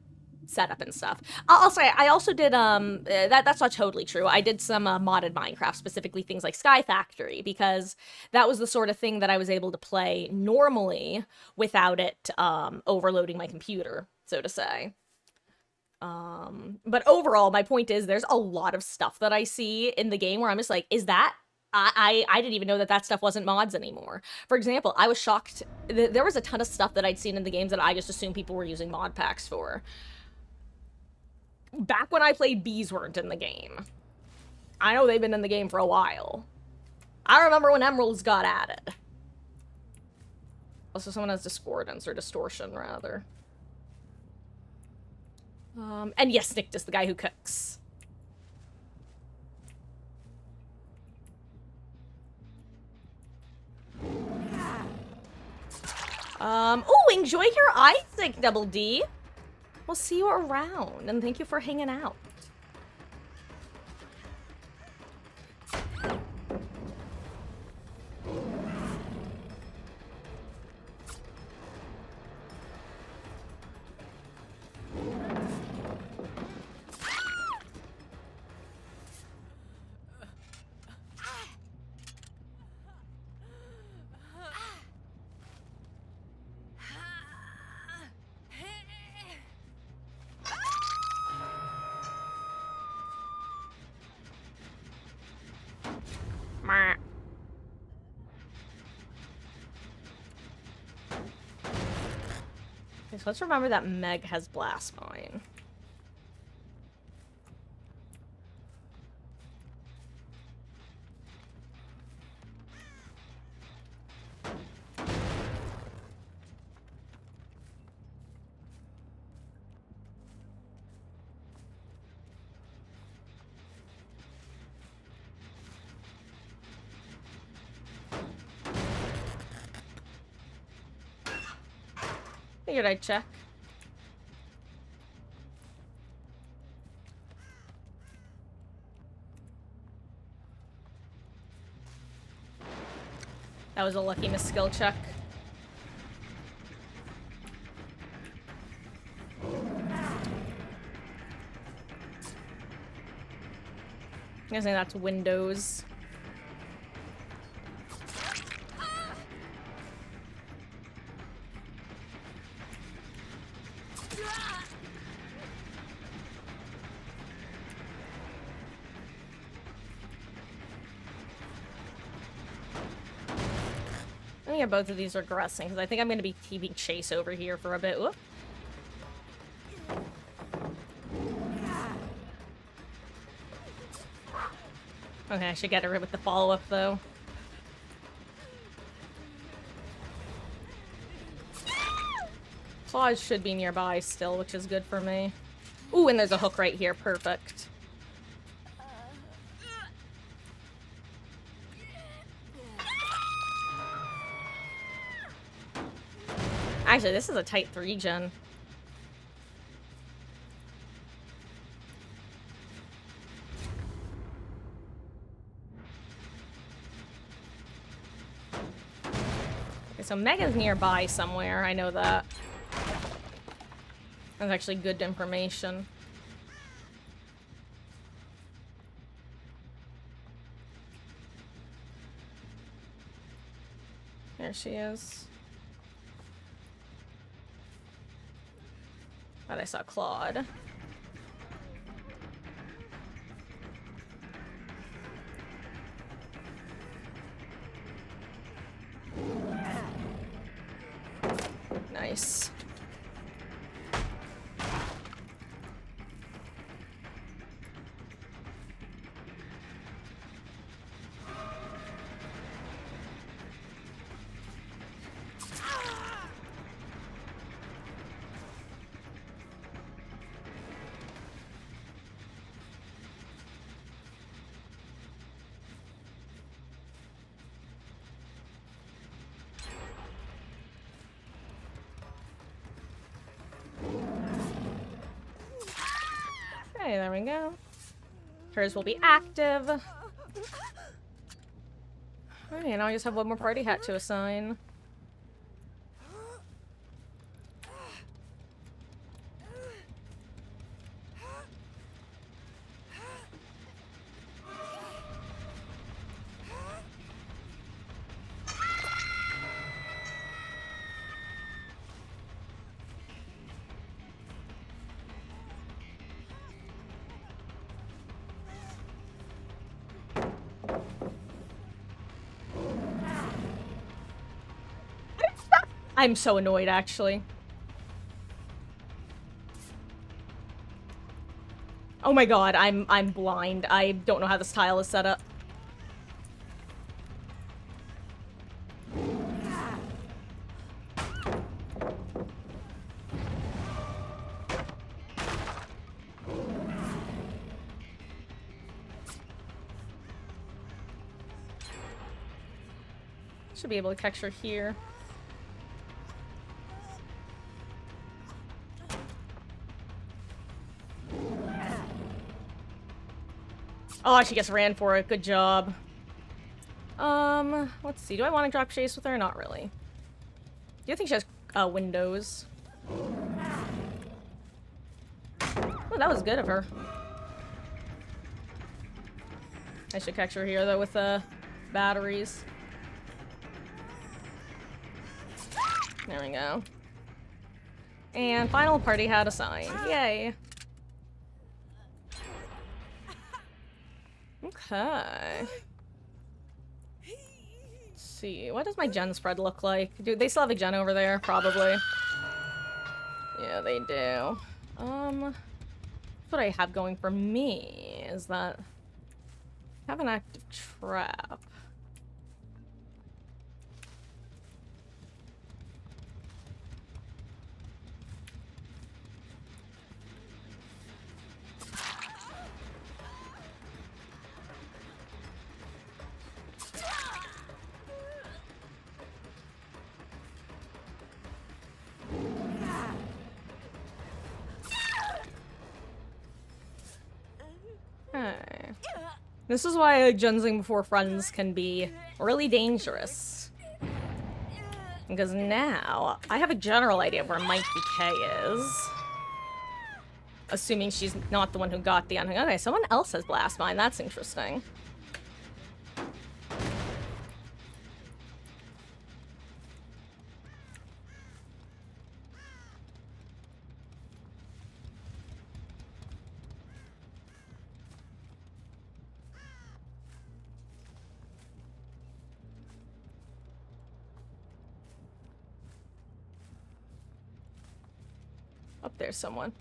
setup and stuff. I'll say I also did that's not totally true. I did some modded Minecraft, specifically things like Sky Factory, because that was the sort of thing that I was able to play normally without it overloading my computer, so to say. But overall, my point is there's a lot of stuff that I see in the game where I'm just like, is that I didn't even know that stuff wasn't mods anymore. For example, I was shocked. There was a ton of stuff that I'd seen in the games that I just assumed people were using mod packs for. Back when I played, bees weren't in the game. I know they've been in the game for a while. I remember when emeralds got added. Also, someone has discordance, or distortion, rather. And yes, Nick is the guy who cooks. Oh, enjoy your Isaac, Double D. We'll see you around, and thank you for hanging out. Okay, so let's remember that Meg has Blast Mine. Figured I'd check. That was a lucky miss skill check. I'm guessing that's Windows. I think both of these are regressing, because I think I'm going to be keeping Chase over here for a bit. Whoop. Okay, I should get her with the follow-up, though. Claws should be nearby still, which is good for me. Ooh, and there's a hook right here. Perfect. Actually, this is a tight 3-gen. Okay, so Mega's nearby somewhere. I know that. That's actually good information. There she is. Thought I saw Claude. this. Okay, there we go. Hers will be active. Alright, now I just have one more party hat to assign. I'm so annoyed, actually. Oh my god, I'm blind. I don't know how this tile is set up. Should be able to catch her here. Oh, she just ran for it. Good job. Let's see. Do I want to drop chase with her? Not really. Do you think she has windows? Oh, that was good of her. I should catch her here, though, with batteries. There we go. And final party hat assigned. Yay. Okay. Let's see. What does my gen spread look like? Dude, they still have a gen over there, probably. Yeah, they do. What I have going for me is that I have an active trap. Okay. This is why gensing before friends can be really dangerous. Because now, I have a general idea of where Mikey K is. Assuming she's not the one who got the unhung. Okay, someone else has Blast Mine. That's interesting. Up there's someone.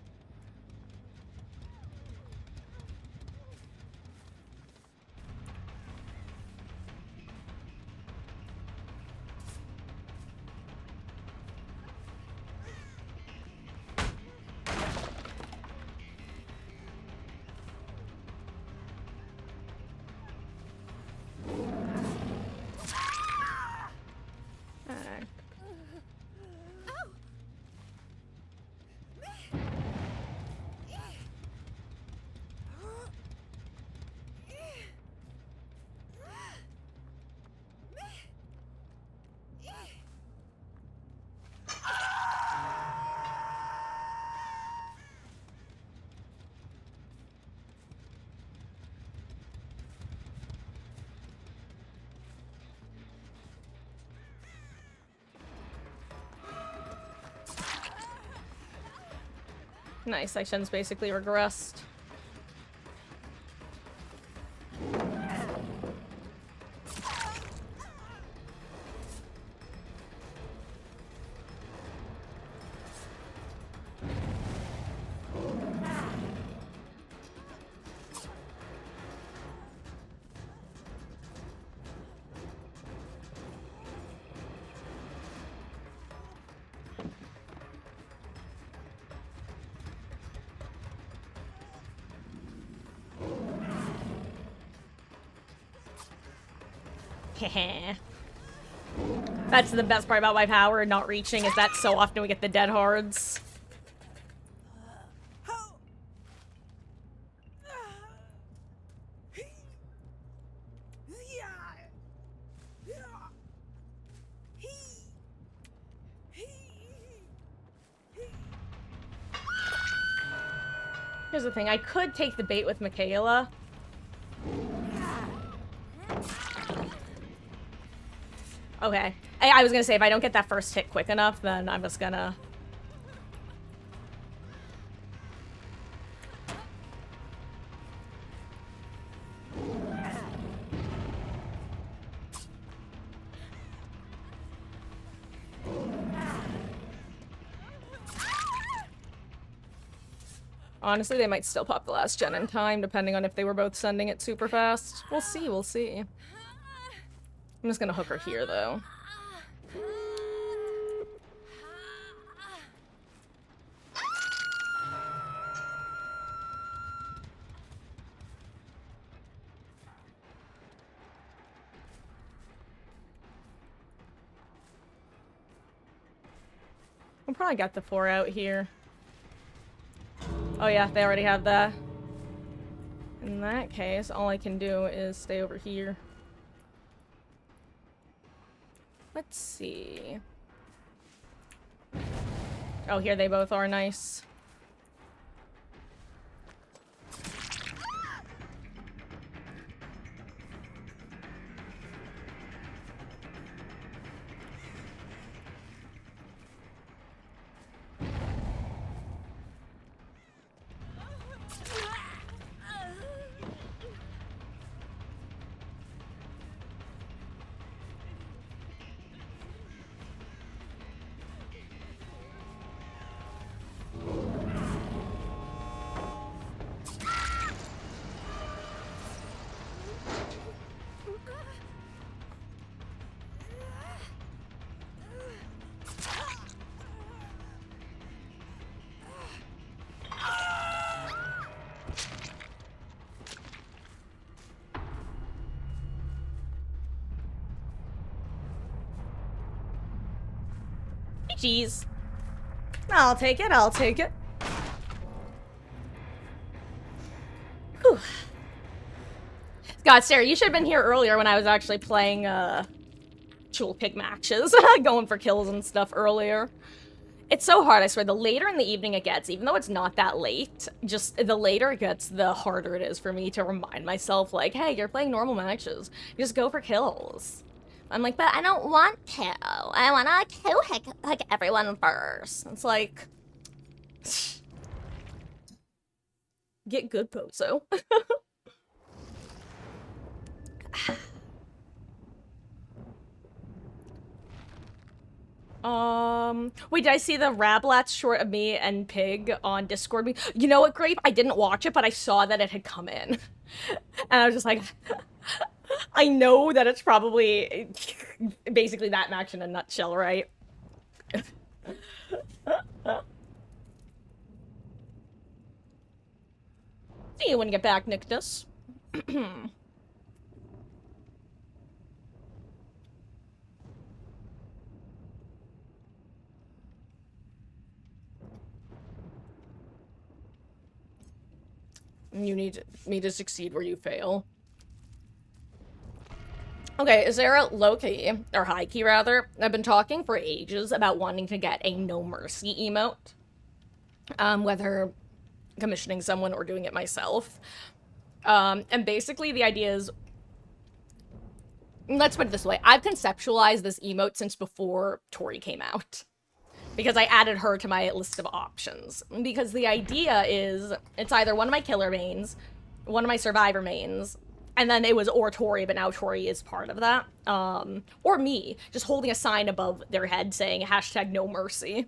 Alright. Nice, section's basically regressed. Heh. That's the best part about my power not reaching, is that so often we get the dead hards. Here's the thing, I could take the bait with Michaela. Okay. I was gonna say, if I don't get that first hit quick enough, then I'm just gonna... Honestly, they might still pop the last gen in time, depending on if they were both sending it super fast. We'll see, we'll see. I'm just gonna hook her here, though. We'll probably got the 4 out here. Oh yeah, they already have that. In that case, all I can do is stay over here. Let's see. Oh, here they both are. Nice. Jeez. I'll take it, I'll take it. Whew. God, Sarah, you should have been here earlier when I was actually playing, Jewel Pig matches. Going for kills and stuff earlier. It's so hard, I swear. The later in the evening it gets, even though it's not that late, just the later it gets, the harder it is for me to remind myself, like, hey, you're playing normal matches. Just go for kills. I'm like, but I don't want to. I want to kill like everyone first. It's like... Get good, Pozo. Wait, did I see the Rablats short of me and Pig on Discord? You know what, Grape? I didn't watch it, but I saw that it had come in. And I was just like... I know that it's probably basically that match in a nutshell, right? See you when you get back, Nictus. You need me to succeed where you fail. Okay, is there a low-key, or high-key rather? I've been talking for ages about wanting to get a No Mercy emote. Whether commissioning someone or doing it myself. And basically the idea is... Let's put it this way. I've conceptualized this emote since before Tori came out. Because I added her to my list of options. Because the idea is, it's either one of my killer mains, one of my survivor mains, and then it was or Tori, but now Tori is part of that. Or me, just holding a sign above their head saying hashtag no mercy.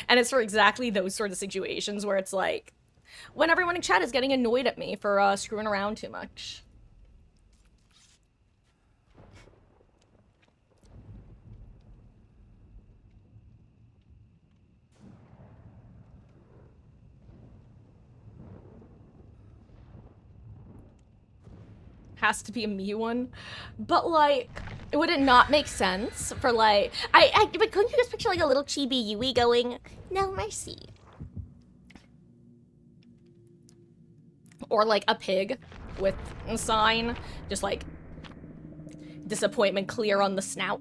And it's for exactly those sort of situations where it's like, when everyone in chat is getting annoyed at me for screwing around too much. Has to be a me one. But like, Would it not make sense for like but couldn't you just picture like a little chibi Yui going, "No mercy," or like a pig with a sign, just like disappointment clear on the snout.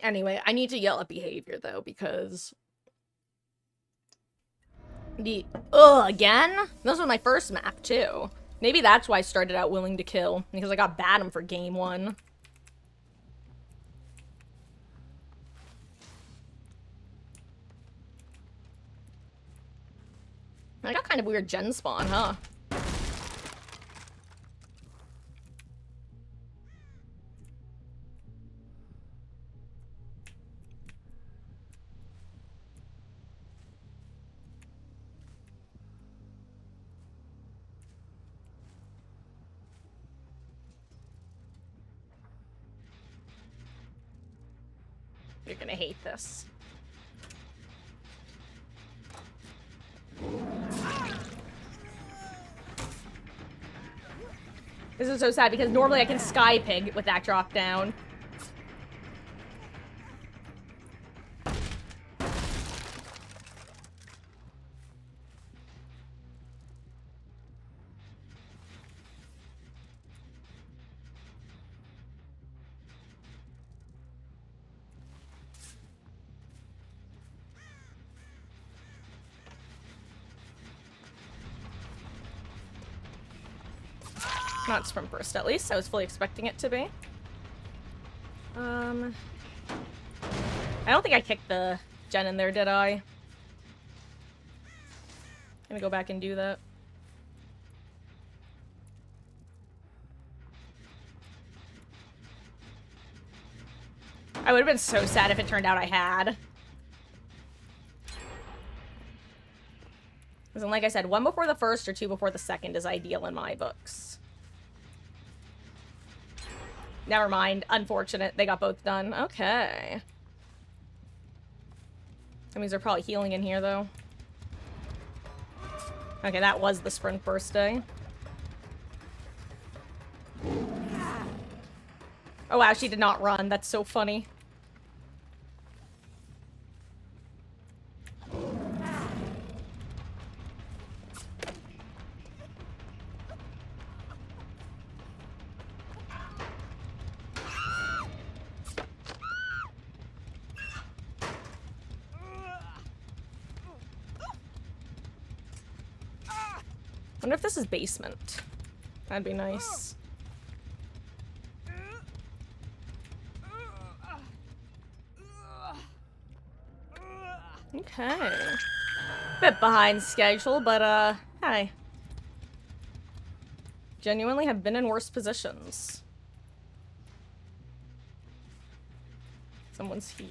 Anyway, I need to yell at behavior though because the again? This was my first map too. Maybe that's why I started out willing to kill, because I got Batum for game 1. I got kind of weird gen spawn, huh? You're gonna hate this. This is so sad because normally I can sky pig with that drop down. Not sprint burst, at least. I was fully expecting it to be. I don't think I kicked the gen in there, did I? I'm gonna go back and do that. I would have been so sad if it turned out I had. Because like I said, 1 before the first or 2 before the second is ideal in my books. Never mind. Unfortunate. They got both done. Okay. That means they're probably healing in here, though. Okay, that was the sprint burst day. Oh, wow, she did not run. That's so funny. I wonder if this is basement. That'd be nice. Okay. Bit behind schedule, but hi. Genuinely have been in worse positions. Someone's here.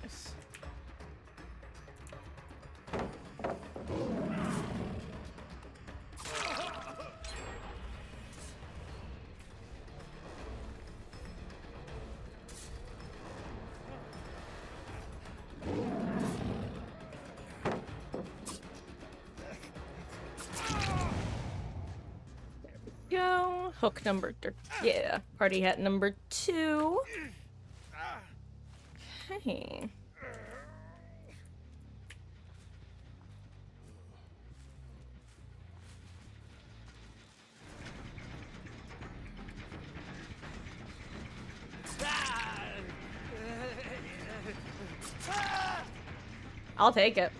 Nice. Go. Hook number, yeah, party hat number 2. Okay. I'll take it.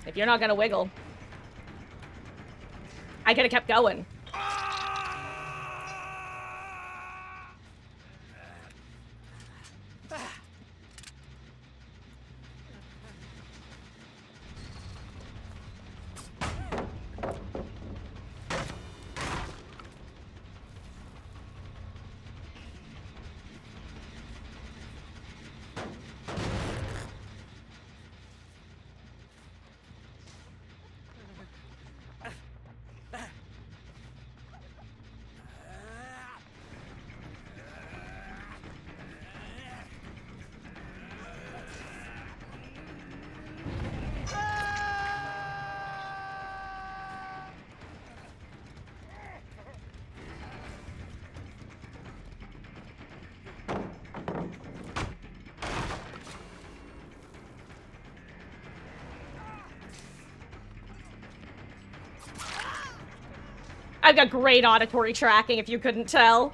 If you're not gonna wiggle. I could have kept going. I've got great auditory tracking, if you couldn't tell.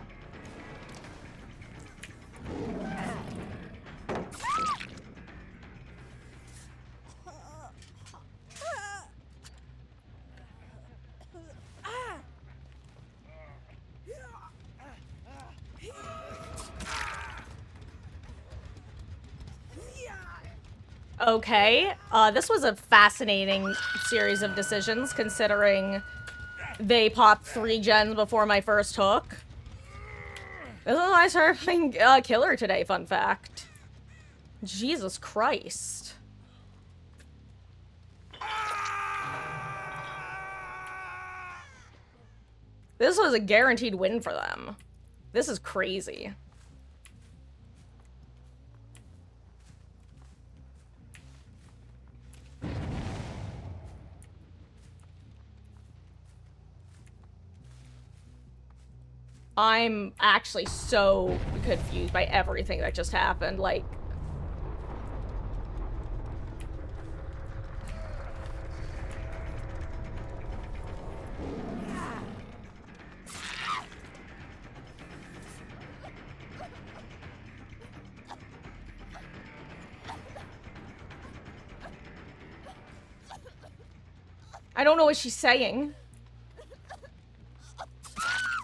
Okay, this was a fascinating series of decisions, considering they popped 3 gens before my first hook. This is a nice hurting killer today, fun fact. Jesus Christ. This was a guaranteed win for them. This is crazy. I'm actually so confused by everything that just happened. Like, I don't know what she's saying.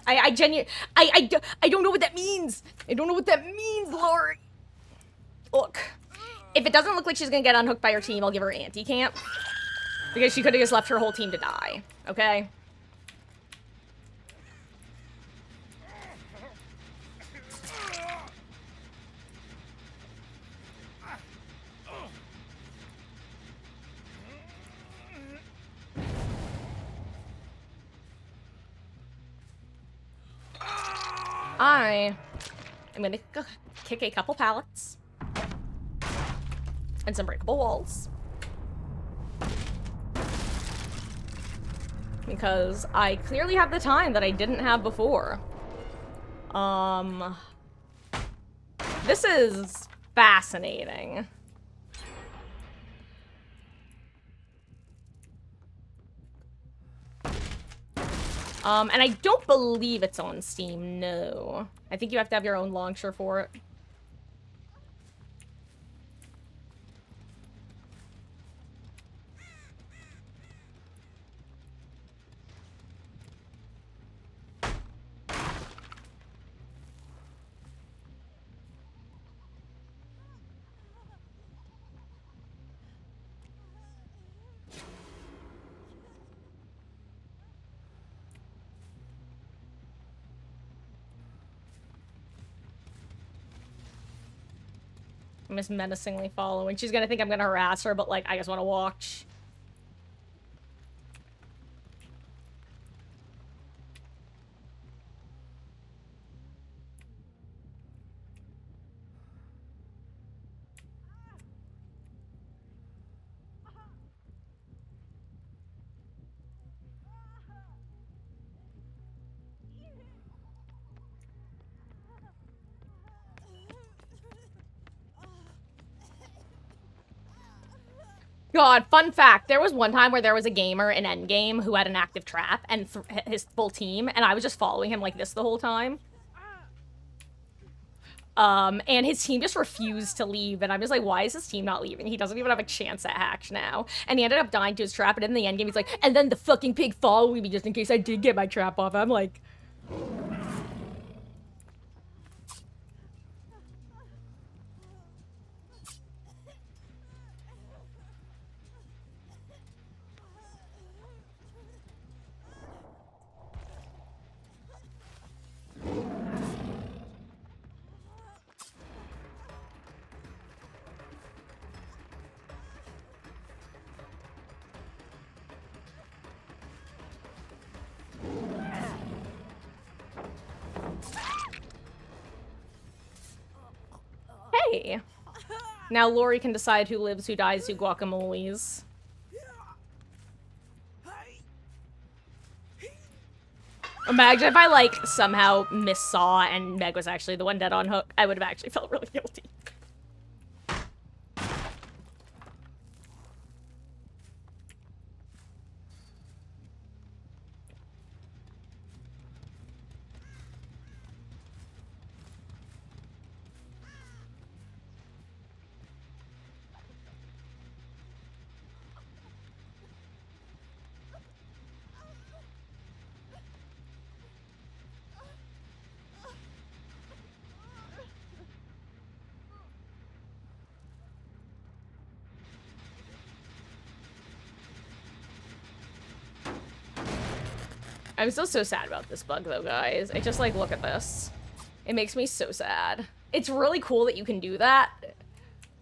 I don't know what that means. I don't know what that means, Lori. Look, if it doesn't look like she's gonna get unhooked by her team, I'll give her anti-camp. Because she could have just left her whole team to die, okay? I'm gonna kick a couple pallets and some breakable walls because I clearly have the time that I didn't have before. This is fascinating. And I don't believe it's on Steam, no. I think you have to have your own launcher for it. I'm just menacingly following. She's gonna think I'm gonna harass her, but like, I just wanna watch. God, fun fact, there was one time where there was a gamer in Endgame who had an active trap and his full team, and I was just following him like this the whole time. And his team just refused to leave, and I'm just like, why is his team not leaving? He doesn't even have a chance at Hatch now. And he ended up dying to his trap, and in the endgame, he's like, and then the fucking pig followed me just in case I did get my trap off. I'm like... Hey! Now Lori can decide who lives, who dies, who guacamoles. Imagine if I, like, somehow missaw and Meg was actually the one dead on hook. I would have actually felt really guilty. I'm still so sad about this bug, though, guys. I just, like, look at this. It makes me so sad. It's really cool that you can do that,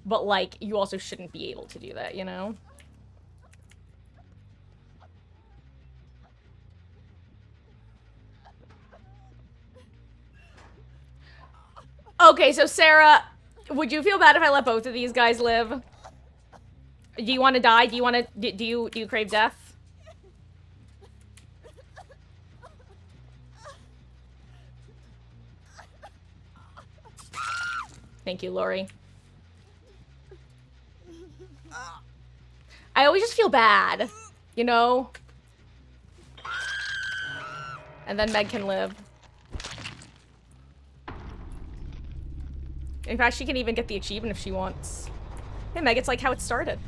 but, like, you also shouldn't be able to do that, you know? Okay, so Sarah, would you feel bad if I let both of these guys live? Do you want to die? Do you want to... Do you crave death? Thank you, Lori. I always just feel bad, you know? And then Meg can live. In fact, she can even get the achievement if she wants. Hey, Meg, it's like how it started.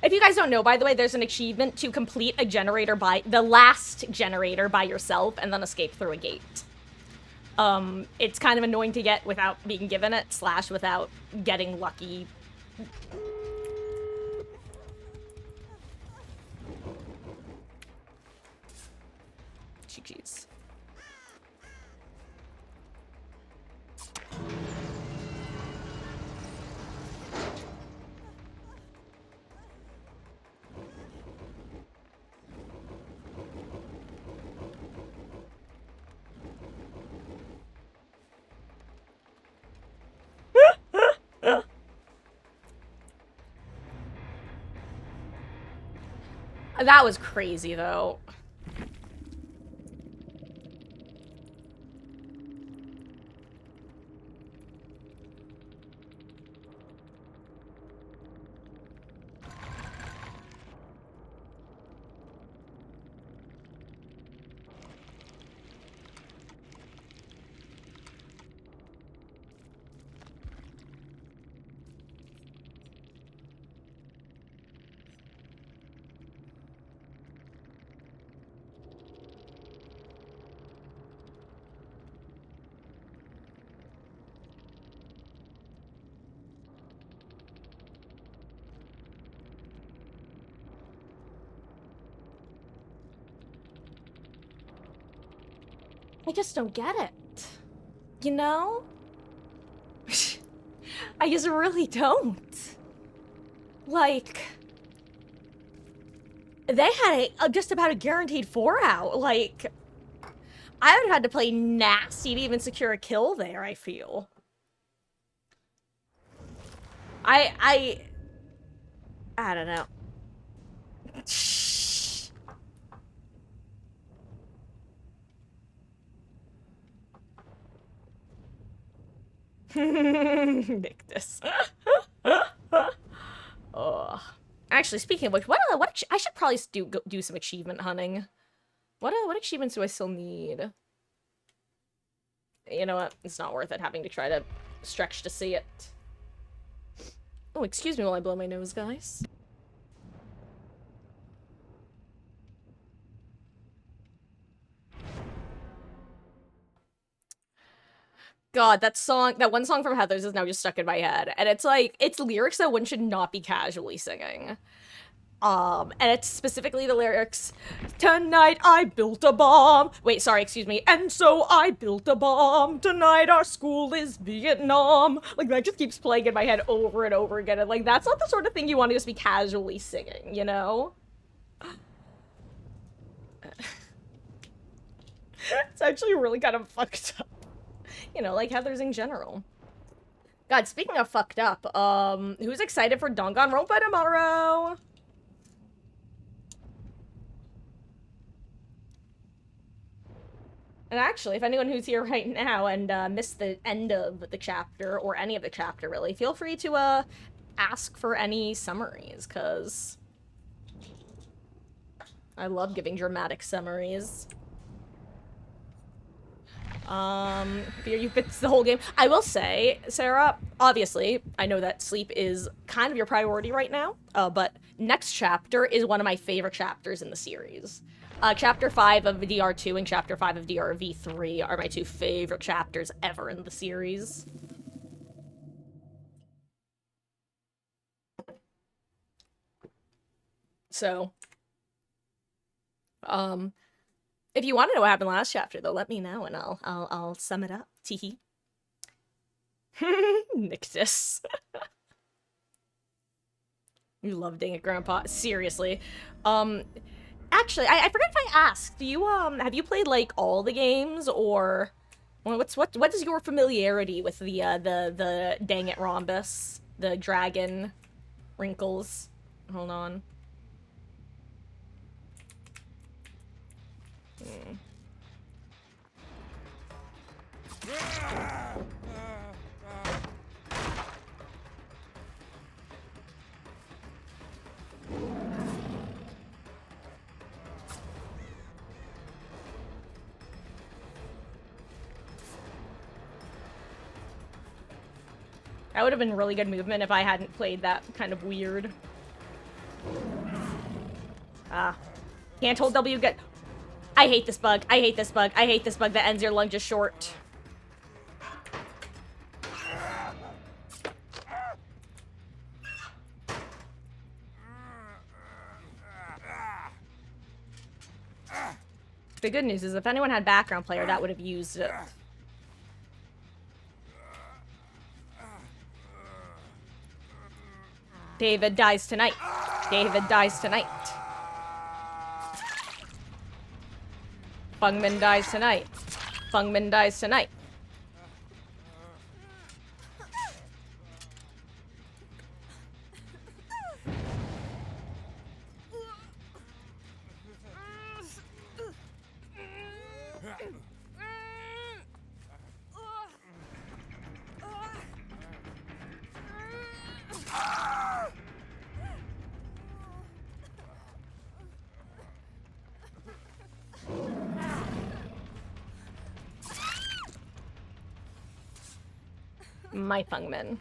If you guys don't know, by the way, there's an achievement to complete a generator by the last generator by yourself and then escape through a gate. It's kind of annoying to get without being given it, / without getting lucky. Jeez. That was crazy, though. I just don't get it. You know? I just really don't. Like, they had just about a guaranteed 4 out. Like, I would have had to play nasty to even secure a kill there, I feel. I don't know. Victus. Oh. Actually, speaking of which, what I should probably do some achievement hunting. What achievements do I still need? You know what? It's not worth it having to try to stretch to see it. Oh, excuse me while I blow my nose, guys. God, that one song from Heathers is now just stuck in my head. And it's like, it's lyrics that one should not be casually singing. And it's specifically the lyrics, "Tonight I built a bomb." Wait, sorry, excuse me. "And so I built a bomb. Tonight our school is Vietnam." Like, that just keeps playing in my head over and over again. And, like, that's not the sort of thing you want to just be casually singing, you know? It's actually really kind of fucked up. You know, like Heathers in general. God, speaking of fucked up, who's excited for Danganronpa tomorrow? And actually, if anyone who's here right now and missed the end of the chapter, or any of the chapter really, feel free to ask for any summaries, because I love giving dramatic summaries. You've been the whole game. I will say, Sarah, obviously, I know that sleep is kind of your priority right now, but next chapter is one of my favorite chapters in the series. Chapter 5 of DR2 and Chapter 5 of DRV3 are my two favorite chapters ever in the series. So, if you want to know what happened last chapter, though, let me know and I'll sum it up. Teehee. Nictus. You love dang it, Grandpa. Seriously. Actually, I forgot if I asked. Do you have you played like all the games, or what is your familiarity with the dang it rhombus, the dragon wrinkles? Hold on. That would have been really good movement if I hadn't played that kind of weird. Can't hold W good. I hate this bug. I hate this bug. I hate this bug that ends your lunges short. The good news is if anyone had background player, that would have used it. David dies tonight. David dies tonight. Fungman dies tonight. Fungman dies tonight. My Fungman.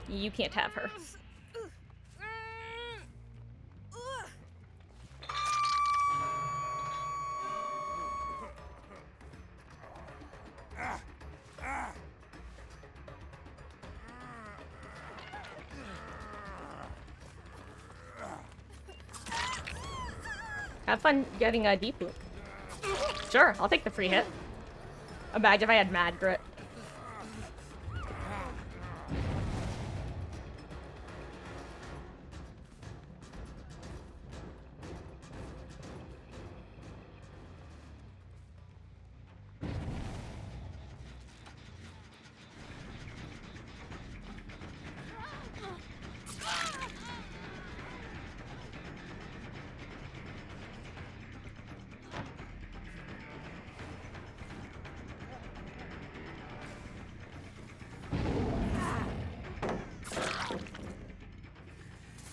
You can't have her. Have fun getting a deep loop. Sure, I'll take the free hit. Imagine if I had mad grit.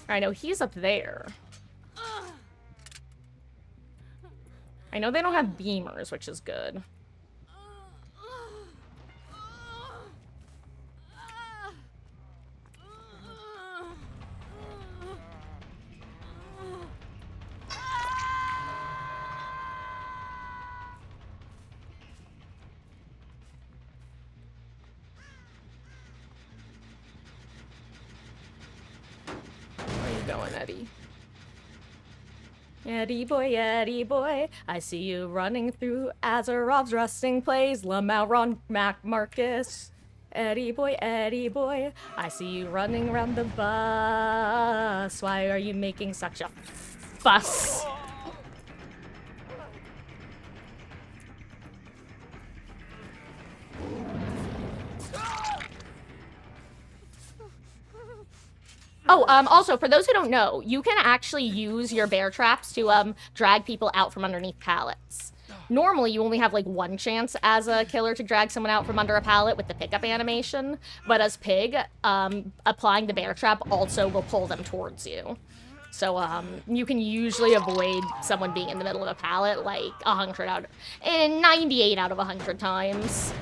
I know he's up there. I know they don't have beamers, which is good. Eddie boy, I see you running through Azerov's rusting place, Lamau, Ron, Mac, Marcus. Eddie boy, I see you running around the bus. Why are you making such a fuss? Oh, also, for those who don't know, you can actually use your bear traps to, drag people out from underneath pallets. Normally, you only have, like, one chance as a killer to drag someone out from under a pallet with the pickup animation, but as Pig, applying the bear trap also will pull them towards you. So, you can usually avoid someone being in the middle of a pallet, like, 98 out of 100 times.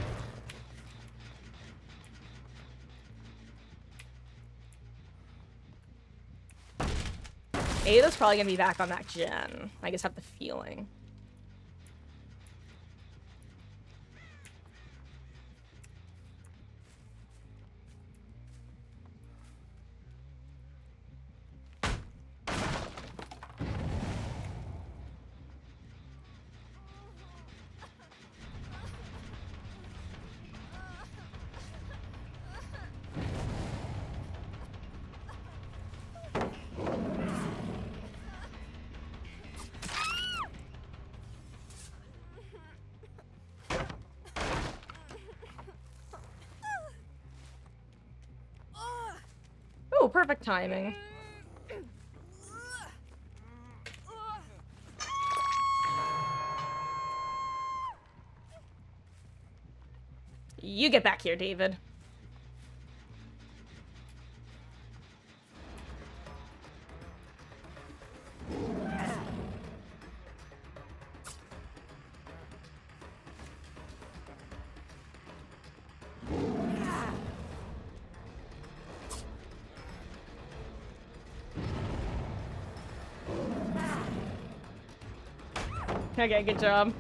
Ada's probably gonna be back on that gen. I just have the feeling. Oh, perfect timing. You get back here, David. Okay, good job.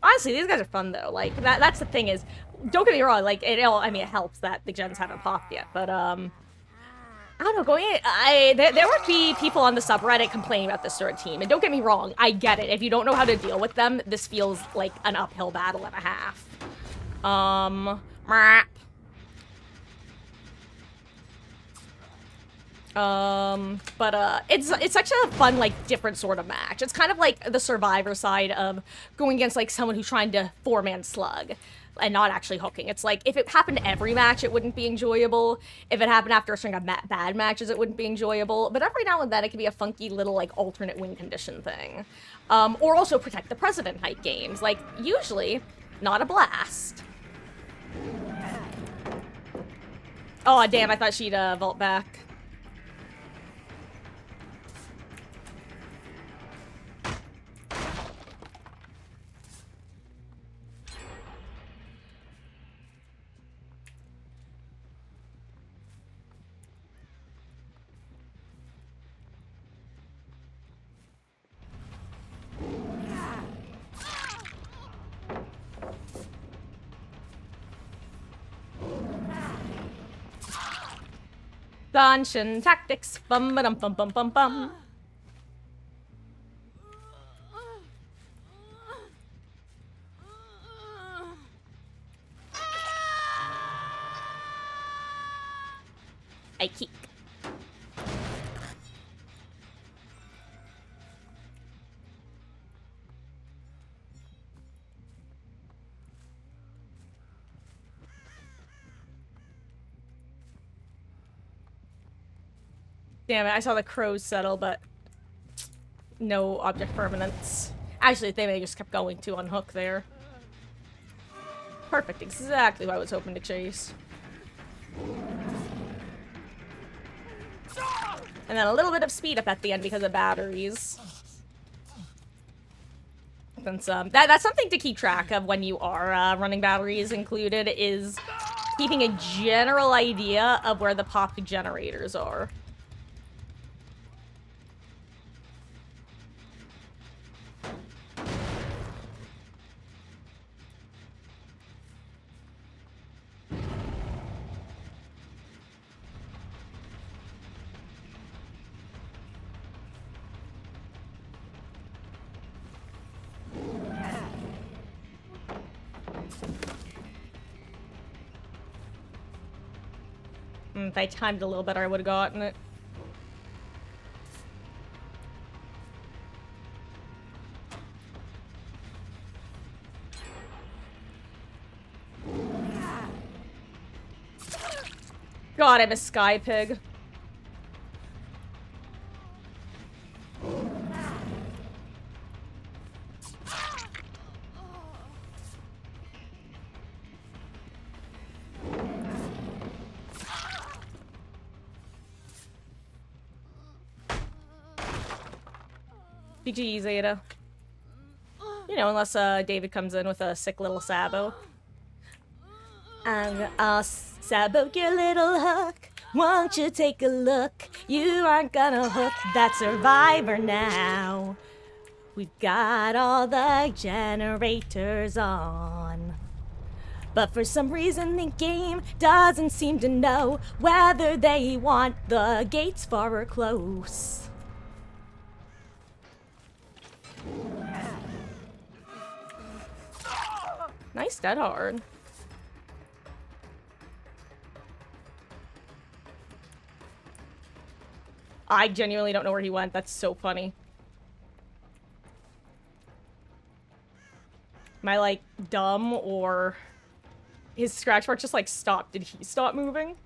Honestly, these guys are fun though. Like that's the thing is, don't get me wrong. Like I mean, it helps that the gens haven't popped yet, but I don't know. There would be people on the subreddit complaining about this sort of team, and don't get me wrong, I get it. If you don't know how to deal with them, this feels like an uphill battle and a half. It's such a fun, like, different sort of match. It's kind of like the Survivor side of going against, like, someone who's trying to four-man slug and not actually hooking. It's like, if it happened every match, it wouldn't be enjoyable. If it happened after a string of bad matches, it wouldn't be enjoyable. But every now and then, it can be a funky little, like, alternate win condition thing. Or also protect the president type games. Like, usually, not a blast. Oh, damn, I thought she'd, vault back. Danshin tactics, bum ba dum bum bum bum bum. I kick. Damn it, I saw the crows settle, but no object permanence. Actually, they may just kept going to unhook there. Perfect, exactly what I was hoping to chase. And then a little bit of speed up at the end because of batteries. Since, that's something to keep track of when you are running batteries included, is keeping a general idea of where the popped generators are. If I timed a little better, I would have gotten it. God, I'm a sky pig. GG, Zeta. You unless David comes in with a sick little Sabo. Sabo your little hook. Won't you take a look? You aren't gonna hook that survivor now. We've got all the generators on. But for some reason the game doesn't seem to know whether they want the gates far or close. Nice dead hard. I genuinely don't know where he went. That's so funny. Am I, like, dumb, or his scratch mark just, like, stopped? Did he stop moving?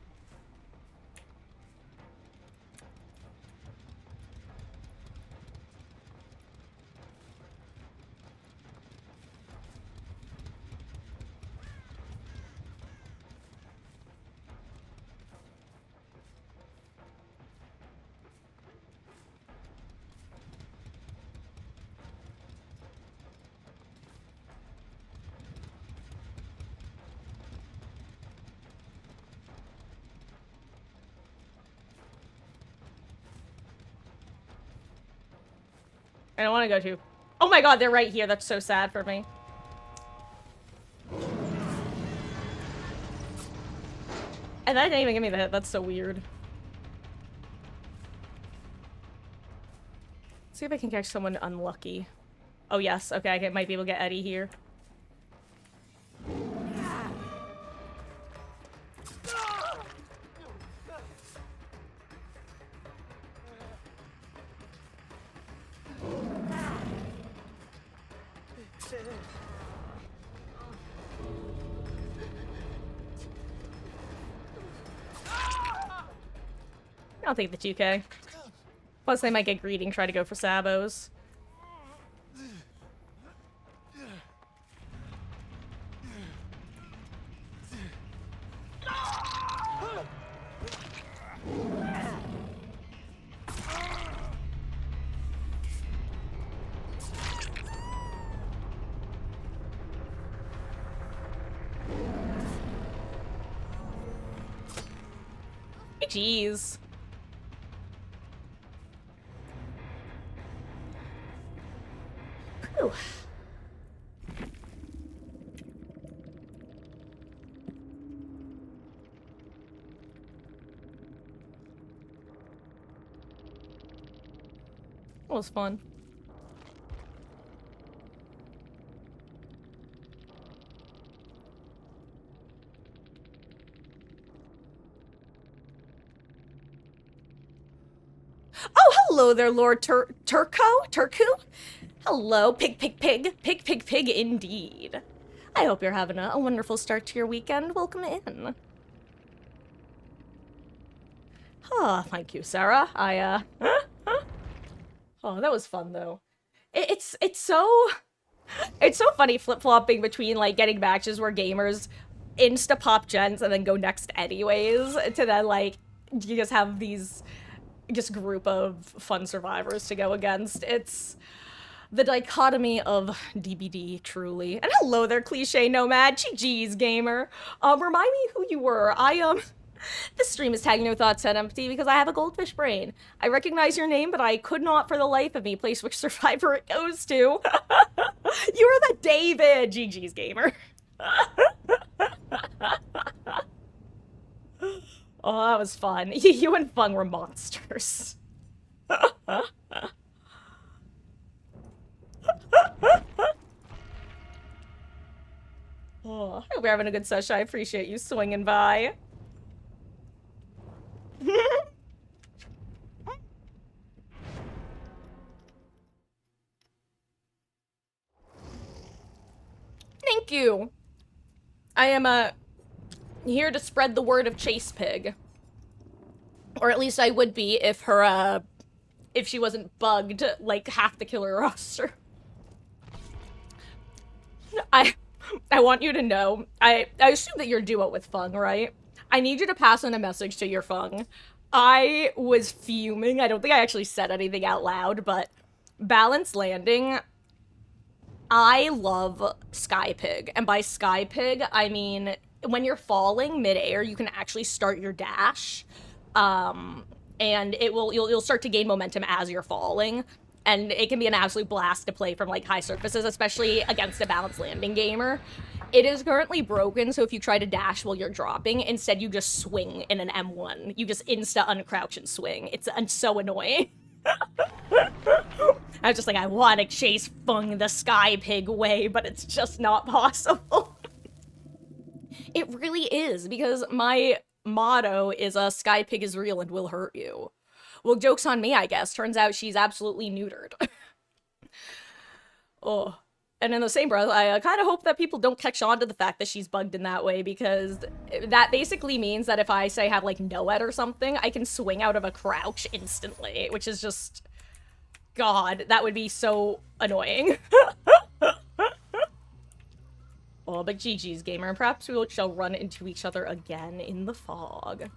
I don't want to go to. Oh my god, they're right here. That's so sad for me. And that didn't even give me the hit. That's so weird. Let's see if I can catch someone unlucky. Oh yes, okay, I might be able to get Eddie here. I'll take the 2K. Plus, they might get greedy and try to go for Sabos. Jeez. Whew. That was fun. Oh, hello there, Lord Turku? Hello, pig, indeed. I hope you're having a wonderful start to your weekend. Welcome in. Oh, thank you, Sarah. Oh, that was fun, though. It's so funny flip-flopping between, like, getting matches where gamers insta-pop gens and then go next anyways, to then, like, you just have these just group of fun survivors to go against. It's the dichotomy of DBD, truly. And hello there, cliche nomad. GG's, gamer. Remind me who you were. This stream is tagging no thoughts set empty because I have a goldfish brain. I recognize your name, but I could not for the life of me place which survivor it goes to. You were the David. GG's, gamer. Oh, that was fun. You and Fung were monsters. Oh, I hope you're having a good session. I appreciate you swinging by. Thank you. I am, here to spread the word of Chase Pig. Or at least I would be if her, if she wasn't bugged like half the killer roster. I want you to know, I assume that you're duo with Fung, right? I need you to pass on a message to your Fung. I was fuming. I don't think I actually said anything out loud, but Balanced Landing I love Sky Pig, and by Sky Pig, I mean when you're falling midair, you can actually start your dash, and you'll start to gain momentum as you're falling, and it can be an absolute blast to play from like high surfaces, especially against a balanced landing gamer. It is currently broken, so if you try to dash while you're dropping, instead you just swing in an M1. You just insta uncrouch and swing. It's so annoying. I was just like, I want to chase Fung the Sky Pig way, but it's just not possible. It really is, because my motto is Sky Pig is real and will hurt you. Well, joke's on me, I guess. Turns out she's absolutely neutered. Oh. And in the same breath, I kind of hope that people don't catch on to the fact that she's bugged in that way, because that basically means that if I, say, have, like, no-ed or something, I can swing out of a crouch instantly, which is just... God, that would be so annoying. Oh, but GG's, gamer. Perhaps we shall run into each other again in the fog.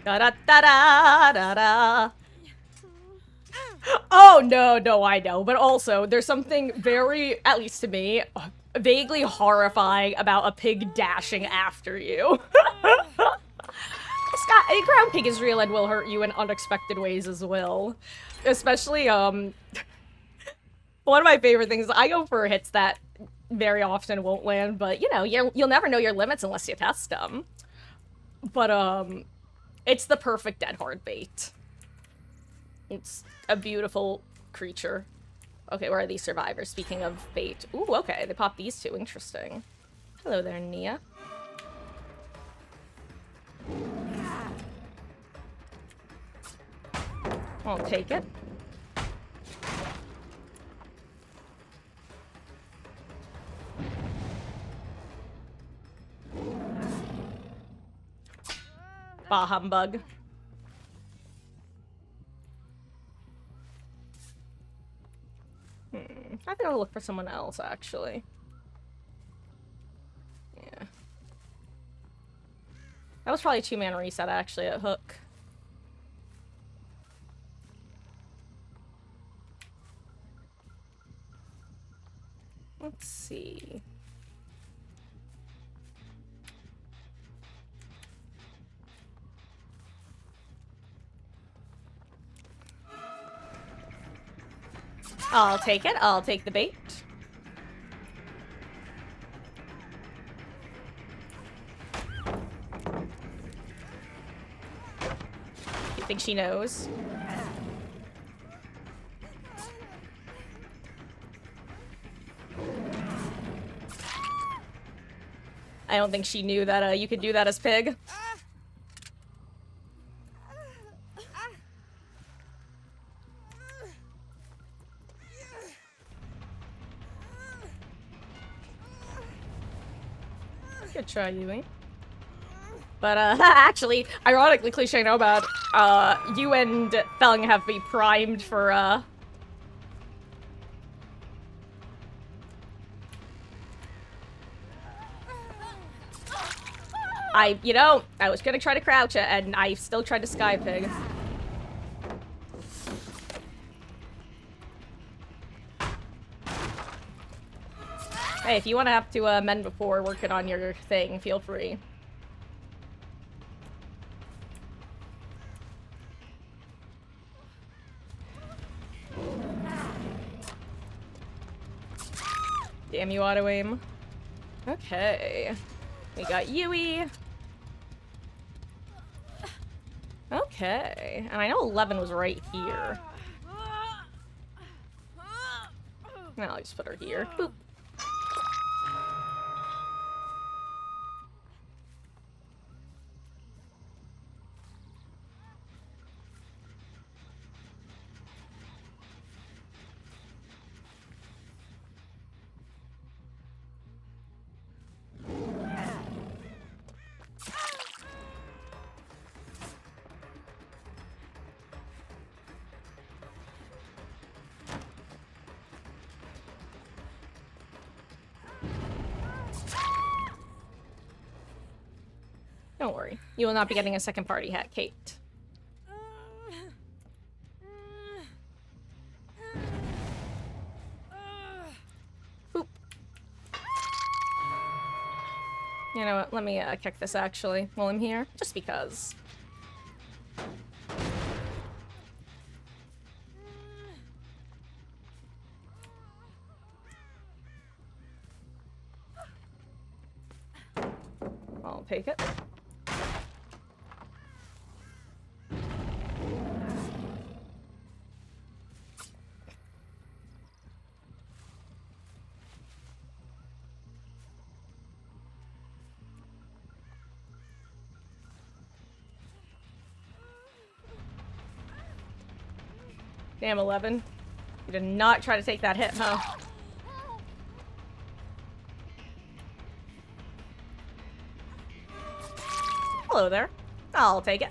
Da-da-da-da-da-da. Oh, no, I know. But also, there's something very, at least to me, vaguely horrifying about a pig dashing after you. A ground pig is real and will hurt you in unexpected ways as well. Especially, one of my favorite things, I go for hits that very often won't land, but, you know, you'll never know your limits unless you test them. But, it's the perfect dead hard bait. It's a beautiful creature. Okay, where are these survivors? Speaking of bait. Ooh, okay, they popped these two. Interesting. Hello there, Nia. I'll take it. Bah humbug. I think I'll look for someone else, actually. Yeah. That was probably 2-man reset, actually, at Hook. Let's see. I'll take it. I'll take the bait. You think she knows? I don't think she knew that you could do that as pig. Good try, Yui. But, actually, ironically, cliche no bad, you and Feng have me primed for, you know, I was gonna try to crouch it, and I still tried to sky pig. Hey, if you want to have to mend before working on your thing, feel free. Damn you, auto-aim. Okay. We got Yui. Okay. And I know 11 was right here. Now I'll just put her here. Boop. Don't worry. You will not be getting a second party hat, Kate. Boop. You know what? Let me kick this actually while I'm here, just because. I'll take it. Damn, 11. You did not try to take that hit, huh? Hello there. I'll take it.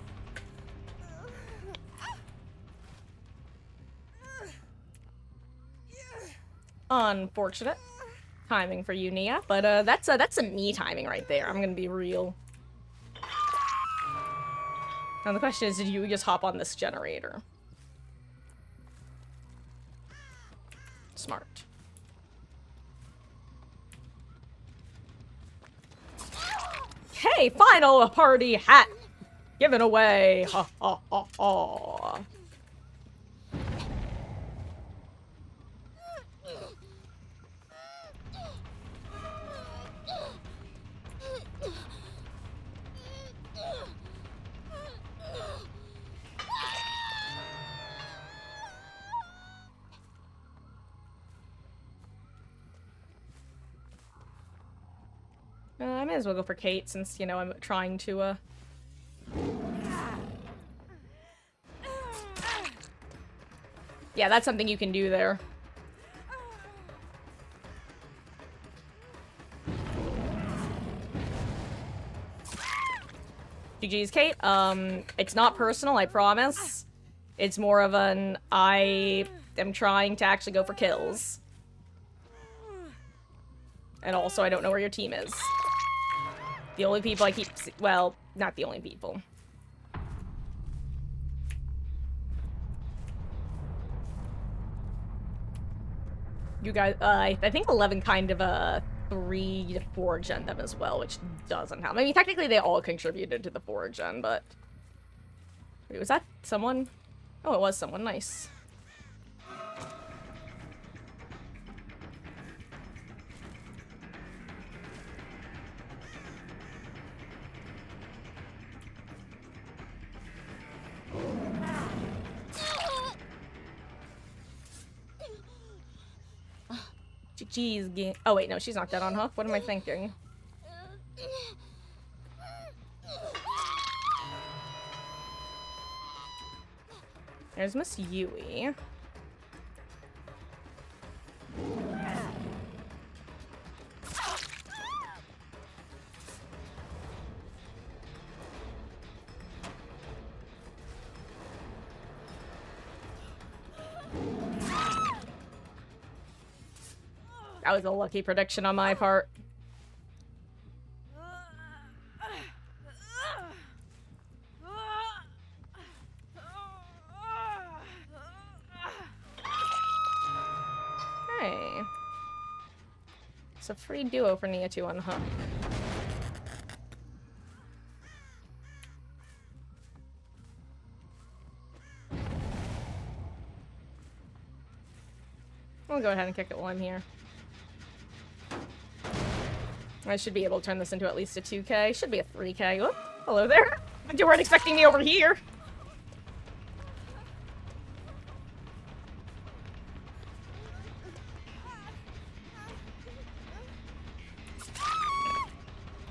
Unfortunate timing for you, Nia, but that's some me timing right there. I'm gonna be real. Now the question is, did you just hop on this generator? Smart. Hey, final party hat given away. Ha ha ha ha. I may as well go for Kate since, you know, I'm trying to, Yeah, that's something you can do there. GG's, Kate. It's not personal, I promise. It's more of an, I am trying to actually go for kills. And also, I don't know where your team is. The only people I keep... Well, not the only people. You guys... I think 11 kind of, 3 to 4 gen them as well, which doesn't help. I mean, technically they all contributed to the 4 gen, but... Wait, was that someone? Oh, it was someone. Nice. Jeez, oh wait, no, she's not dead on hook. What am I thinking? There's Miss Yui. That was a lucky prediction on my part. Hey. It's a free duo for Nia to unhook. I'll go ahead and kick it while I'm here. I should be able to turn this into at least a 2K. Should be a 3K. Oh, hello there. But you weren't expecting me over here.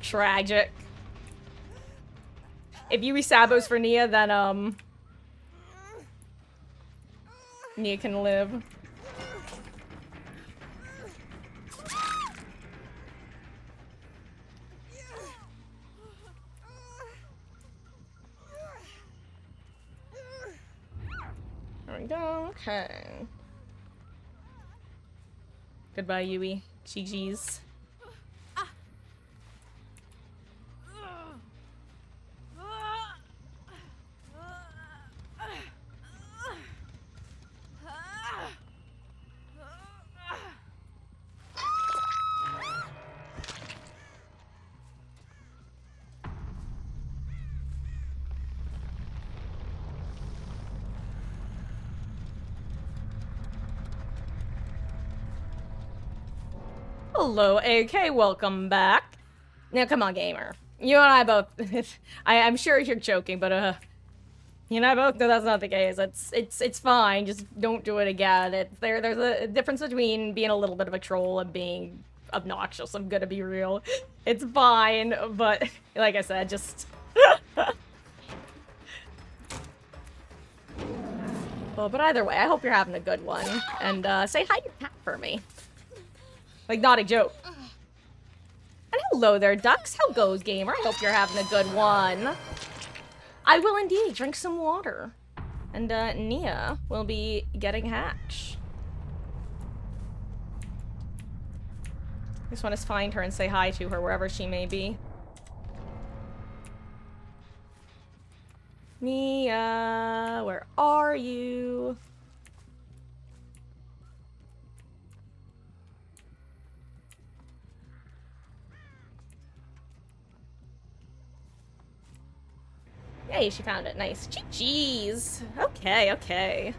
Tragic. If you resabos for Nia, then, Nia can live. There we go. Okay. Goodbye, Yui. GG's. Hello, AK. Welcome back. Now, come on, gamer. You and I both. I'm sure you're joking, but you and I both know that's not the case. It's fine. Just don't do it again. There's a difference between being a little bit of a troll and being obnoxious. I'm gonna be real. It's fine, but like I said, just. Well, but either way, I hope you're having a good one. And say hi to your cat for me. Like, not a joke. And hello there, ducks. How goes, gamer? I hope you're having a good one. I will indeed drink some water. And Nia will be getting hatch. Just want to find her and say hi to her wherever she may be. Nia, where are you? Hey, she found it. Nice. Jeez. Okay, okay.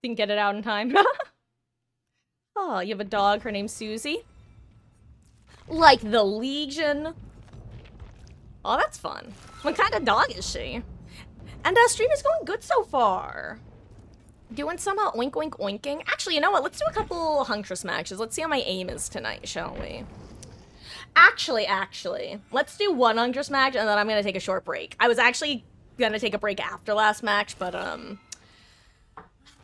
Didn't get it out in time. Oh, you have a dog. Her name's Susie. Like the Legion. Oh, that's fun. What kind of dog is she? And stream is going good so far. Doing some oink oink oinking. Actually, you know what? Let's do a couple Huntress matches. Let's see how my aim is tonight, shall we? Actually, let's do one Huntress match and then I'm gonna take a short break. I was actually gonna take a break after last match, but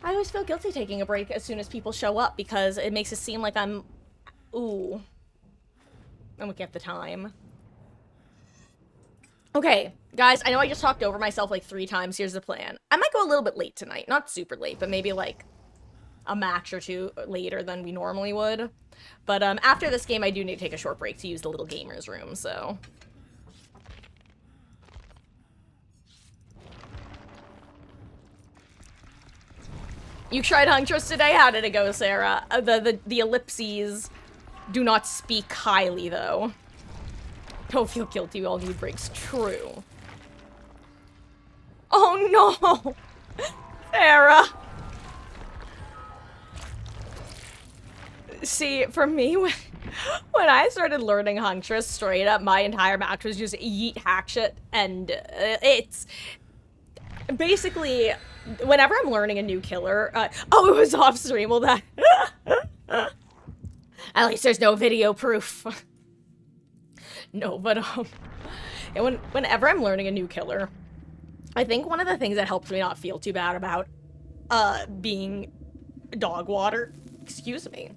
I always feel guilty taking a break as soon as people show up because it makes it seem like I'm... Ooh. I'm looking at the time. Okay, guys, I know I just talked over myself like 3 times. Here's the plan. I might go a little bit late tonight. Not super late, but maybe like a match or 2 later than we normally would. But after this game, I do need to take a short break to use the little gamer's room, so... You tried Huntress today? How did it go, Sarah? The ellipses do not speak highly, though. Don't feel guilty, we all need breaks. True. Oh no! Sarah! See, for me, when I started learning Huntress straight up, my entire match was just yeet hack shit, and it's... Basically, whenever I'm learning a new killer, oh, it was off stream, well that... At least there's no video proof. No, but, whenever I'm learning a new killer, I think one of the things that helps me not feel too bad about, being dog water, excuse me,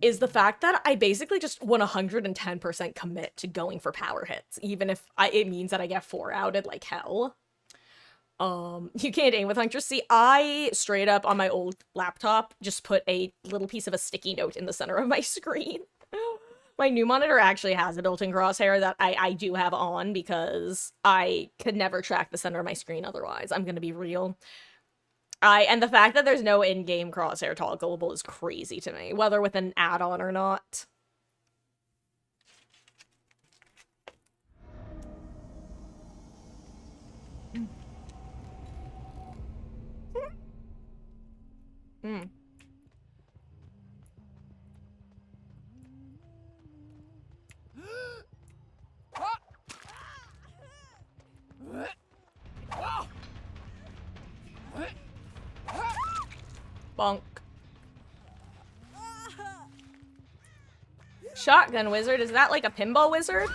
is the fact that I basically just 110% commit to going for power hits, even if it means that I get 4-outed like hell. You can't aim with Huntress. See, I straight up on my old laptop just put a little piece of a sticky note in the center of my screen. My new monitor actually has a built-in crosshair that I do have on because I could never track the center of my screen otherwise. I'm gonna be real. And the fact that there's no in-game crosshair toggleable is crazy to me, whether with an add-on or not. Hmm. Bonk. Shotgun wizard? Is that like a pinball wizard?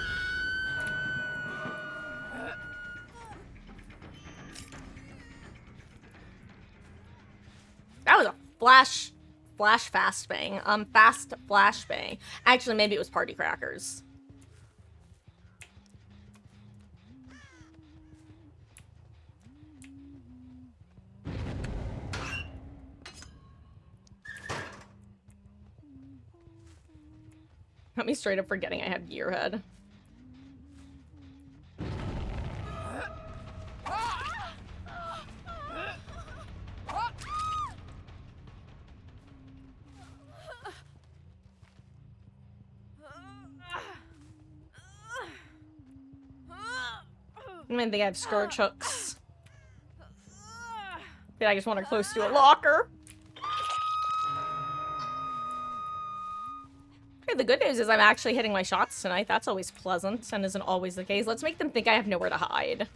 That was a flash fast bang. Fast flash bang. Actually, maybe it was party crackers. Got me straight up forgetting I had Gearhead. I mean, they have scourge hooks. But I just want her close to a locker. Okay, the good news is I'm actually hitting my shots tonight. That's always pleasant and isn't always the case. Let's make them think I have nowhere to hide.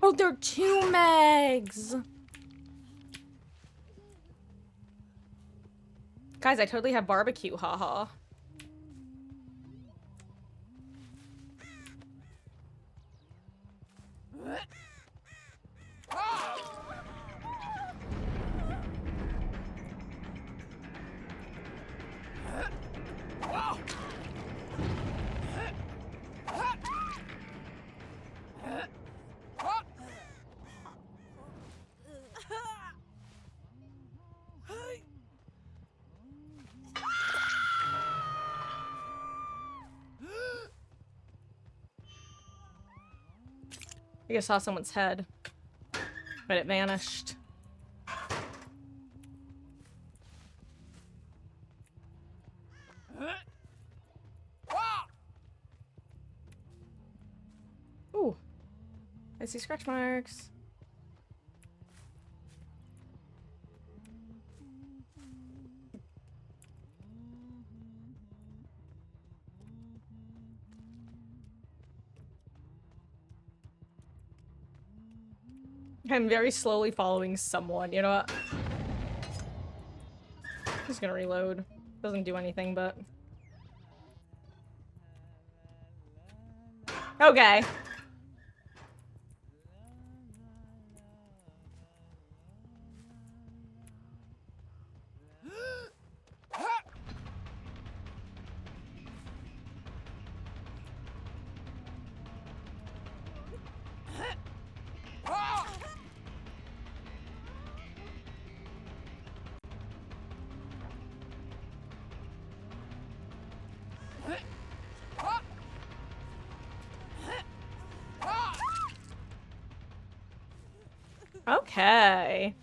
Oh, they're 2 megs! Guys, I totally have barbecue, haha. I just saw someone's head, but it vanished. Ooh, I see scratch marks. I'm very slowly following someone, you know what? Just gonna reload. Doesn't do anything, but... Okay. Okay.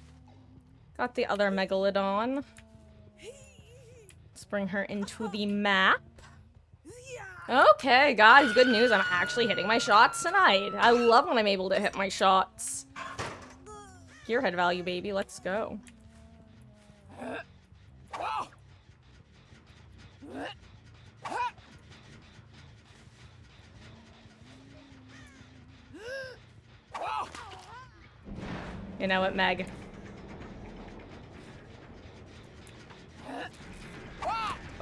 Got the other Megalodon. Let's bring her into the map. Okay, guys, good news. I'm actually hitting my shots tonight. I love when I'm able to hit my shots. Gearhead value, baby. Let's go. You know what, Meg?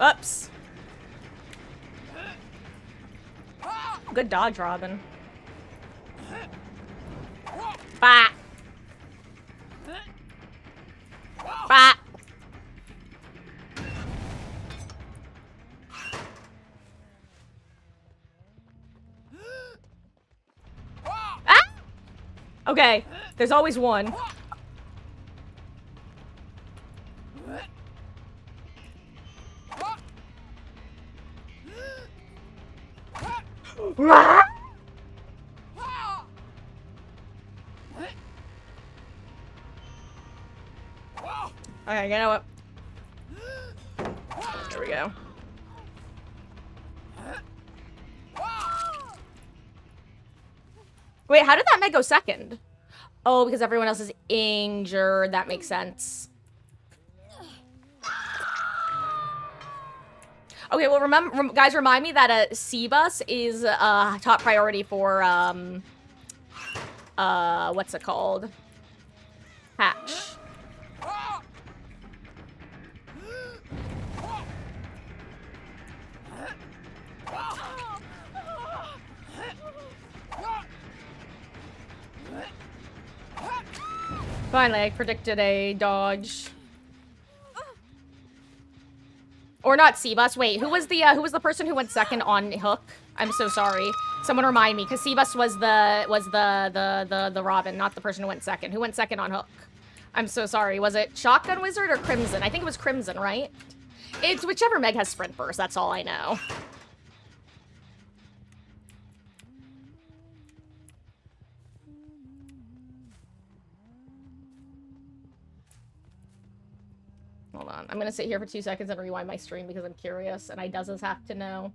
Oops. Good dodge, Robin. Bah! Bah! Ah! Okay, there's always one. Okay, you know what? There we go. Wait, how did that Meg go second? Oh, because everyone else is injured. That makes sense. Okay, well, guys, remind me that a C-Bus is top priority for, what's it called? Hatch. Finally, I predicted a dodge. Or not Cebus. Wait, who was the person who went second on Hook? I'm so sorry. Someone remind me, because Cebus was the Robin, not the person who went second. Who went second on Hook? I'm so sorry. Was it Shotgun Wizard or Crimson? I think it was Crimson, right? It's whichever Meg has Sprint Burst, that's all I know. Hold on. I'm gonna sit here for 2 seconds and rewind my stream because I'm curious, and I does have to know.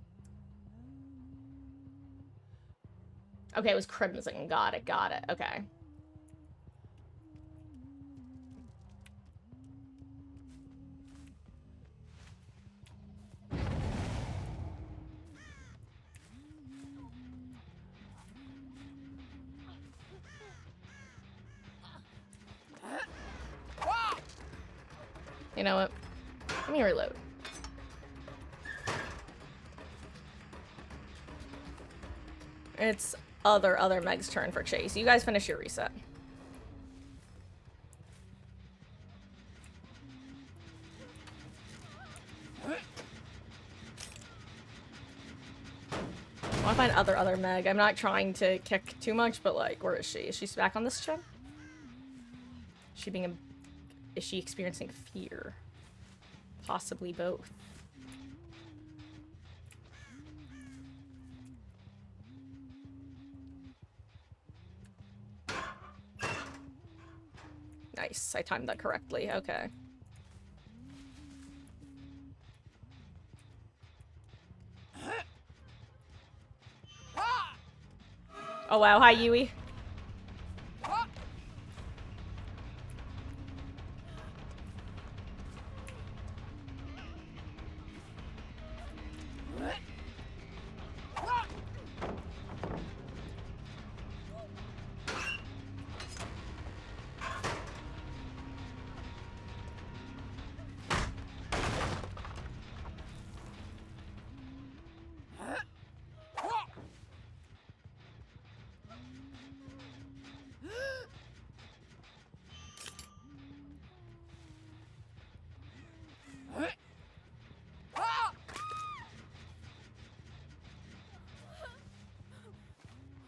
Okay, it was Crimson. Got it, got it. Okay. You know what? Let me reload. It's other Meg's turn for Chase. You guys finish your reset. I want to find other Meg. I'm not trying to kick too much, but like, where is she? Is she back on this gen? Is she experiencing fear? Possibly both. Nice, I timed that correctly. Okay. Oh wow, hi Yui.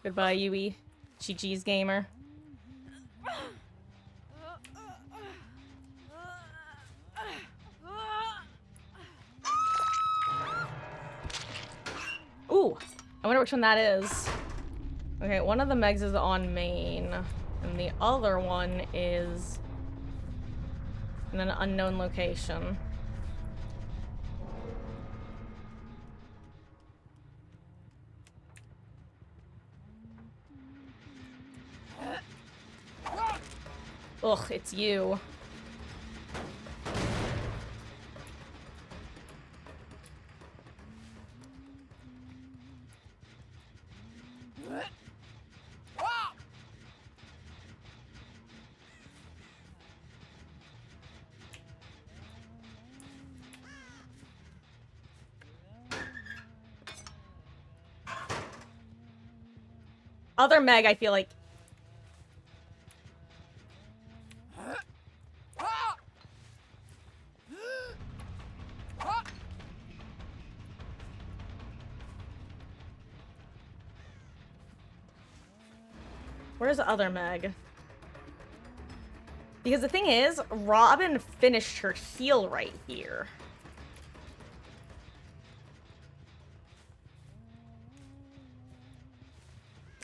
Goodbye, Yui. GG's gamer. Ooh, I wonder which one that is. Okay, one of the Megs is on main, and the other one is in an unknown location. Ugh, it's you. Other Meg, I feel like. Where's the other Meg? Because the thing is, Robin finished her heal right here.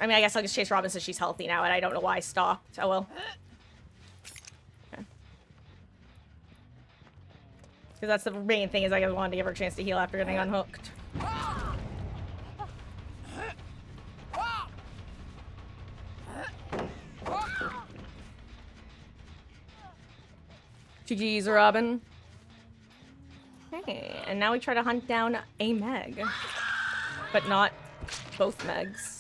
I mean, I guess I'll just chase Robin since she's healthy now, and I don't know why I stopped. Oh, well. Okay. Because that's the main thing, is I wanted to give her a chance to heal after getting unhooked. GG's, Robin. Okay, and now we try to hunt down a Meg. But not both Megs.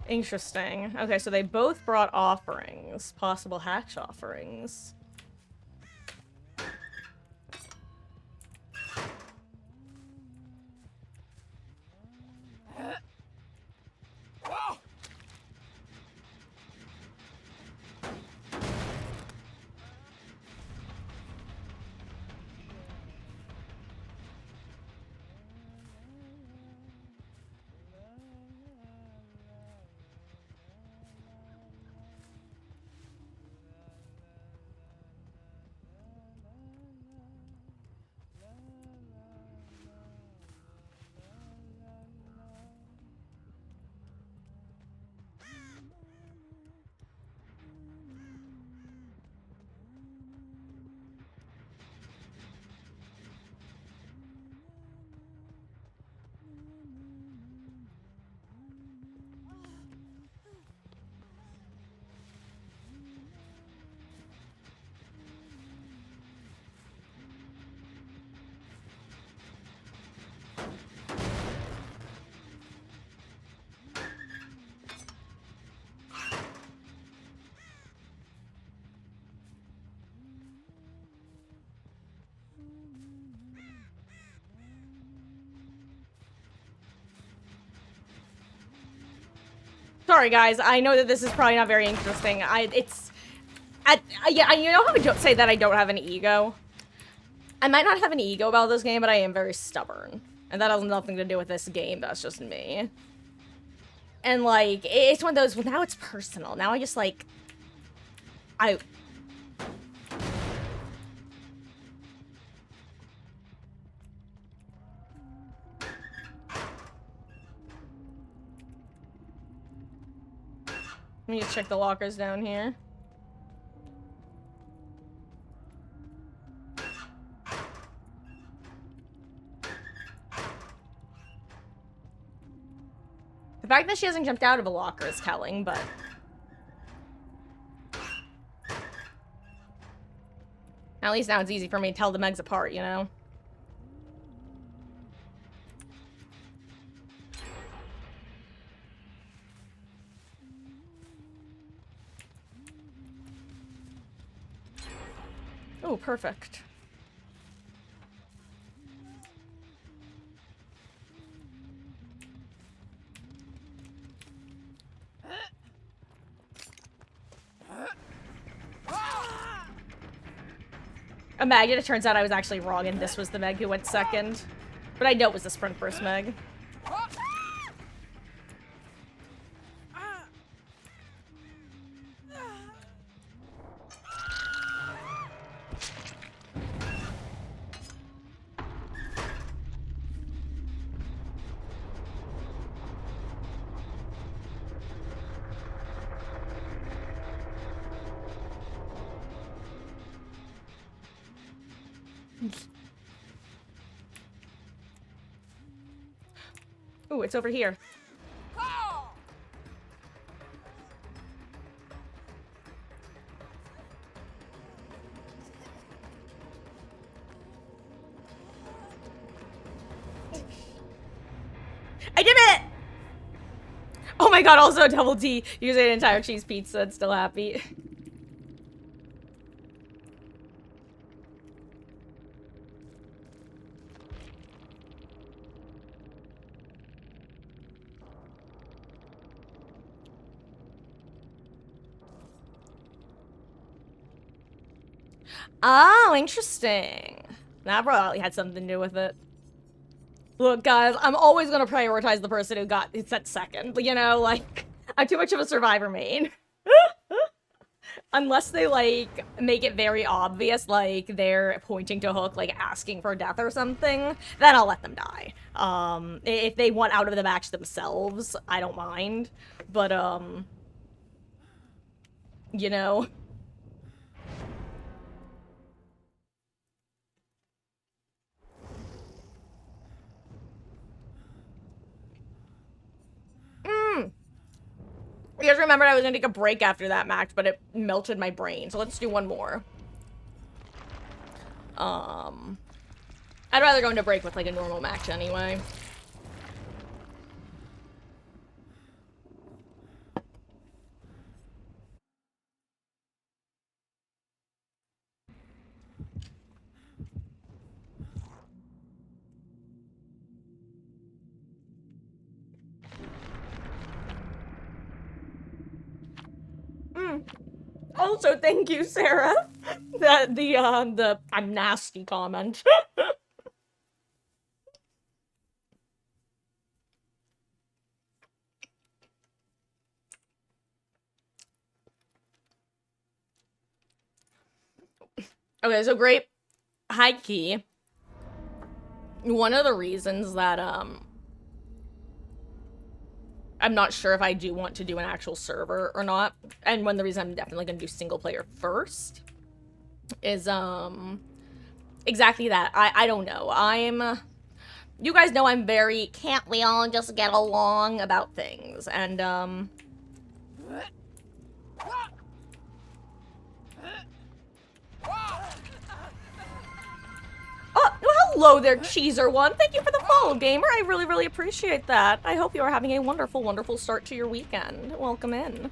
Interesting. Okay, so they both brought offerings. Possible hatch offerings. Sorry, guys. I know that this is probably not very interesting. Yeah, you know how I say that I don't have an ego? I might not have an ego about this game, but I am very stubborn. And that has nothing to do with this game, that's just me. And, like, it's one of those, well, now it's personal. Now I just, like... Let me just check the lockers down here. The fact that she hasn't jumped out of a locker is telling, but... At least now it's easy for me to tell the Megs apart, you know? Oh, perfect. Imagine it turns out I was actually wrong and this was the Meg who went second. But I know it was the sprint first Meg. Ooh, it's over here. I did it! Oh my god, also a double D. Using an entire cheese pizza and still happy. Oh, interesting. That probably had something to do with it. Look, guys, I'm always gonna prioritize the person who got set second. You know, like, I'm too much of a survivor main. Unless they, like, make it very obvious, like, they're pointing to Hook, like, asking for death or something, then I'll let them die. If they want out of the match themselves, I don't mind. But, you know... You guys remembered I was gonna take a break after that match, but it melted my brain, so let's do one more. I'd rather go into break with, like, a normal match anyway. Also, thank you, Sarah. The I'm nasty comment. Okay, so great. High key. One of the reasons that I'm not sure if I do want to do an actual server or not, and one of the reasons I'm definitely gonna do single player first is exactly that. I don't know. You guys know I'm very can't we all just get along about things, and oh, hello there, Cheezer1. Thank you for the follow, gamer. I really, really appreciate that. I hope you are having a wonderful, wonderful start to your weekend. Welcome in.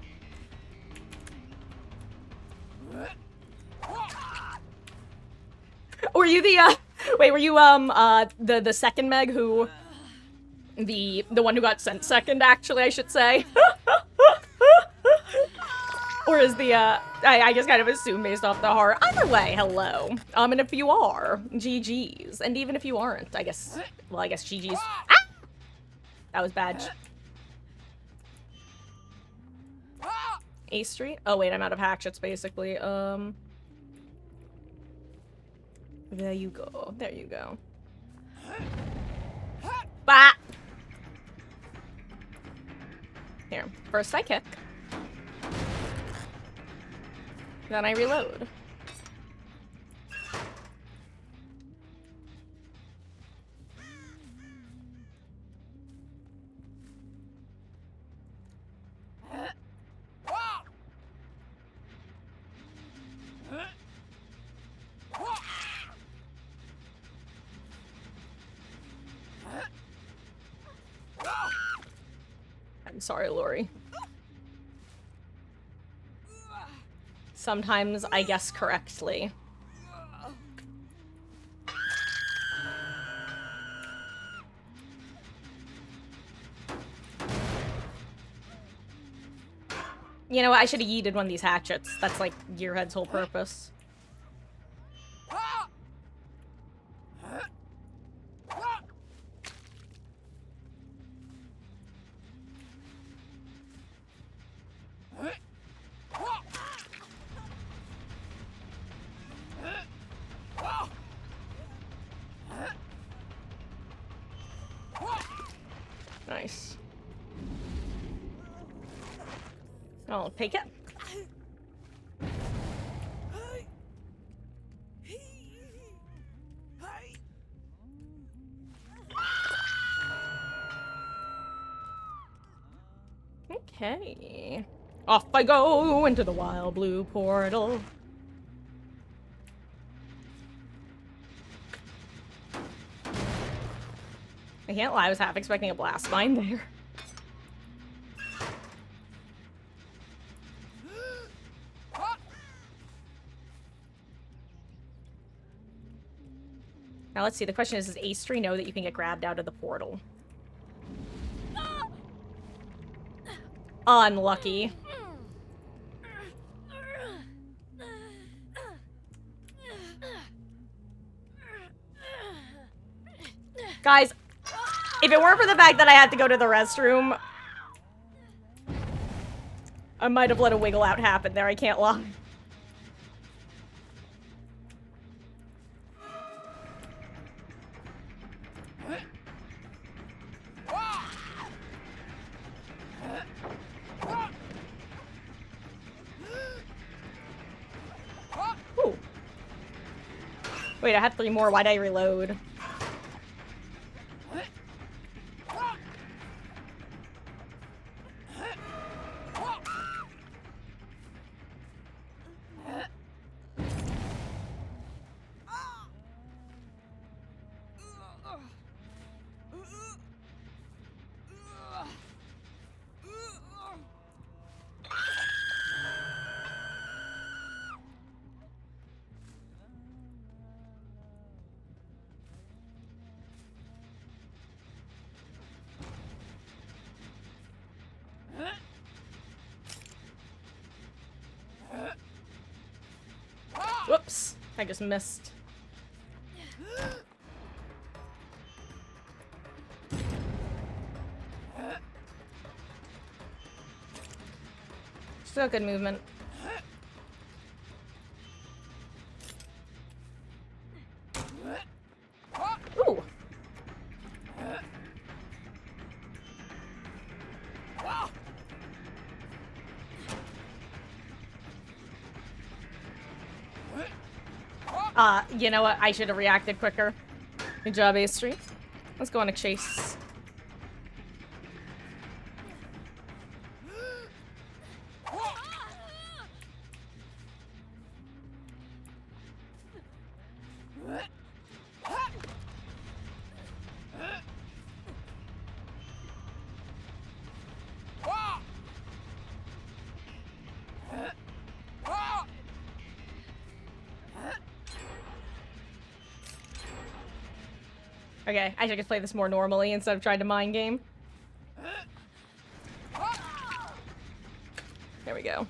Were you the, wait, were you, the second Meg who, the one who got sent second, actually, I should say? Or is the, I just kind of assume based off the horror. Either way, hello. And if you are, GG's. And even if you aren't, I guess, well, I guess GG's. Ah! That was bad. A Street? Oh, wait, I'm out of hatchets, basically. There you go. There you go. Bah! Here. First I kick. Then I reload. I'm sorry, Lori. Sometimes I guess correctly. You know what? I should have yeeted one of these hatchets. That's like Gearhead's whole purpose. Nice. I'll take it. Okay. Off I go into the wild blue portal. I can't lie, I was half expecting a blast mine there. Now let's see, the question is, does Ace3 know that you can get grabbed out of the portal? Unlucky. Guys, if it weren't for the fact that I had to go to the restroom, I might have let a wiggle out happen there, I can't lie. Ooh. Wait, I had 3 more. Why'd I reload? Whoops. I just missed. Still good movement. Ooh. You know what? I should have reacted quicker. Good job, A-Street. Let's go on a chase. Okay, I should just play this more normally instead of trying to mind game. There we go.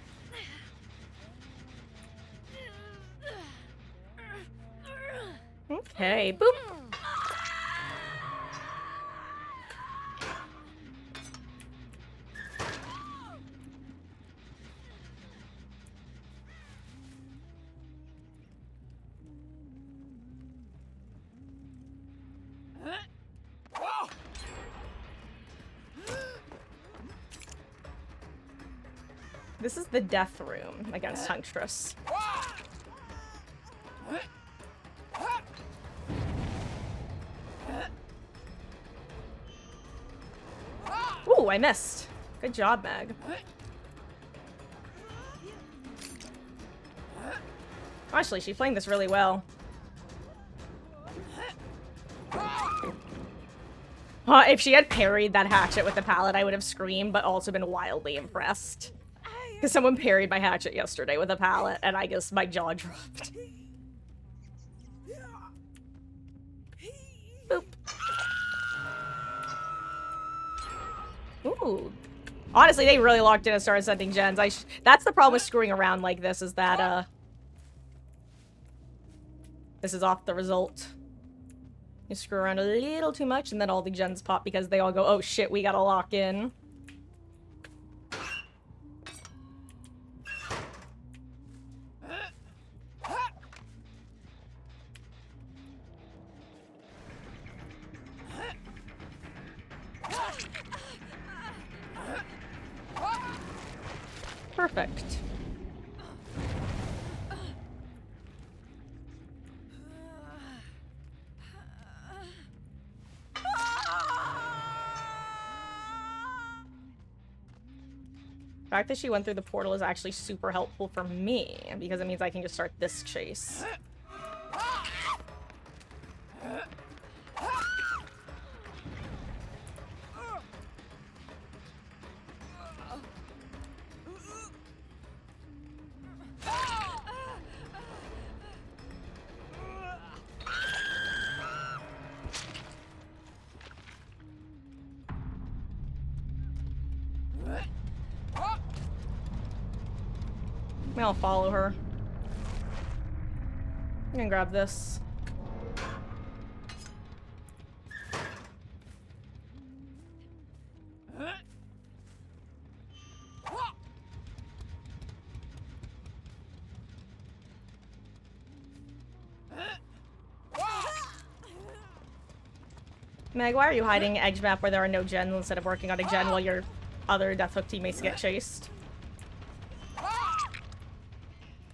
Okay, boop. This is the death room against Huntress. Ooh, I missed. Good job, Meg. Actually, she's playing this really well. If she had parried that hatchet with the pallet, I would have screamed, but also been wildly impressed. Because someone parried my hatchet yesterday with a pallet, and I guess my jaw dropped. Boop. Ooh. Honestly, they really locked in and started sending gens. That's the problem with screwing around like this, is that, this is off the result. You screw around a little too much, and then all the gens pop because they all go, oh shit, we gotta lock in. Perfect. The fact that she went through the portal is actually super helpful for me, because it means I can just start this chase. I'll follow her. I'm gonna grab this. Meg, why are you hiding edge map where there are no gens instead of working on a gen while your other Death Hook teammates get chased?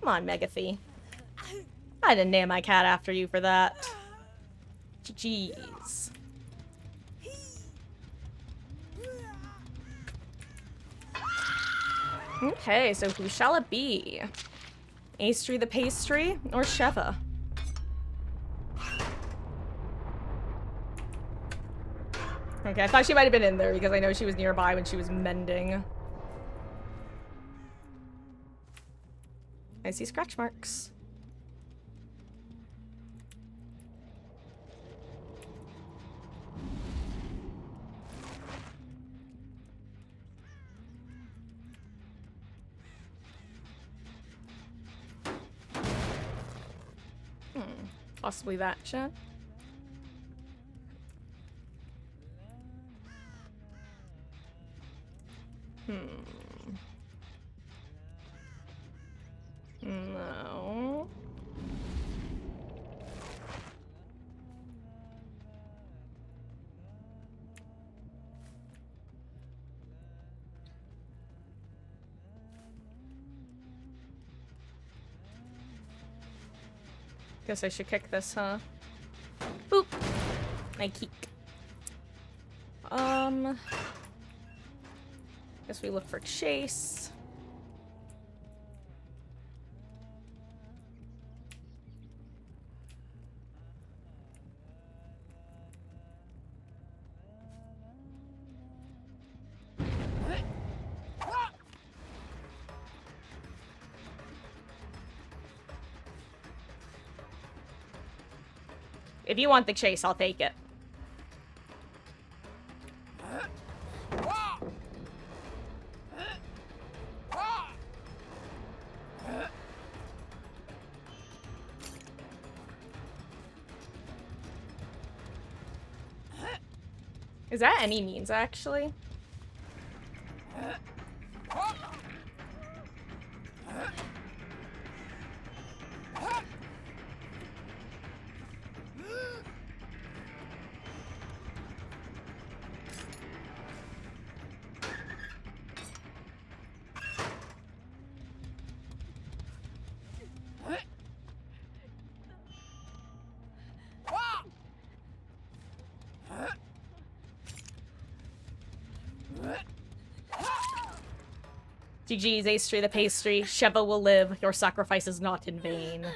Come on, Megathy. I didn't name my cat after you for that. Jeez. Okay, so who shall it be? Astri the Pastry or Sheva? Okay, I thought she might have been in there because I know she was nearby when she was mending. I see scratch marks. Possibly that, chat. No. Guess I should kick this, huh? Boop. I keek. Guess we look for Chase. If you want the chase, I'll take it. Is that any means, actually? GG's, Ace3 the pastry. Sheva will live. Your sacrifice is not in vain.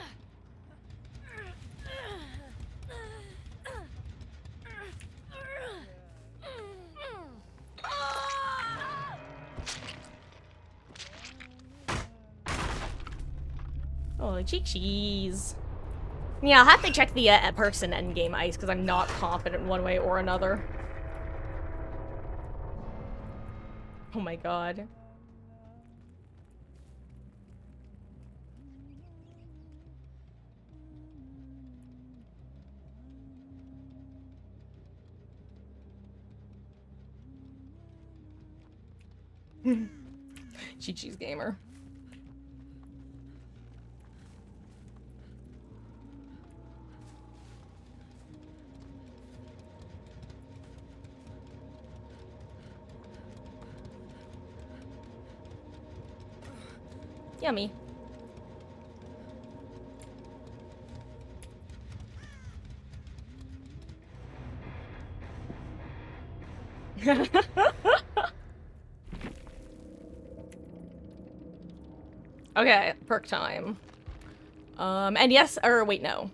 Oh, GG's. Yeah, I'll have to check the perks and endgame ice because I'm not confident one way or another. Oh my god. GG's gamer. Yummy. Okay, perk time. And yes, or wait, no.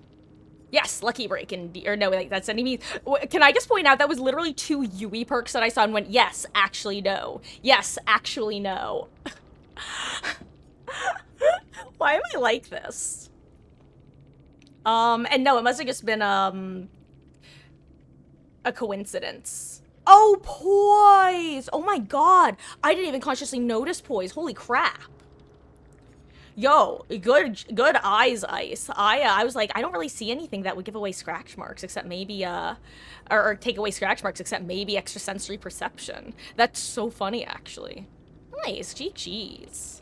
Yes, Lucky Break, or no, like, that's any means. Can I just point out that was literally 2 Yui perks that I saw and went, yes, actually no. Yes, actually no. Why am I like this? And no, it must have just been, a coincidence. Oh, poise! Oh my god! I didn't even consciously notice poise. Holy crap. Yo, good eyes, Ice. I was like, I don't really see anything that would give away scratch marks except maybe, or take away scratch marks except maybe extrasensory perception. That's so funny, actually. Nice, GG's.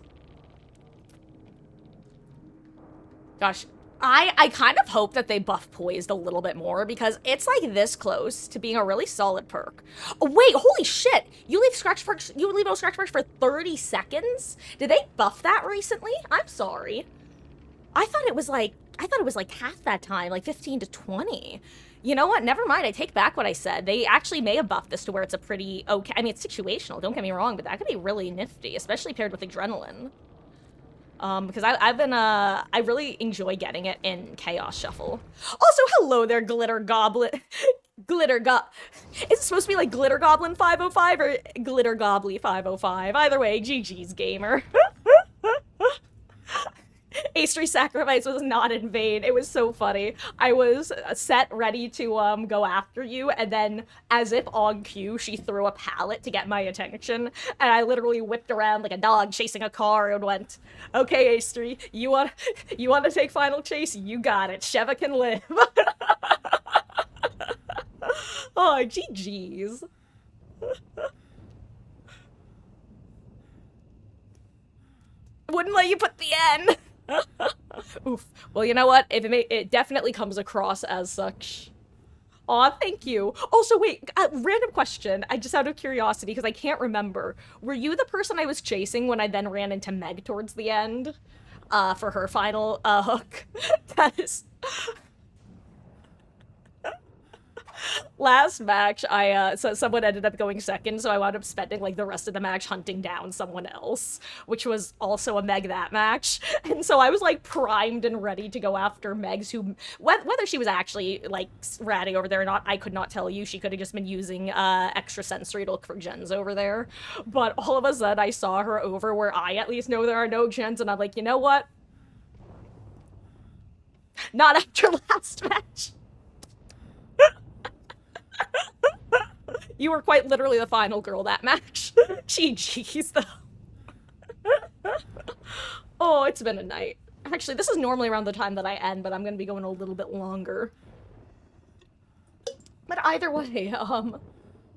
Gosh, I kind of hope that they buff poised a little bit more because it's like this close to being a really solid perk. Oh, wait, holy shit! You leave no scratch marks for 30 seconds? Did they buff that recently? I'm sorry. I thought it was like half that time, like 15 to 20. You know what? Never mind. I take back what I said. They actually may have buffed this to where it's a pretty okay. I mean, it's situational. Don't get me wrong, but that could be really nifty, especially paired with adrenaline. Because I really enjoy getting it in Chaos Shuffle. Also, hello there, Glitter Goblin. Is it supposed to be like Glitter Goblin 505 or Glitter Gobbly 505? Either way, GG's gamer. A3 sacrifice was not in vain. It was so funny. I was set ready to go after you, and then as if on cue, she threw a pallet to get my attention, and I literally whipped around like a dog chasing a car and went, "Okay, A3, you want to take final chase? You got it. Sheva can live." Oh, GG's. Wouldn't let you put the N. Oof. Well, you know what? If it definitely comes across as such. Aw, thank you. Also, wait, random question. I just out of curiosity, because I can't remember. Were you the person I was chasing when I then ran into Meg towards the end? For her final hook? That is last match, so someone ended up going second, so I wound up spending like the rest of the match hunting down someone else, which was also a Meg that match. And so I was like primed and ready to go after Megs, who whether she was actually like ratting over there or not, I could not tell you. She could have just been using extra sensory to look for gens over there. But all of a sudden, I saw her over where I at least know there are no gens, and I'm like, you know what? Not after last match. You were quite literally the final girl that match. GG's, though. Oh, it's been a night. Actually, this is normally around the time that I end, but I'm gonna be going a little bit longer. But either way, I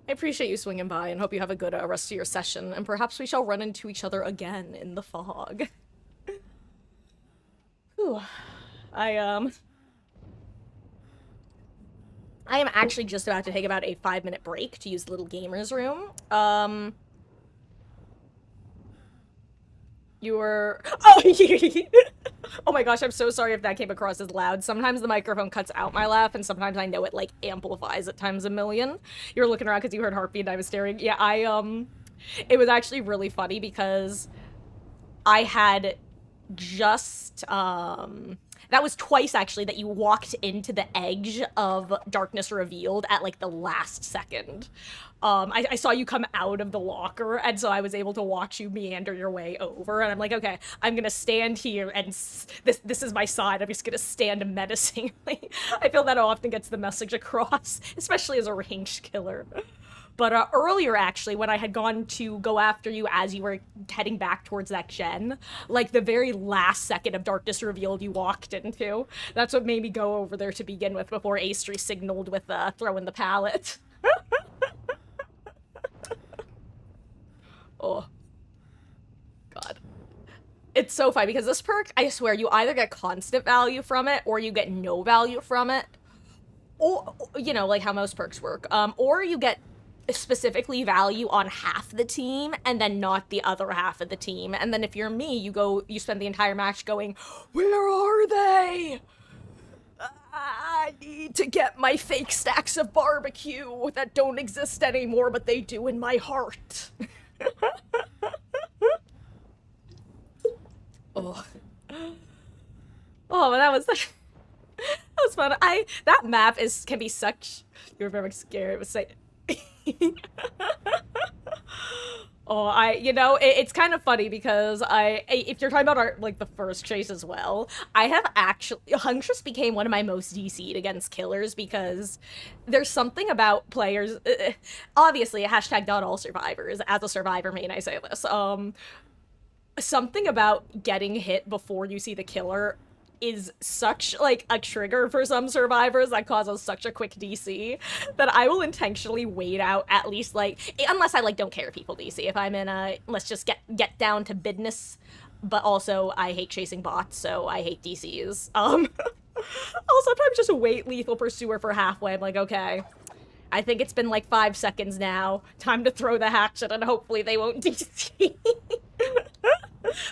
appreciate you swinging by and hope you have a good rest of your session, and perhaps we shall run into each other again in the fog. Whew. I am actually just about to take about a 5-minute break to use the little gamer's room. You were... Oh, oh my gosh, I'm so sorry if that came across as loud. Sometimes the microphone cuts out my laugh, and sometimes I know it, like, amplifies it times a million. You were looking around because you heard heartbeat and I was staring. Yeah, it was actually really funny because I had just, that was twice, actually, that you walked into the edge of Darkness Revealed at, like, the last second. I saw you come out of the locker, and so I was able to watch you meander your way over, and I'm like, okay, I'm gonna stand here, and this is my side. I'm just gonna stand menacingly. I feel that often gets the message across, especially as a ranged killer. But earlier, actually, when I had gone to go after you as you were heading back towards that gen, like the very last second of Darkness Revealed you walked into, that's what made me go over there to begin with before Astri signaled with throwing the pallet. Oh. God. It's so funny because this perk, I swear, you either get constant value from it or you get no value from it. Or, you know, like how most perks work. Or you get specifically value on half the team and then not the other half of the team. And then if you're me, you spend the entire match going, where are they? I need to get my fake stacks of barbecue that don't exist anymore, but they do in my heart. Oh. Oh, that was fun. That map can be such. You were very scared. It was like. Oh, you know, it's kind of funny because if you're talking about like the first chase as well, I have actually, Huntress became one of my most DC'd against killers because there's something about players, obviously, hashtag not all survivors, as a survivor main, I say this, something about getting hit before you see the killer is such, like, a trigger for some survivors that causes such a quick DC that I will intentionally wait out at least, like, unless I, like, don't care if people DC. If I'm in a, let's just get down to business, but also I hate chasing bots, so I hate DCs. I'll sometimes just wait Lethal Pursuer for halfway. I'm like, okay, I think it's been, like, 5 seconds now. Time to throw the hatchet, and hopefully they won't DC.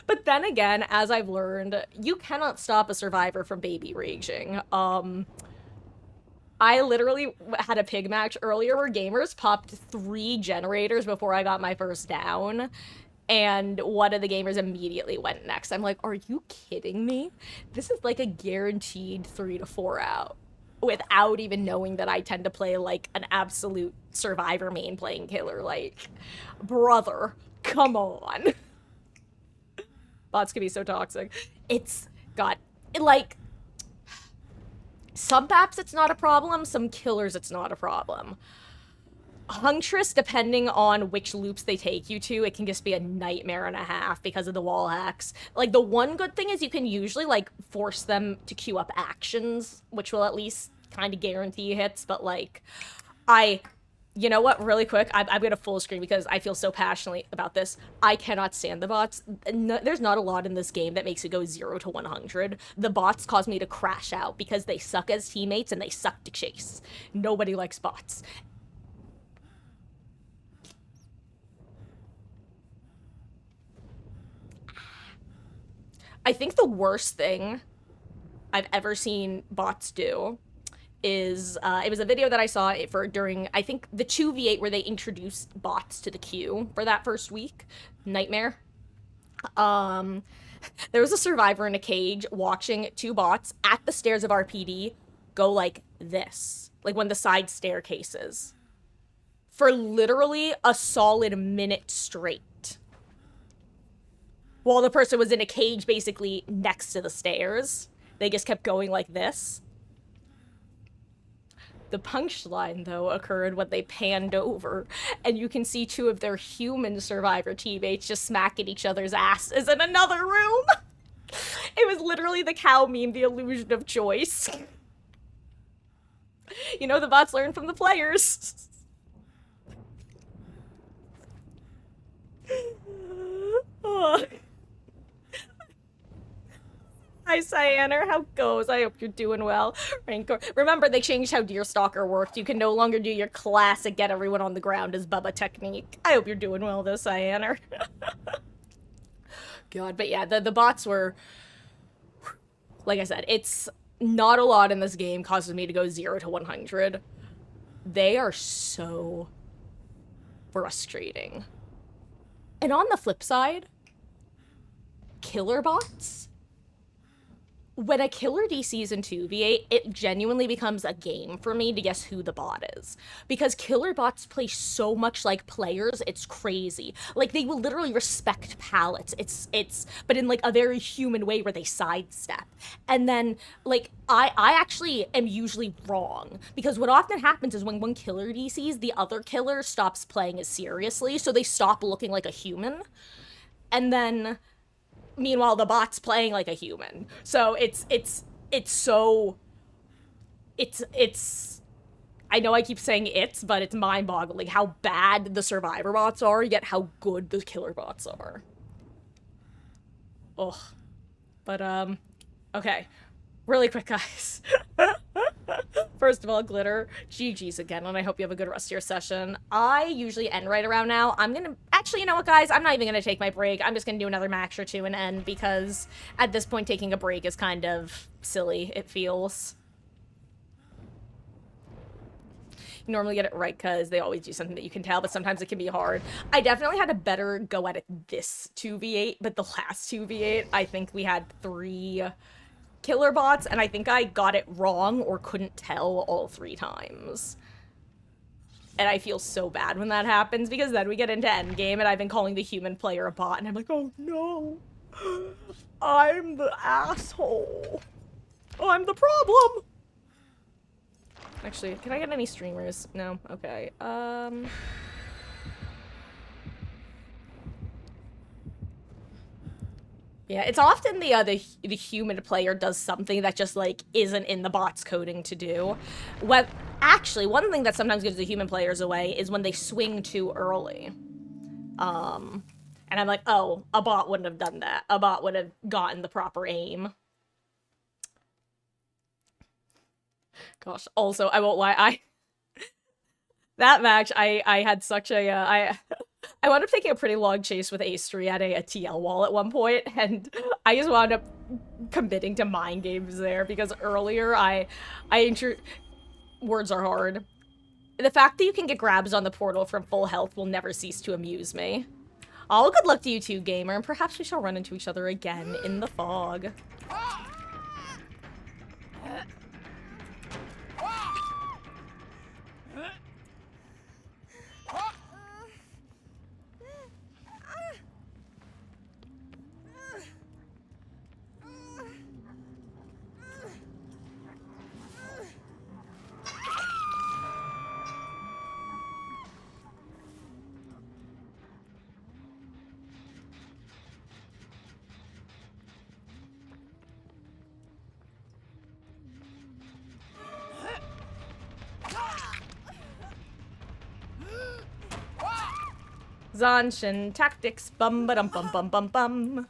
But then again, as I've learned, you cannot stop a survivor from baby raging. I literally had a pig match earlier where gamers popped 3 generators before I got my first down, and one of the gamers immediately went next. I'm like, are you kidding me? This is like a guaranteed 3 to 4 out, without even knowing that I tend to play like an absolute survivor main playing killer. Like, brother, come on. Bots can be so toxic. It's God, like, some maps it's not a problem, some killers it's not a problem. Huntress, depending on which loops they take you to, it can just be a nightmare and a half because of the wall hacks. Like, the one good thing is you can usually, like, force them to queue up actions, which will at least kind of guarantee hits, but, like, you know what, really quick, I'm gonna full screen because I feel so passionately about this. I cannot stand the bots. No, there's not a lot in this game that makes it go 0 to 100. The bots cause me to crash out because they suck as teammates and they suck to chase. Nobody likes bots. I think the worst thing I've ever seen bots do is it was a video that I saw for during I think the 2v8 where they introduced bots to the queue for that first week. Nightmare. Um there was a survivor in a cage watching two bots at the stairs of RPD go like this, like one of the side staircases, for literally a solid minute straight. While the person was in a cage basically next to the stairs. They just kept going like this. The punchline, though, occurred when they panned over, and you can see two of their human survivor teammates just smacking each other's asses in another room. It was literally the cow meme, the illusion of choice. You know, the bots learn from the players. Oh. Hi, Cyanar. How goes? I hope you're doing well. Rancor. Remember, they changed how Deerstalker worked. You can no longer do your classic get everyone on the ground as Bubba technique. I hope you're doing well, though, Cyanar. God, but yeah, the bots were... Like I said, it's not a lot in this game causes me to go 0 to 100. They are so frustrating. And on the flip side, killer bots... When a killer DCs in 2v8, it genuinely becomes a game for me to guess who the bot is. Because killer bots play so much like players, it's crazy. Like, they will literally respect pallets. But in, like, a very human way where they sidestep. And then, like, I actually am usually wrong. Because what often happens is when one killer DCs, the other killer stops playing as seriously, so they stop looking like a human. And then... Meanwhile, the bot's playing like a human. So it's I know I keep saying but it's mind-boggling how bad the survivor bots are, yet how good the killer bots are. Ugh. But, okay. Really quick, guys. First of all, Glitter, GG's again, and I hope you have a good rest of your session. I usually end right around now. I'm gonna... Actually, you know what, guys? I'm not even gonna take my break. I'm just gonna do another max or two and end, because at this point, taking a break is kind of silly, it feels. You normally get it right, because they always do something that you can tell, but sometimes it can be hard. I definitely had a better go at it this 2v8, but the last 2v8, I think we had 3... killer bots, and I think I got it wrong or couldn't tell all 3 times. And I feel so bad when that happens, because then we get into endgame, and I've been calling the human player a bot, and I'm like, oh no, I'm the asshole. I'm the problem. Actually, can I get any streamers? No? Okay, yeah, it's often the human player does something that just, like, isn't in the bot's coding to do. Actually, one thing that sometimes gives the human players away is when they swing too early. And I'm like, oh, a bot wouldn't have done that. A bot would have gotten the proper aim. Gosh, also, I won't lie, that match, I had such a, I wound up taking a pretty long chase with Ace3 at a TL wall at one point, and I just wound up committing to mind games there, because earlier words are hard. The fact that you can get grabs on the portal from full health will never cease to amuse me. Oh, good luck to you too, gamer, and perhaps we shall run into each other again in the fog. Zanshin tactics. Bum ba dum bum bum bum bum.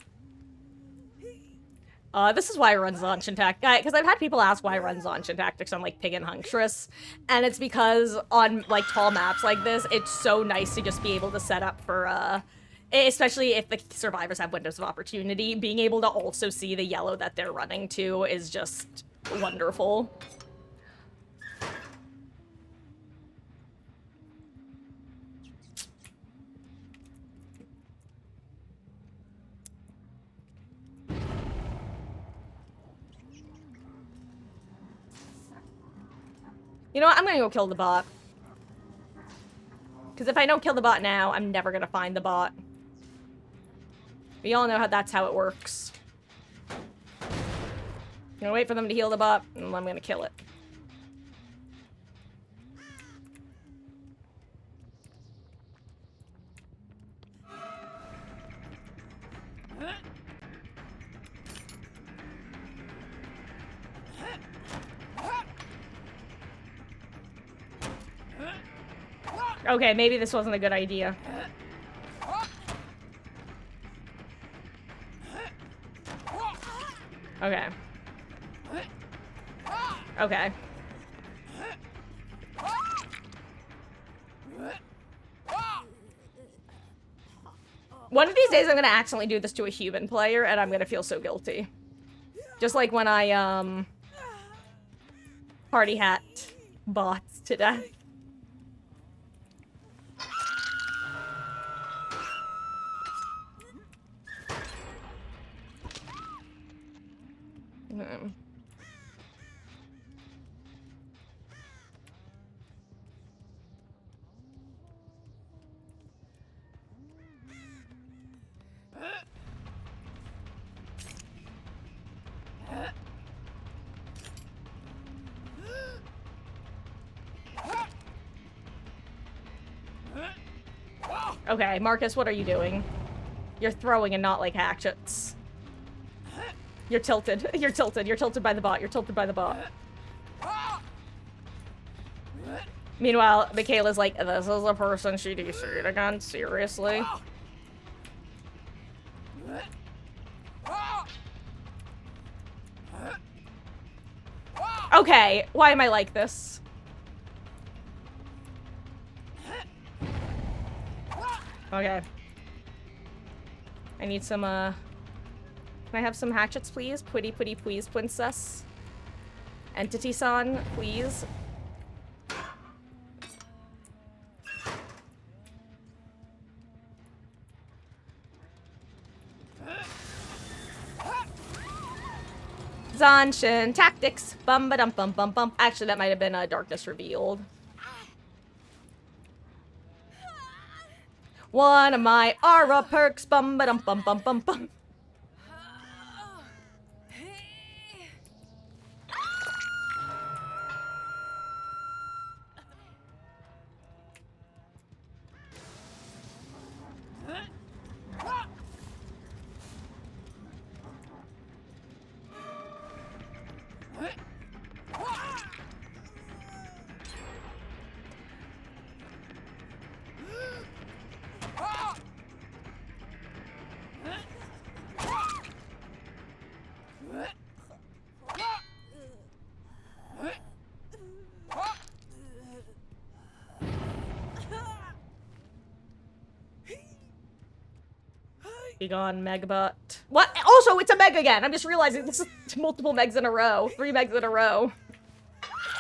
This is why I run Zanshin Tactics, because I've had people ask why I run Zanshin Tactics on, like, Pig and Huntress, and it's because on, like, tall maps like this, it's so nice to just be able to set up for, especially if the survivors have windows of opportunity, being able to also see the yellow that they're running to is just wonderful. You know what? I'm gonna go kill the bot. Because if I don't kill the bot now, I'm never gonna find the bot. We all know how that's how it works. I'm gonna wait for them to heal the bot, and I'm gonna kill it. Okay, maybe this wasn't a good idea. Okay. Okay. One of these days I'm gonna accidentally do this to a human player, and I'm gonna feel so guilty. Just like when I, party hat bots to death. Okay, Marcus, what are you doing? You're throwing and not like hatchets. You're tilted. You're tilted. You're tilted by the bot. You're tilted by the bot. Meanwhile, Michaela's like, this is a person she DC'd again? Seriously? Okay, why am I like this? Okay. I need some, Can I have some hatchets, please? Pretty, please, princess. Entity-san, please. Zanshin tactics. Bum ba dum bum bum bum. Actually, that might have been Darkness Revealed. One of my aura perks. Bum ba dum bum bum bum bum. Be gone, Megabot. What? Also, it's a Meg again! I'm just realizing this is multiple Megs in a row. 3 Megs in a row.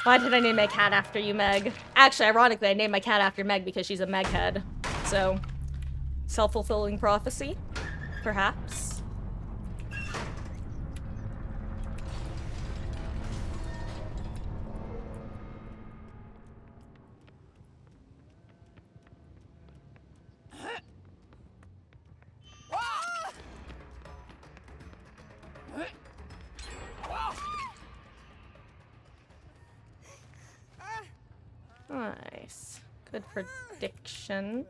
Why did I name my cat after you, Meg? Actually, ironically, I named my cat after Meg because she's a Meg head. So, self-fulfilling prophecy? Perhaps? Nice. Good prediction.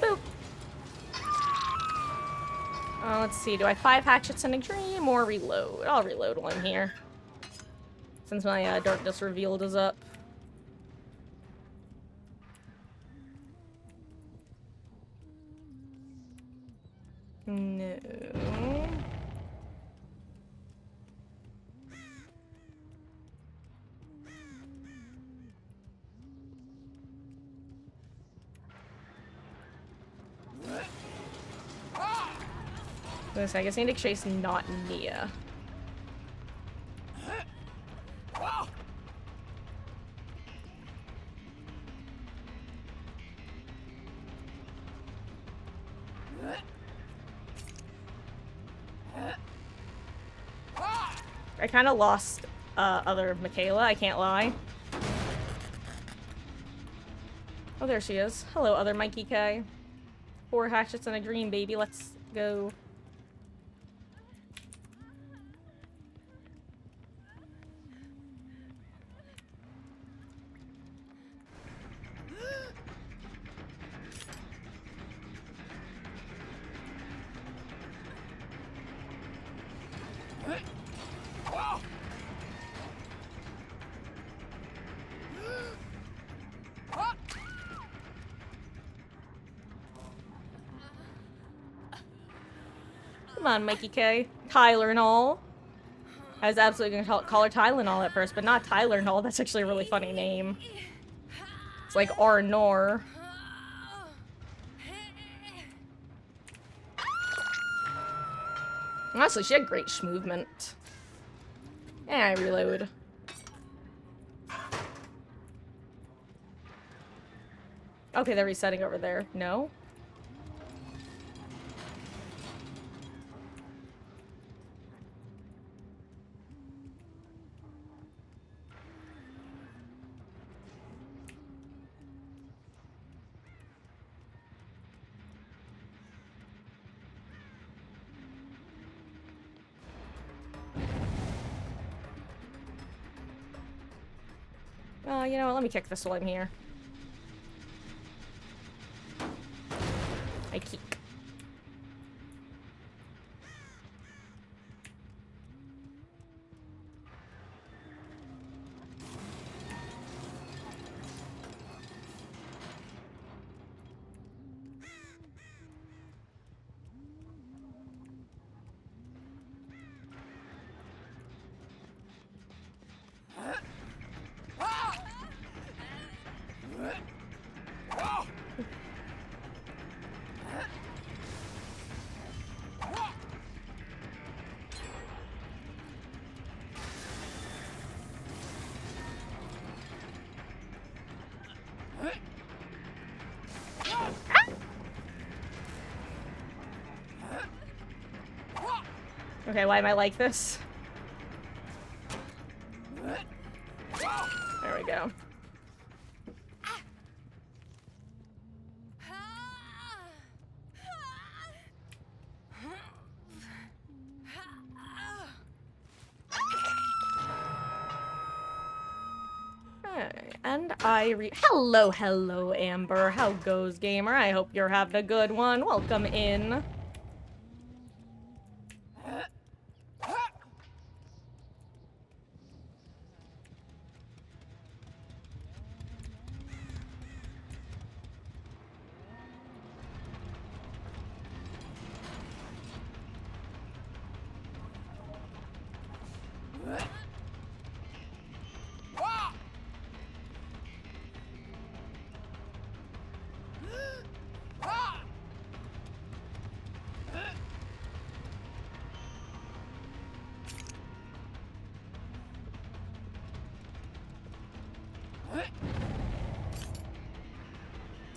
Boop. Oh, let's see. Do I have 5 hatchets and a dream or reload? I'll reload while I'm here. Since my darkness revealed is up. No. I guess I need to chase not Nia. I kind of lost other Michaela, I can't lie. Oh, there she is. Hello, other Mikey K. 4 hatchets and a dream, baby. Let's go. Come on, Mikey K. Tyler and all. I was absolutely gonna call her Tylenol at first, but not Tyler and all. That's actually a really funny name. It's like Arnor. Honestly, she had great movement. And I reload. Okay, they're resetting over there. No? You know what? Let me kick this while I'm here. I kick. Okay, why am I like this? There we go. And hello, Amber. How goes, gamer? I hope you're having a good one. Welcome in.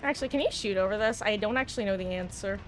Actually, can you shoot over this? I don't actually know the answer.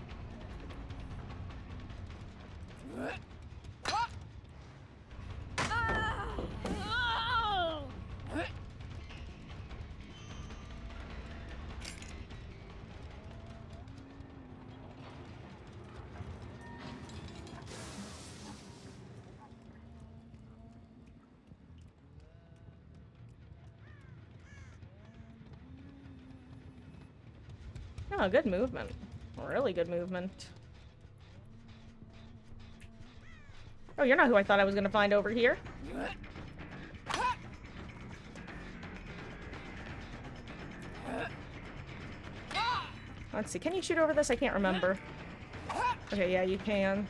Oh, good movement. Really good movement. Oh, you're not who I thought I was gonna find over here. Let's see, can you shoot over this? I can't remember. Okay, yeah, you can.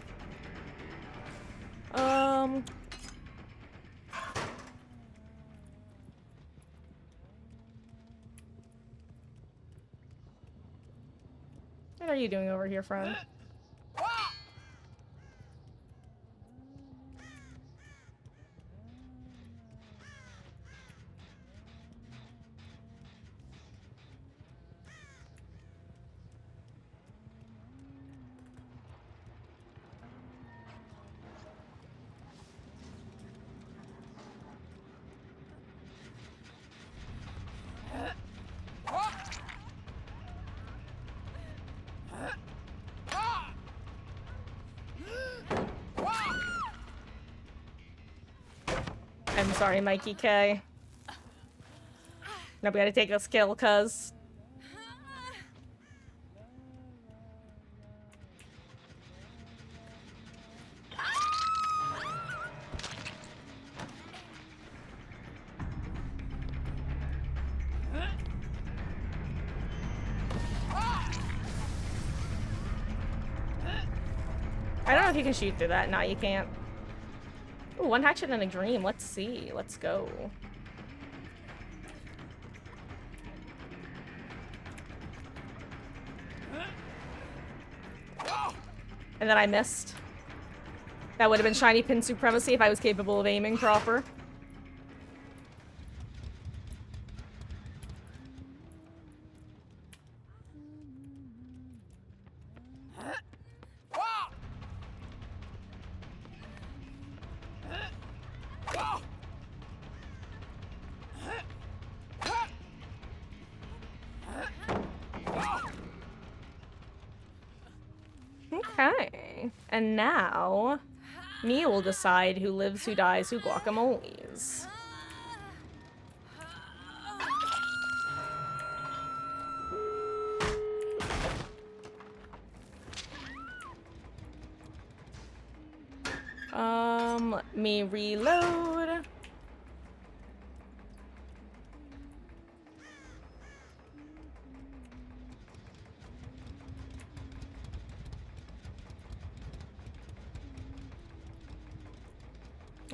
What are you doing over here, friend? I'm sorry, Mikey K. No, we gotta take this kill, cuz. I don't know if you can shoot through that. No, you can't. Ooh, one hatchet and a dream. Let's see. Let's go. And then I missed. That would have been shiny pin supremacy if I was capable of aiming proper. Okay. And now, me will decide who lives, who dies, who guacamoles. Let me reload.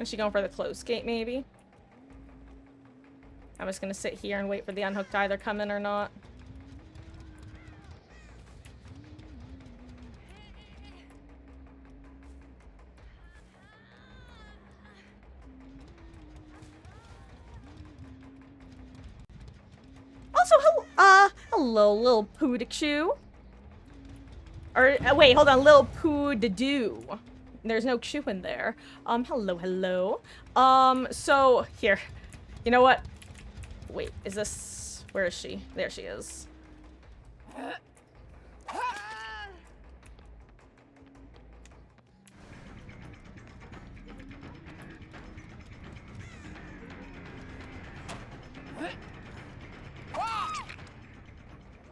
Is she going for the closed gate, maybe? I'm just gonna sit here and wait for the unhooked to either come in or not. Also, hello, Lil Poo-da-Chew. Or, wait, hold on, Lil Poo-da-Doo. There's no chew in there. Hello. So, here. You know what? Wait, is this... Where is she? There she is.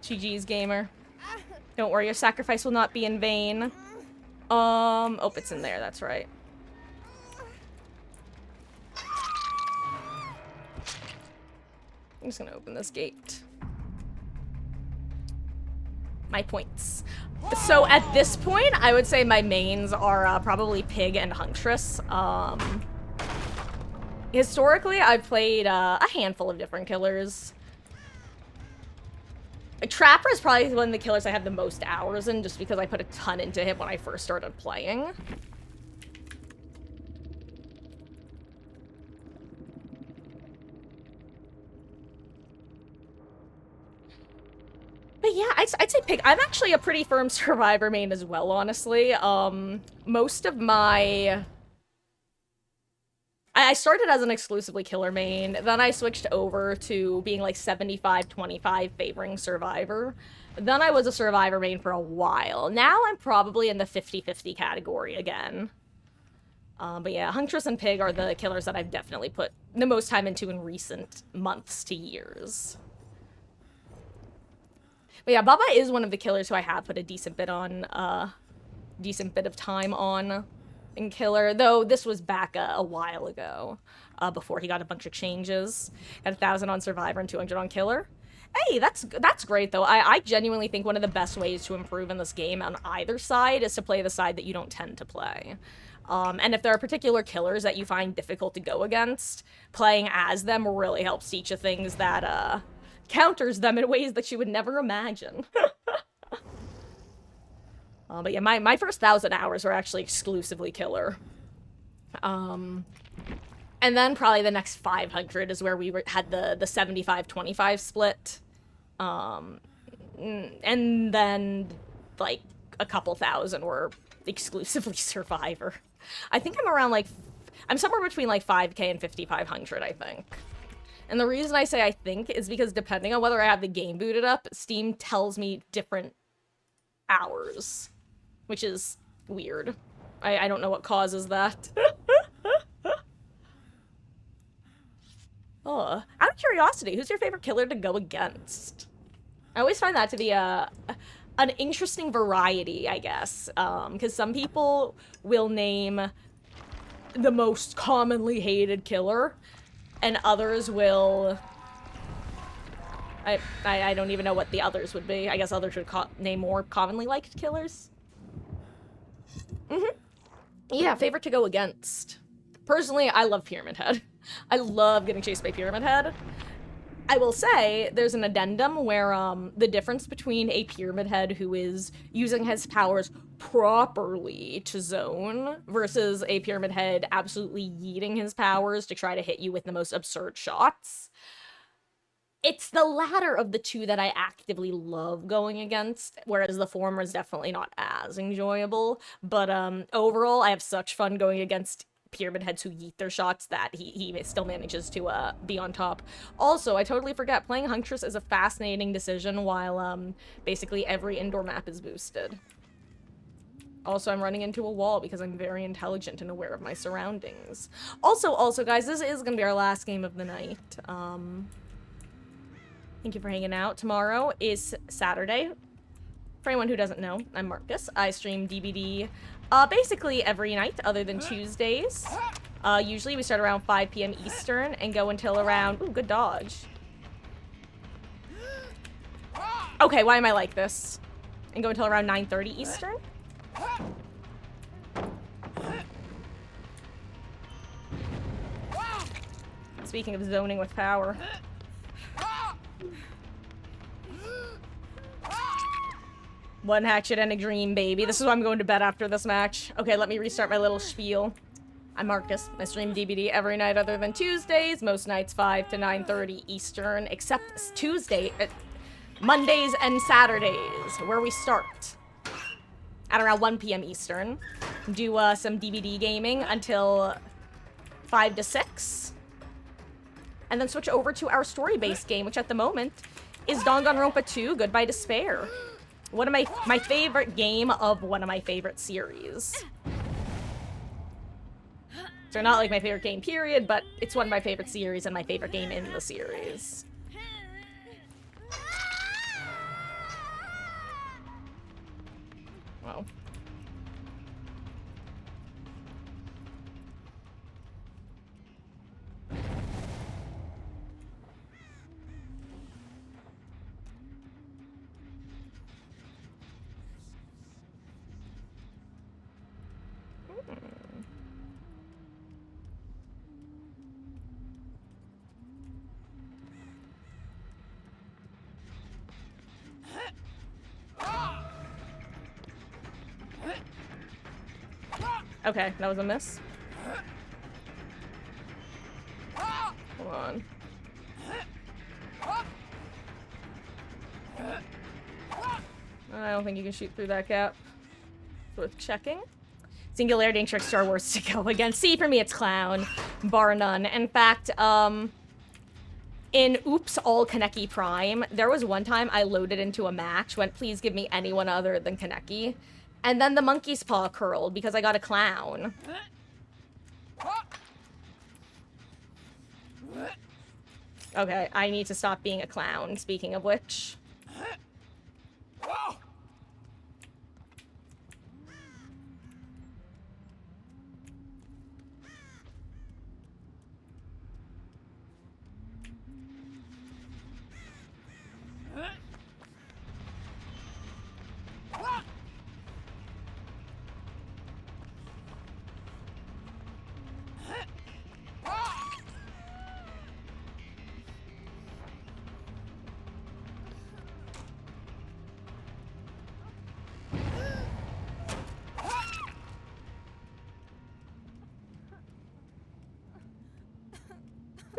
GG's, gamer. Don't worry, your sacrifice will not be in vain. Oh, it's in there, that's right. I'm just gonna open this gate. My points. So at this point, I would say my mains are probably Pig and Huntress. Historically, I've played a handful of different killers. Trapper is probably one of the killers I have the most hours in, just because I put a ton into him when I first started playing. But yeah, I'd say Pig. I'm actually a pretty firm Survivor main as well, honestly. Most of my... I started as an exclusively killer main, then I switched over to being like 75-25 favoring Survivor. Then I was a Survivor main for a while. Now I'm probably in the 50-50 category again. But yeah, Huntress and Pig are the killers that I've definitely put the most time into in recent months to years. But yeah, Bubba is one of the killers who I have put a decent bit of time on. in Killer, though this was back a while ago, before he got a bunch of changes. Got 1,000 on Survivor and 200 on Killer. Hey, that's great though. I genuinely think one of the best ways to improve in this game on either side is to play the side that you don't tend to play. And if there are particular killers that you find difficult to go against, playing as them really helps teach you things that counters them in ways that you would never imagine. But yeah, my first 1,000 hours were actually exclusively Killer. And then probably the next 500 is where we had the 75-25 split. And then, like, a couple thousand were exclusively Survivor. I think I'm around, like, I'm somewhere between, like, 5K and 5,500, I think. And the reason I say I think is because depending on whether I have the game booted up, Steam tells me different hours, which is weird. I don't know what causes that. Oh, out of curiosity, who's your favorite killer to go against? I always find that to be an interesting variety, I guess, because some people will name the most commonly hated killer, and others will... I don't even know what the others would be. I guess others would name more commonly liked killers. Yeah, favorite to go against. Personally, I love Pyramid Head. I love getting chased by Pyramid Head. I will say, there's an addendum where the difference between a Pyramid Head who is using his powers properly to zone versus a Pyramid Head absolutely yeeting his powers to try to hit you with the most absurd shots. It's the latter of the two that I actively love going against, whereas the former is definitely not as enjoyable. But overall, I have such fun going against Pyramid Heads who yeet their shots that he still manages to be on top. Also, I totally forget, playing Huntress is a fascinating decision while basically every indoor map is boosted. Also, I'm running into a wall because I'm very intelligent and aware of my surroundings. Also, guys, this is gonna be our last game of the night. Thank you for hanging out. Tomorrow is Saturday. For anyone who doesn't know, I'm Marcus. I stream DBD basically every night other than Tuesdays. Usually we start around 5 p.m. Eastern and go until around... Ooh, good dodge. Okay, why am I like this? And go until around 9:30 Eastern? Speaking of zoning with power. One hatchet and a dream, baby. This is why I'm going to bed after this match. Okay, let me restart my little spiel. I'm Marcus. I stream DBD every night other than Tuesdays. Most nights 5 to 9:30 Eastern, except Mondays and Saturdays, where we start at around 1 p.m. Eastern. Do some DBD gaming until 5 to 6. And then switch over to our story-based game, which at the moment is Danganronpa 2, Goodbye Despair. One of my favorite game of one of my favorite series. So not like my favorite game period, but it's one of my favorite series and my favorite game in the series. Wow. Okay, that was a miss. Hold on. I don't think you can shoot through that gap. It's worth checking. Singularity and Trick Star Wars to go against. See, for me, it's Clown. Bar none. In fact, in Oops All Kaneki Prime, there was one time I loaded into a match, went, please give me anyone other than Kaneki. And then the monkey's paw curled because I got a Clown. Okay, I need to stop being a clown, speaking of which.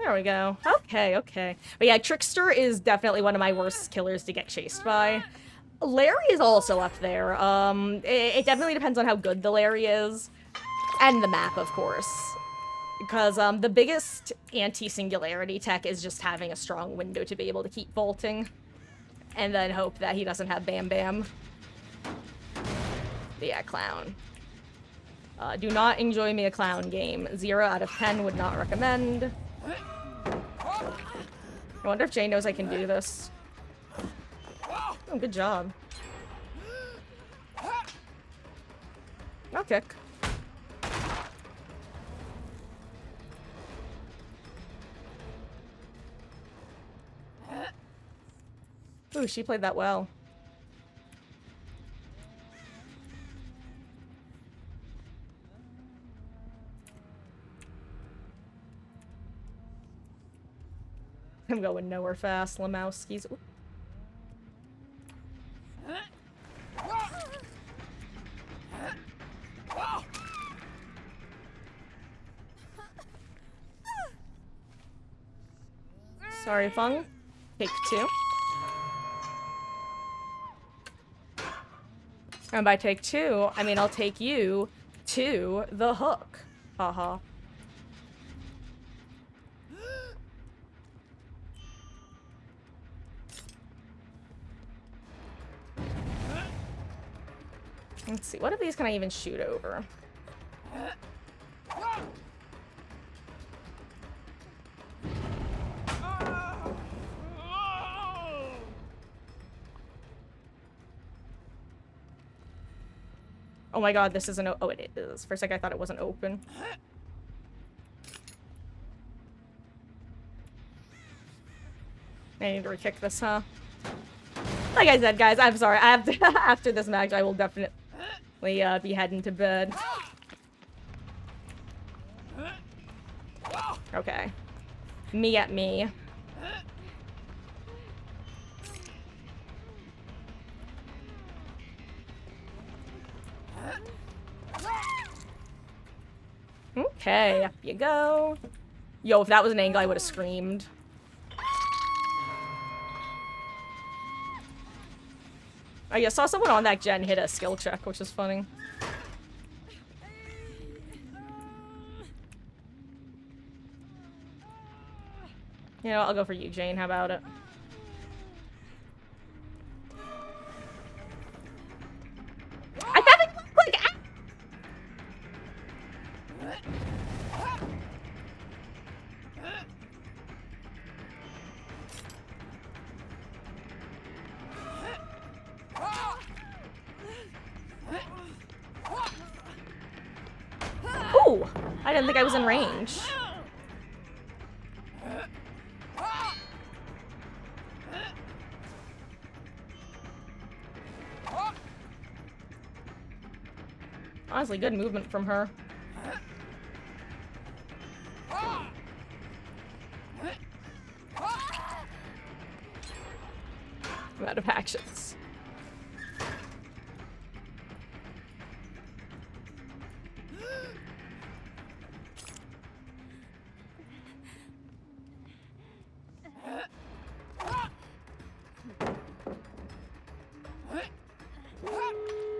There we go. Okay, okay. But yeah, Trickster is definitely one of my worst killers to get chased by. Larry is also up there. It definitely depends on how good the Larry is. And the map, of course. Because, the biggest anti-singularity tech is just having a strong window to be able to keep vaulting. And then hope that he doesn't have Bam Bam. But yeah, clown. Do not enjoy me a clown game. 0 out of 10 would not recommend. I wonder if Jay knows I can do this. Oh, good job. I'll kick. Ooh, she played that well. I'm going nowhere fast, Lemowski's. Ooh. Sorry, Fung. Take 2. And by take 2, I mean I'll take you to the hook. Haha. Let's see, what of these can I even shoot over? Oh my god, this isn't oh, it is. For a second I thought it wasn't open. I need to re-kick this, huh? Like I said, guys, I'm sorry. I have to, after this match, I will definitely be heading to bed. Okay. Me at me. Okay, up you go. Yo, if that was an angle, I would have screamed. Oh yeah, saw someone on that gen hit a skill check, which is funny. You know, I'll go for you, Jane. How about it? I haven't like. Ooh! I didn't think I was in range. Honestly, good movement from her. I'm out of actions.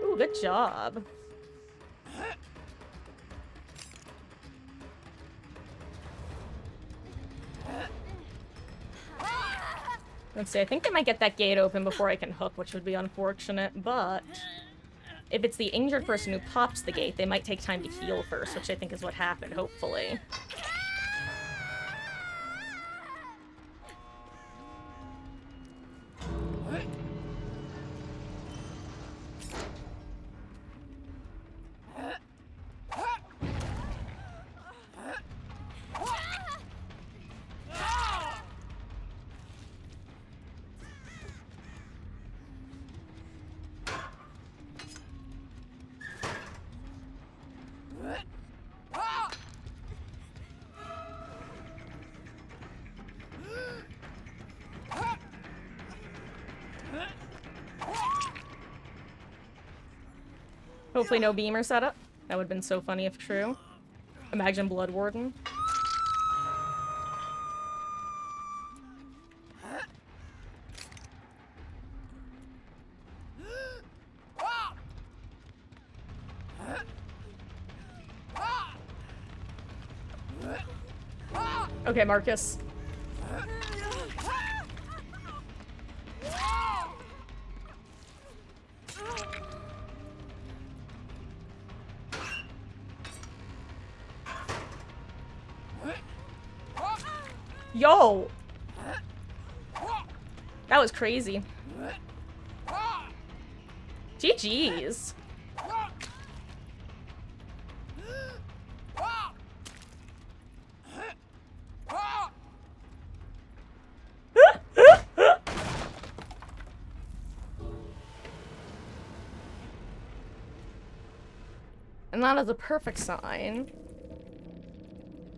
Ooh, good job. Let's see, I think they might get that gate open before I can hook, which would be unfortunate, but if it's the injured person who pops the gate, they might take time to heal first, which I think is what happened, hopefully. Hopefully no beamer setup. That would have been so funny if true. Imagine Blood Warden. Okay, Marcus. Yo! That was crazy. GG's. And that is a perfect sign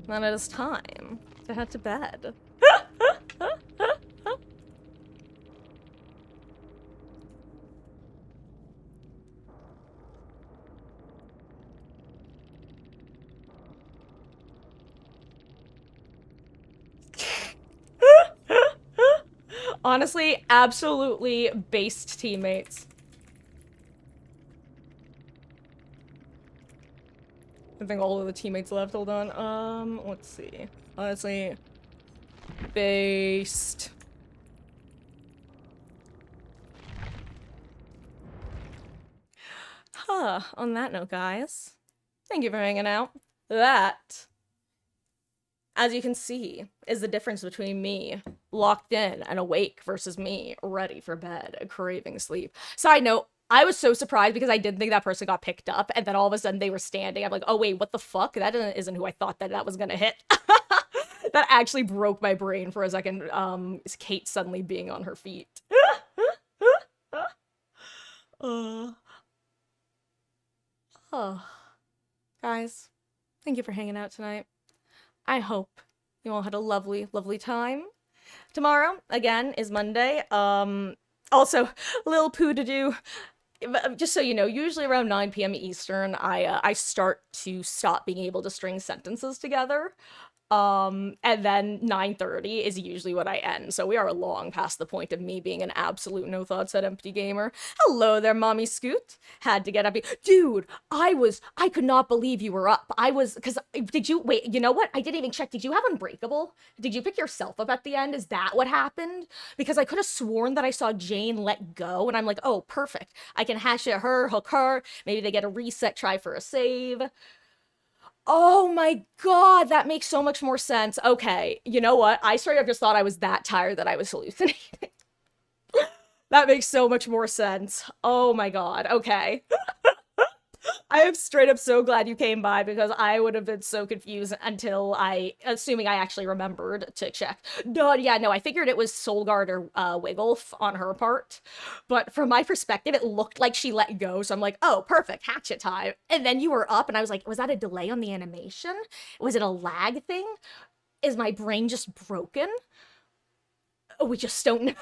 that it is time to head to bed. Honestly, absolutely based teammates. I think all of the teammates left. Hold on. Let's see. Honestly, based. Huh. On that note, guys, thank you for hanging out. That, as you can see, is the difference between me locked in and awake versus me ready for bed, craving sleep. Side note, I was so surprised because I didn't think that person got picked up, and then all of a sudden they were standing. I'm like, oh wait, what the fuck? That isn't who I thought that was gonna hit. That actually broke my brain for a second, is Kate suddenly being on her feet. Guys, thank you for hanging out tonight. I hope you all had a lovely, lovely time. Tomorrow, again, is Monday. Also, a little poo to do. Just so you know, usually around 9 p.m. Eastern, I start to stop being able to string sentences together. And then 9:30 is usually what I end. So we are long past the point of me being an absolute no thoughts head empty gamer. Hello there, Mommy Scoot. Had to get up. Dude, I could not believe you were up. Did you, wait, you know what? I didn't even check. Did you have Unbreakable? Did you pick yourself up at the end? Is that what happened? Because I could have sworn that I saw Jane let go and I'm like, oh, perfect. I can hash at her, hook her. Maybe they get a reset, try for a save. Oh my god, that makes so much more sense. Okay, you know what? I straight up just thought I was that tired that I was hallucinating. That makes so much more sense. Oh my god, okay. I am straight up so glad you came by because I would have been so confused until assuming I actually remembered to check. No, yeah, no, I figured it was Solgard or Wigglef on her part. But from my perspective, it looked like she let go. So I'm like, oh, perfect, hatchet time. And then you were up and I was like, was that a delay on the animation? Was it a lag thing? Is my brain just broken? We just don't know.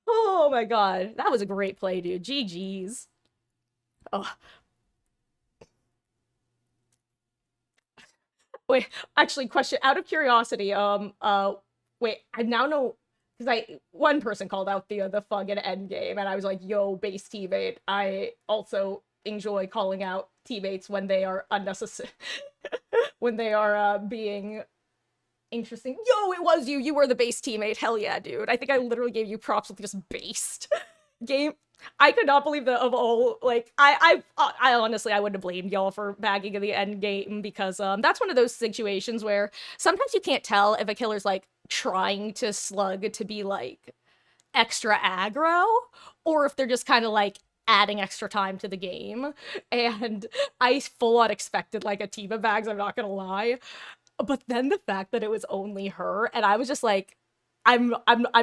Oh my god, that was a great play, dude. GG's. Oh, wait, actually, question out of curiosity. Wait, I now know because one person called out the Fug in Endgame, and I was like, "Yo, base teammate." I also enjoy calling out teammates when they are unnecessary, when they are being interesting. Yo, it was you. You were the base teammate. Hell yeah, dude. I think I literally gave you props with just based game. I could not believe that of all, like, I honestly, I wouldn't have blamed y'all for bagging in the end game because, that's one of those situations where sometimes you can't tell if a killer's, like, trying to slug to be, like, extra aggro, or if they're just kind of, like, adding extra time to the game, and I full-on expected, like, a team of bags, I'm not gonna lie, but then the fact that it was only her, and I was just like, I'm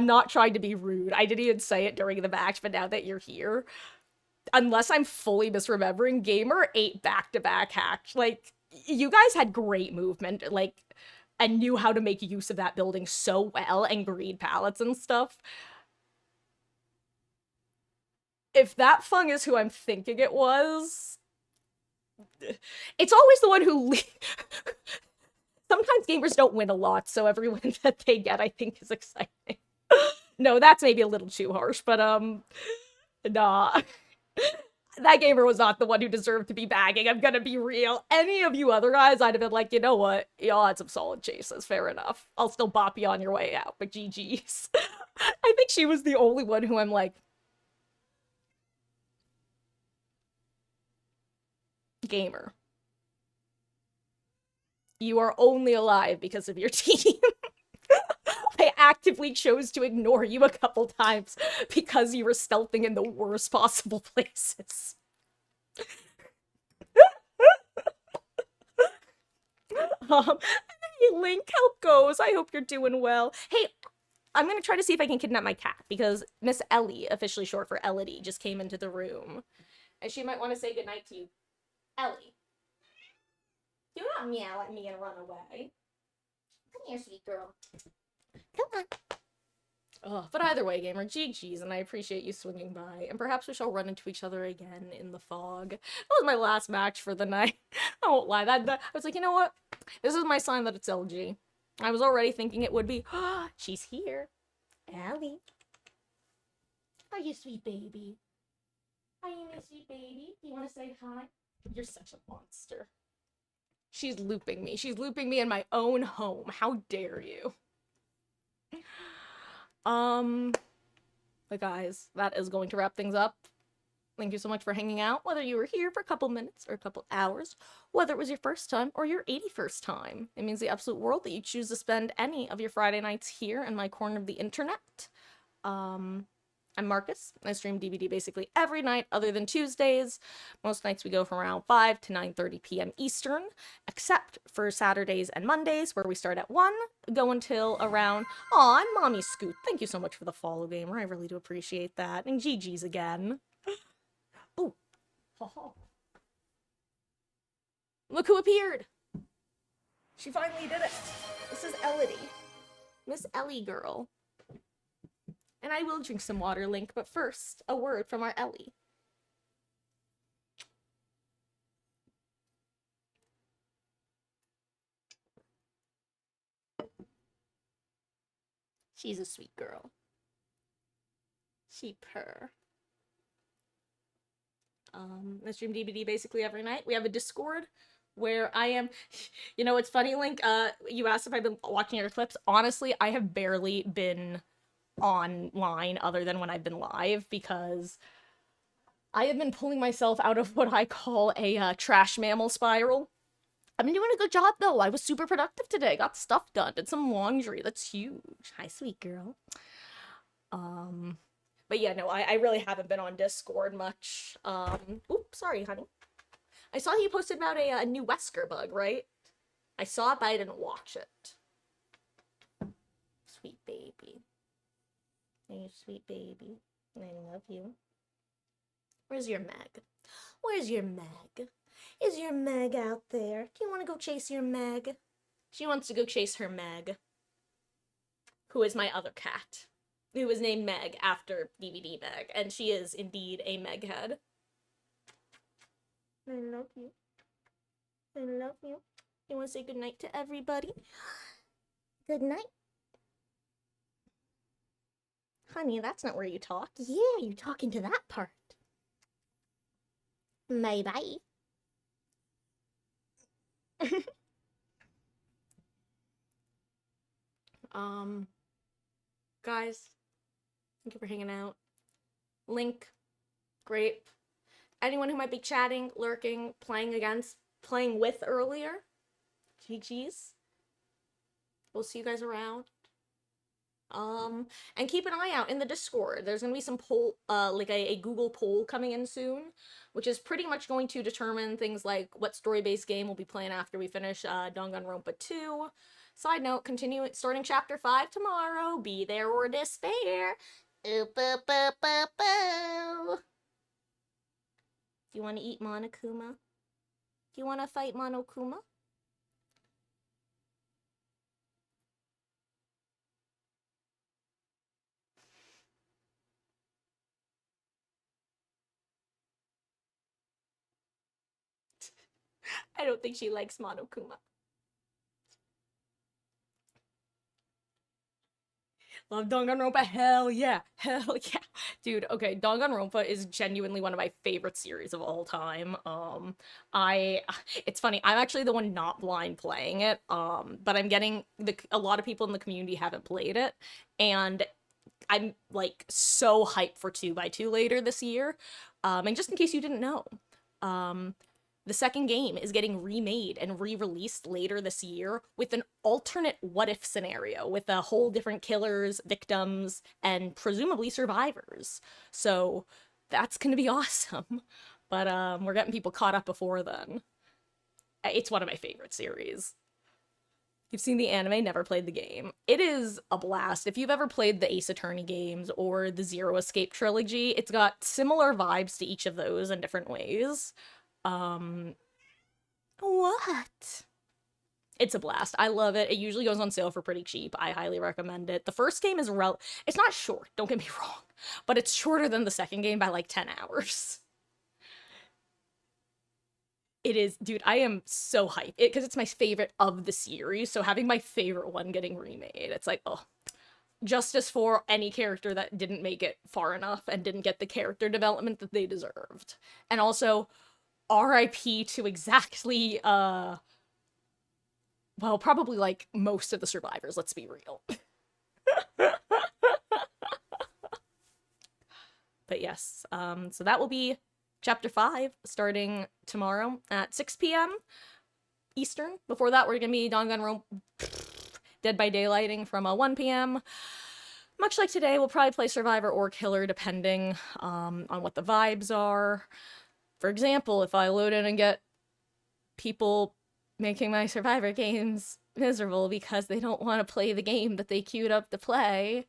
not trying to be rude. I didn't even say it during the match, but now that you're here, unless I'm fully misremembering, Gamer 8 back-to-back hacks. Like, you guys had great movement, like, and knew how to make use of that building so well, and greed pallets and stuff. If that Fung is who I'm thinking it was, it's always the one who sometimes gamers don't win a lot, so every win that they get, I think, is exciting. No, that's maybe a little too harsh, but, nah. that gamer was not the one who deserved to be bagging. I'm gonna be real. Any of you other guys, I'd have been like, you know what? Y'all had some solid chases. Fair enough. I'll still bop you on your way out, but GG's. I think she was the only one who I'm like, gamer. You are only alive because of your team. I actively chose to ignore you a couple times because you were stealthing in the worst possible places. Hey, Link, how goes? I hope you're doing well. Hey, I'm gonna try to see if I can kidnap my cat because Miss Ellie, officially short for Elodie, just came into the room. And she might want to say goodnight to you. Ellie, do not meow at me and run away. Come here, sweet girl. Come on. Oh, but either way, gamer, GG's, and I appreciate you swinging by. And perhaps we shall run into each other again in the fog. That was my last match for the night. I won't lie. That I was like, you know what? This is my sign that it's LG. I was already thinking it would be. She's here. Allie. Are you sweet baby? Are you my sweet baby? You want to say hi? You're such a monster. She's looping me. She's looping me in my own home. How dare you? But guys, that is going to wrap things up. Thank you so much for hanging out, whether you were here for a couple minutes or a couple hours, whether it was your first time or your 81st time. It means the absolute world that you choose to spend any of your Friday nights here in my corner of the internet. I'm Marcus. I stream DBD basically every night other than Tuesdays. Most nights we go from around 5 to 9:30 p.m. Eastern, except for Saturdays and Mondays where we start at 1, go until around... Aw, I'm Mommy Scoot. Thank you so much for the follow, gamer. I really do appreciate that. And GG's again. Oh. Look who appeared. She finally did it. This is Elodie. Miss Ellie girl. And I will drink some water, Link, but first, a word from our Ellie. She's a sweet girl. She purr. I stream DBD basically every night. We have a Discord where I am... You know, it's funny, Link, you asked if I've been watching your clips. Honestly, I have barely been online other than when I've been live because I have been pulling myself out of what I call a trash mammal spiral. I've been doing a good job though. I was super productive today. Got stuff done. Did some laundry. That's huge. Hi, sweet girl. But yeah, no, I really haven't been on Discord much. Oops, sorry, honey. I saw you posted about a new Wesker bug, right? I saw it, but I didn't watch it. Sweet baby. You sweet baby. I love you. Where's your Meg? Where's your Meg? Is your Meg out there? Do you want to go chase your Meg? She wants to go chase her Meg. Who is my other cat. Who is named Meg after DBD Meg. And she is indeed a Meghead. I love you. I love you. You want to say goodnight to everybody? Good night. Honey, that's not where you talk. Yeah, you're talking to that part. Bye-bye. Guys, thank you for hanging out. Link, Grape, anyone who might be chatting, lurking, playing with earlier, GG's. We'll see you guys around. And keep an eye out in the Discord. There's gonna be some poll, like a Google poll coming in soon, which is pretty much going to determine things like what story-based game we'll be playing after we finish Danganronpa 2. Side note, starting chapter 5 tomorrow. Be there or despair. Do you want to eat Monokuma? Do you want to fight Monokuma? I don't think she likes Monokuma. Love Danganronpa, hell yeah, hell yeah. Dude, okay, Danganronpa is genuinely one of my favorite series of all time. I it's funny, I'm actually the one not blind playing it. But I'm getting a lot of people in the community haven't played it, and I'm like so hyped for 2 by 2 later this year. And just in case you didn't know, um the second game is getting remade and re-released later this year with an alternate what if scenario with a whole different killers, victims, and presumably survivors. So that's going to be awesome. But we're getting people caught up before then. It's one of my favorite series. You've seen the anime, never played the game. It is a blast. If you've ever played the Ace Attorney games or the Zero Escape trilogy, it's got similar vibes to each of those in different ways. Um, what? It's a blast. I love it. It usually goes on sale for pretty cheap. I highly recommend it. The first game is it's not short, don't get me wrong, but it's shorter than the second game by like 10 hours. It is, dude, I am so hyped. Because it's my favorite of the series, so having my favorite one getting remade, it's like, oh, justice for any character that didn't make it far enough and didn't get the character development that they deserved. And also, RIP to exactly, well, probably like most of the survivors, let's be real. But yes, so that will be chapter 5 starting tomorrow at 6 p.m. Eastern. Before that, we're gonna be Danganronpa Dead by Daylighting from 1 p.m. Much like today, we'll probably play Survivor or Killer depending on what the vibes are. For example, if I load in and get people making my Survivor games miserable because they don't want to play the game that they queued up to play,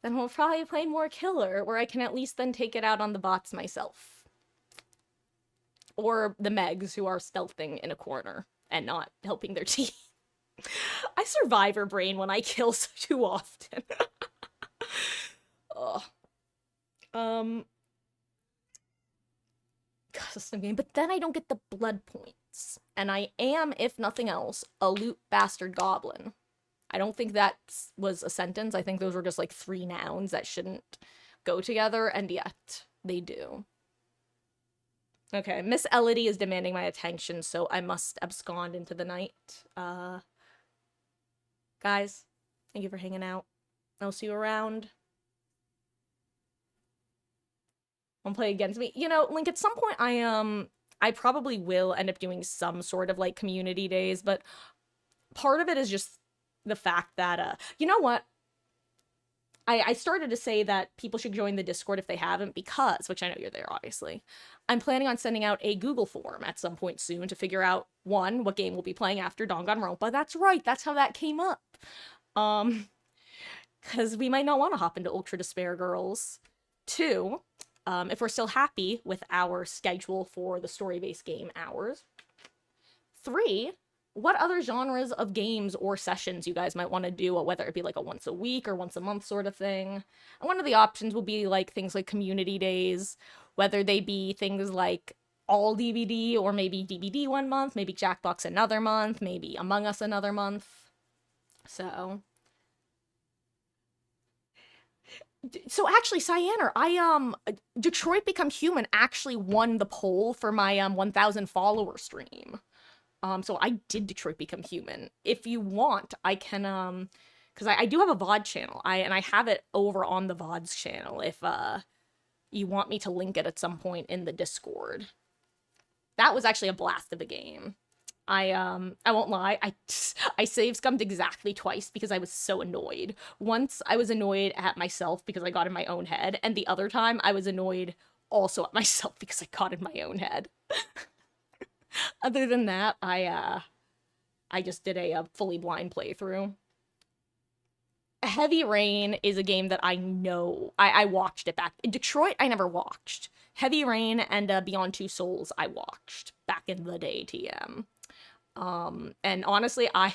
then we'll probably play more Killer, where I can at least then take it out on the bots myself. Or the Megs, who are stealthing in a corner and not helping their team. I Survivor brain when I kill so too often. Ugh. Custom game, but then I don't get the blood points. And I am, if nothing else, a loot bastard goblin. I don't think that was a sentence. I think those were just like 3 nouns that shouldn't go together, and yet they do. Okay, Miss Elodie is demanding my attention, so I must abscond into the night. Guys, thank you for hanging out. I'll see you around. Wanna play against me? You know, Link, at some point I probably will end up doing some sort of like community days, but part of it is just the fact that you know what? I started to say that people should join the Discord if they haven't, because, which I know you're there, obviously, I'm planning on sending out a Google form at some point soon to figure out, 1, what game we'll be playing after Danganronpa. That's right, that's how that came up. Because we might not want to hop into Ultra Despair Girls. 2, if we're still happy with our schedule for the story-based game hours. 3, what other genres of games or sessions you guys might want to do, whether it be like a once a week or once a month sort of thing. And one of the options will be like things like community days, whether they be things like all DBD or maybe DBD one month, maybe Jackbox another month, maybe Among Us another month. So actually, Cyanar, Detroit Become Human actually won the poll for my 1,000 follower stream. So I did Detroit Become Human. If you want, I can, because I do have a VOD channel. I have it over on the VODs channel if, you want me to link it at some point in the Discord. That was actually a blast of a game. I won't lie, I save scummed exactly twice because I was so annoyed. Once I was annoyed at myself because I got in my own head, and the other time I was annoyed also at myself because I got in my own head. Other than that, I just did a fully blind playthrough. Heavy Rain is a game that I know. I watched it back. Detroit, I never watched. Heavy Rain and Beyond Two Souls, I watched back in the day, TM. And honestly, I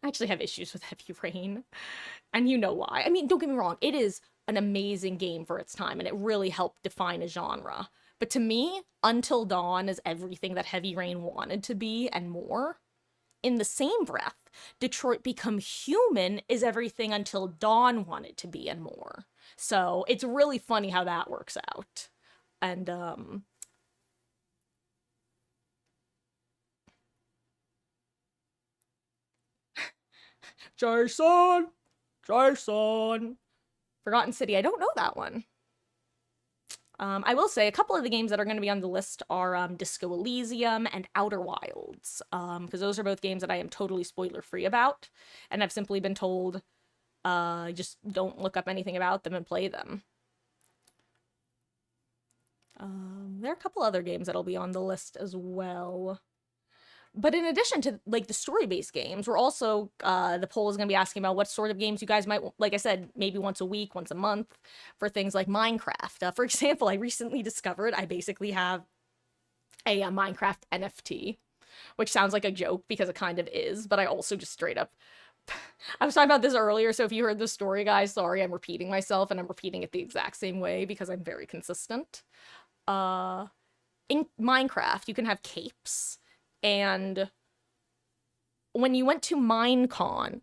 actually have issues with Heavy Rain. And you know why. I mean, don't get me wrong, it is an amazing game for its time, and it really helped define a genre. But to me, Until Dawn is everything that Heavy Rain wanted to be and more. in the same breath, Detroit Become Human is everything until Dawn wanted to be and more. So it's really funny how that works out. And Jason, Jason, Forgotten City. I don't know that one. I will say a couple of the games that are going to be on the list are Disco Elysium and Outer Wilds, because those are both games that I am totally spoiler free about, and I've simply been told, just don't look up anything about them and play them. There are a couple other games that'll be on the list as well. But in addition to like the story-based games, we're also the poll is going to be asking about what sort of games you guys might, like I said, maybe once a week, once a month, for things like Minecraft. For example, I recently discovered I basically have a Minecraft NFT, which sounds like a joke because it kind of is, but I also just straight up. I was talking about this earlier, so if you heard the story, guys, sorry, I'm repeating myself, and I'm repeating it the exact same way because I'm very consistent. In Minecraft, you can have capes. And when you went to Minecon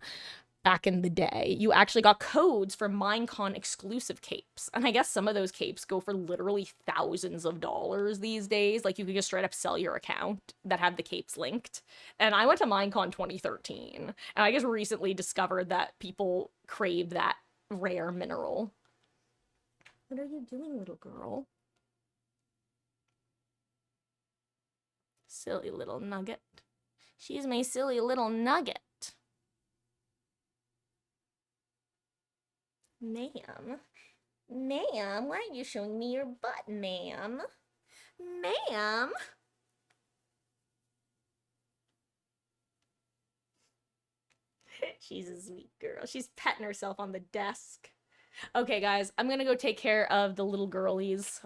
back in the day, you actually got codes for Minecon exclusive capes. And I guess some of those capes go for literally thousands of dollars these days. Like, you could just straight up sell your account that have the capes linked. And I went to Minecon 2013, and I just recently discovered that people crave that rare mineral. What are you doing, little girl? Silly little nugget. She's my silly little nugget. Ma'am? Ma'am, why aren't you showing me your butt, ma'am? Ma'am? She's a sweet girl. She's petting herself on the desk. Okay, guys, I'm gonna go take care of the little girlies.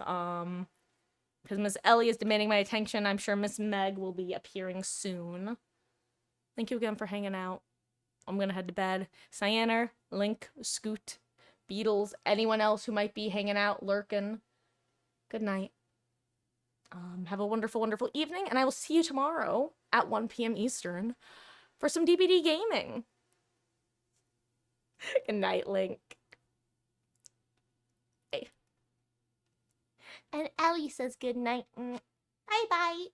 Because Miss Ellie is demanding my attention. I'm sure Miss Meg will be appearing soon. Thank you again for hanging out. I'm gonna head to bed. Cyanar, Link, Scoot, Beatles, anyone else who might be hanging out, lurking. Good night. Have a wonderful, wonderful evening, and I will see you tomorrow at 1 p.m. Eastern for some DBD gaming. Good night, Link. Hey. And Ellie says good night. Bye-bye.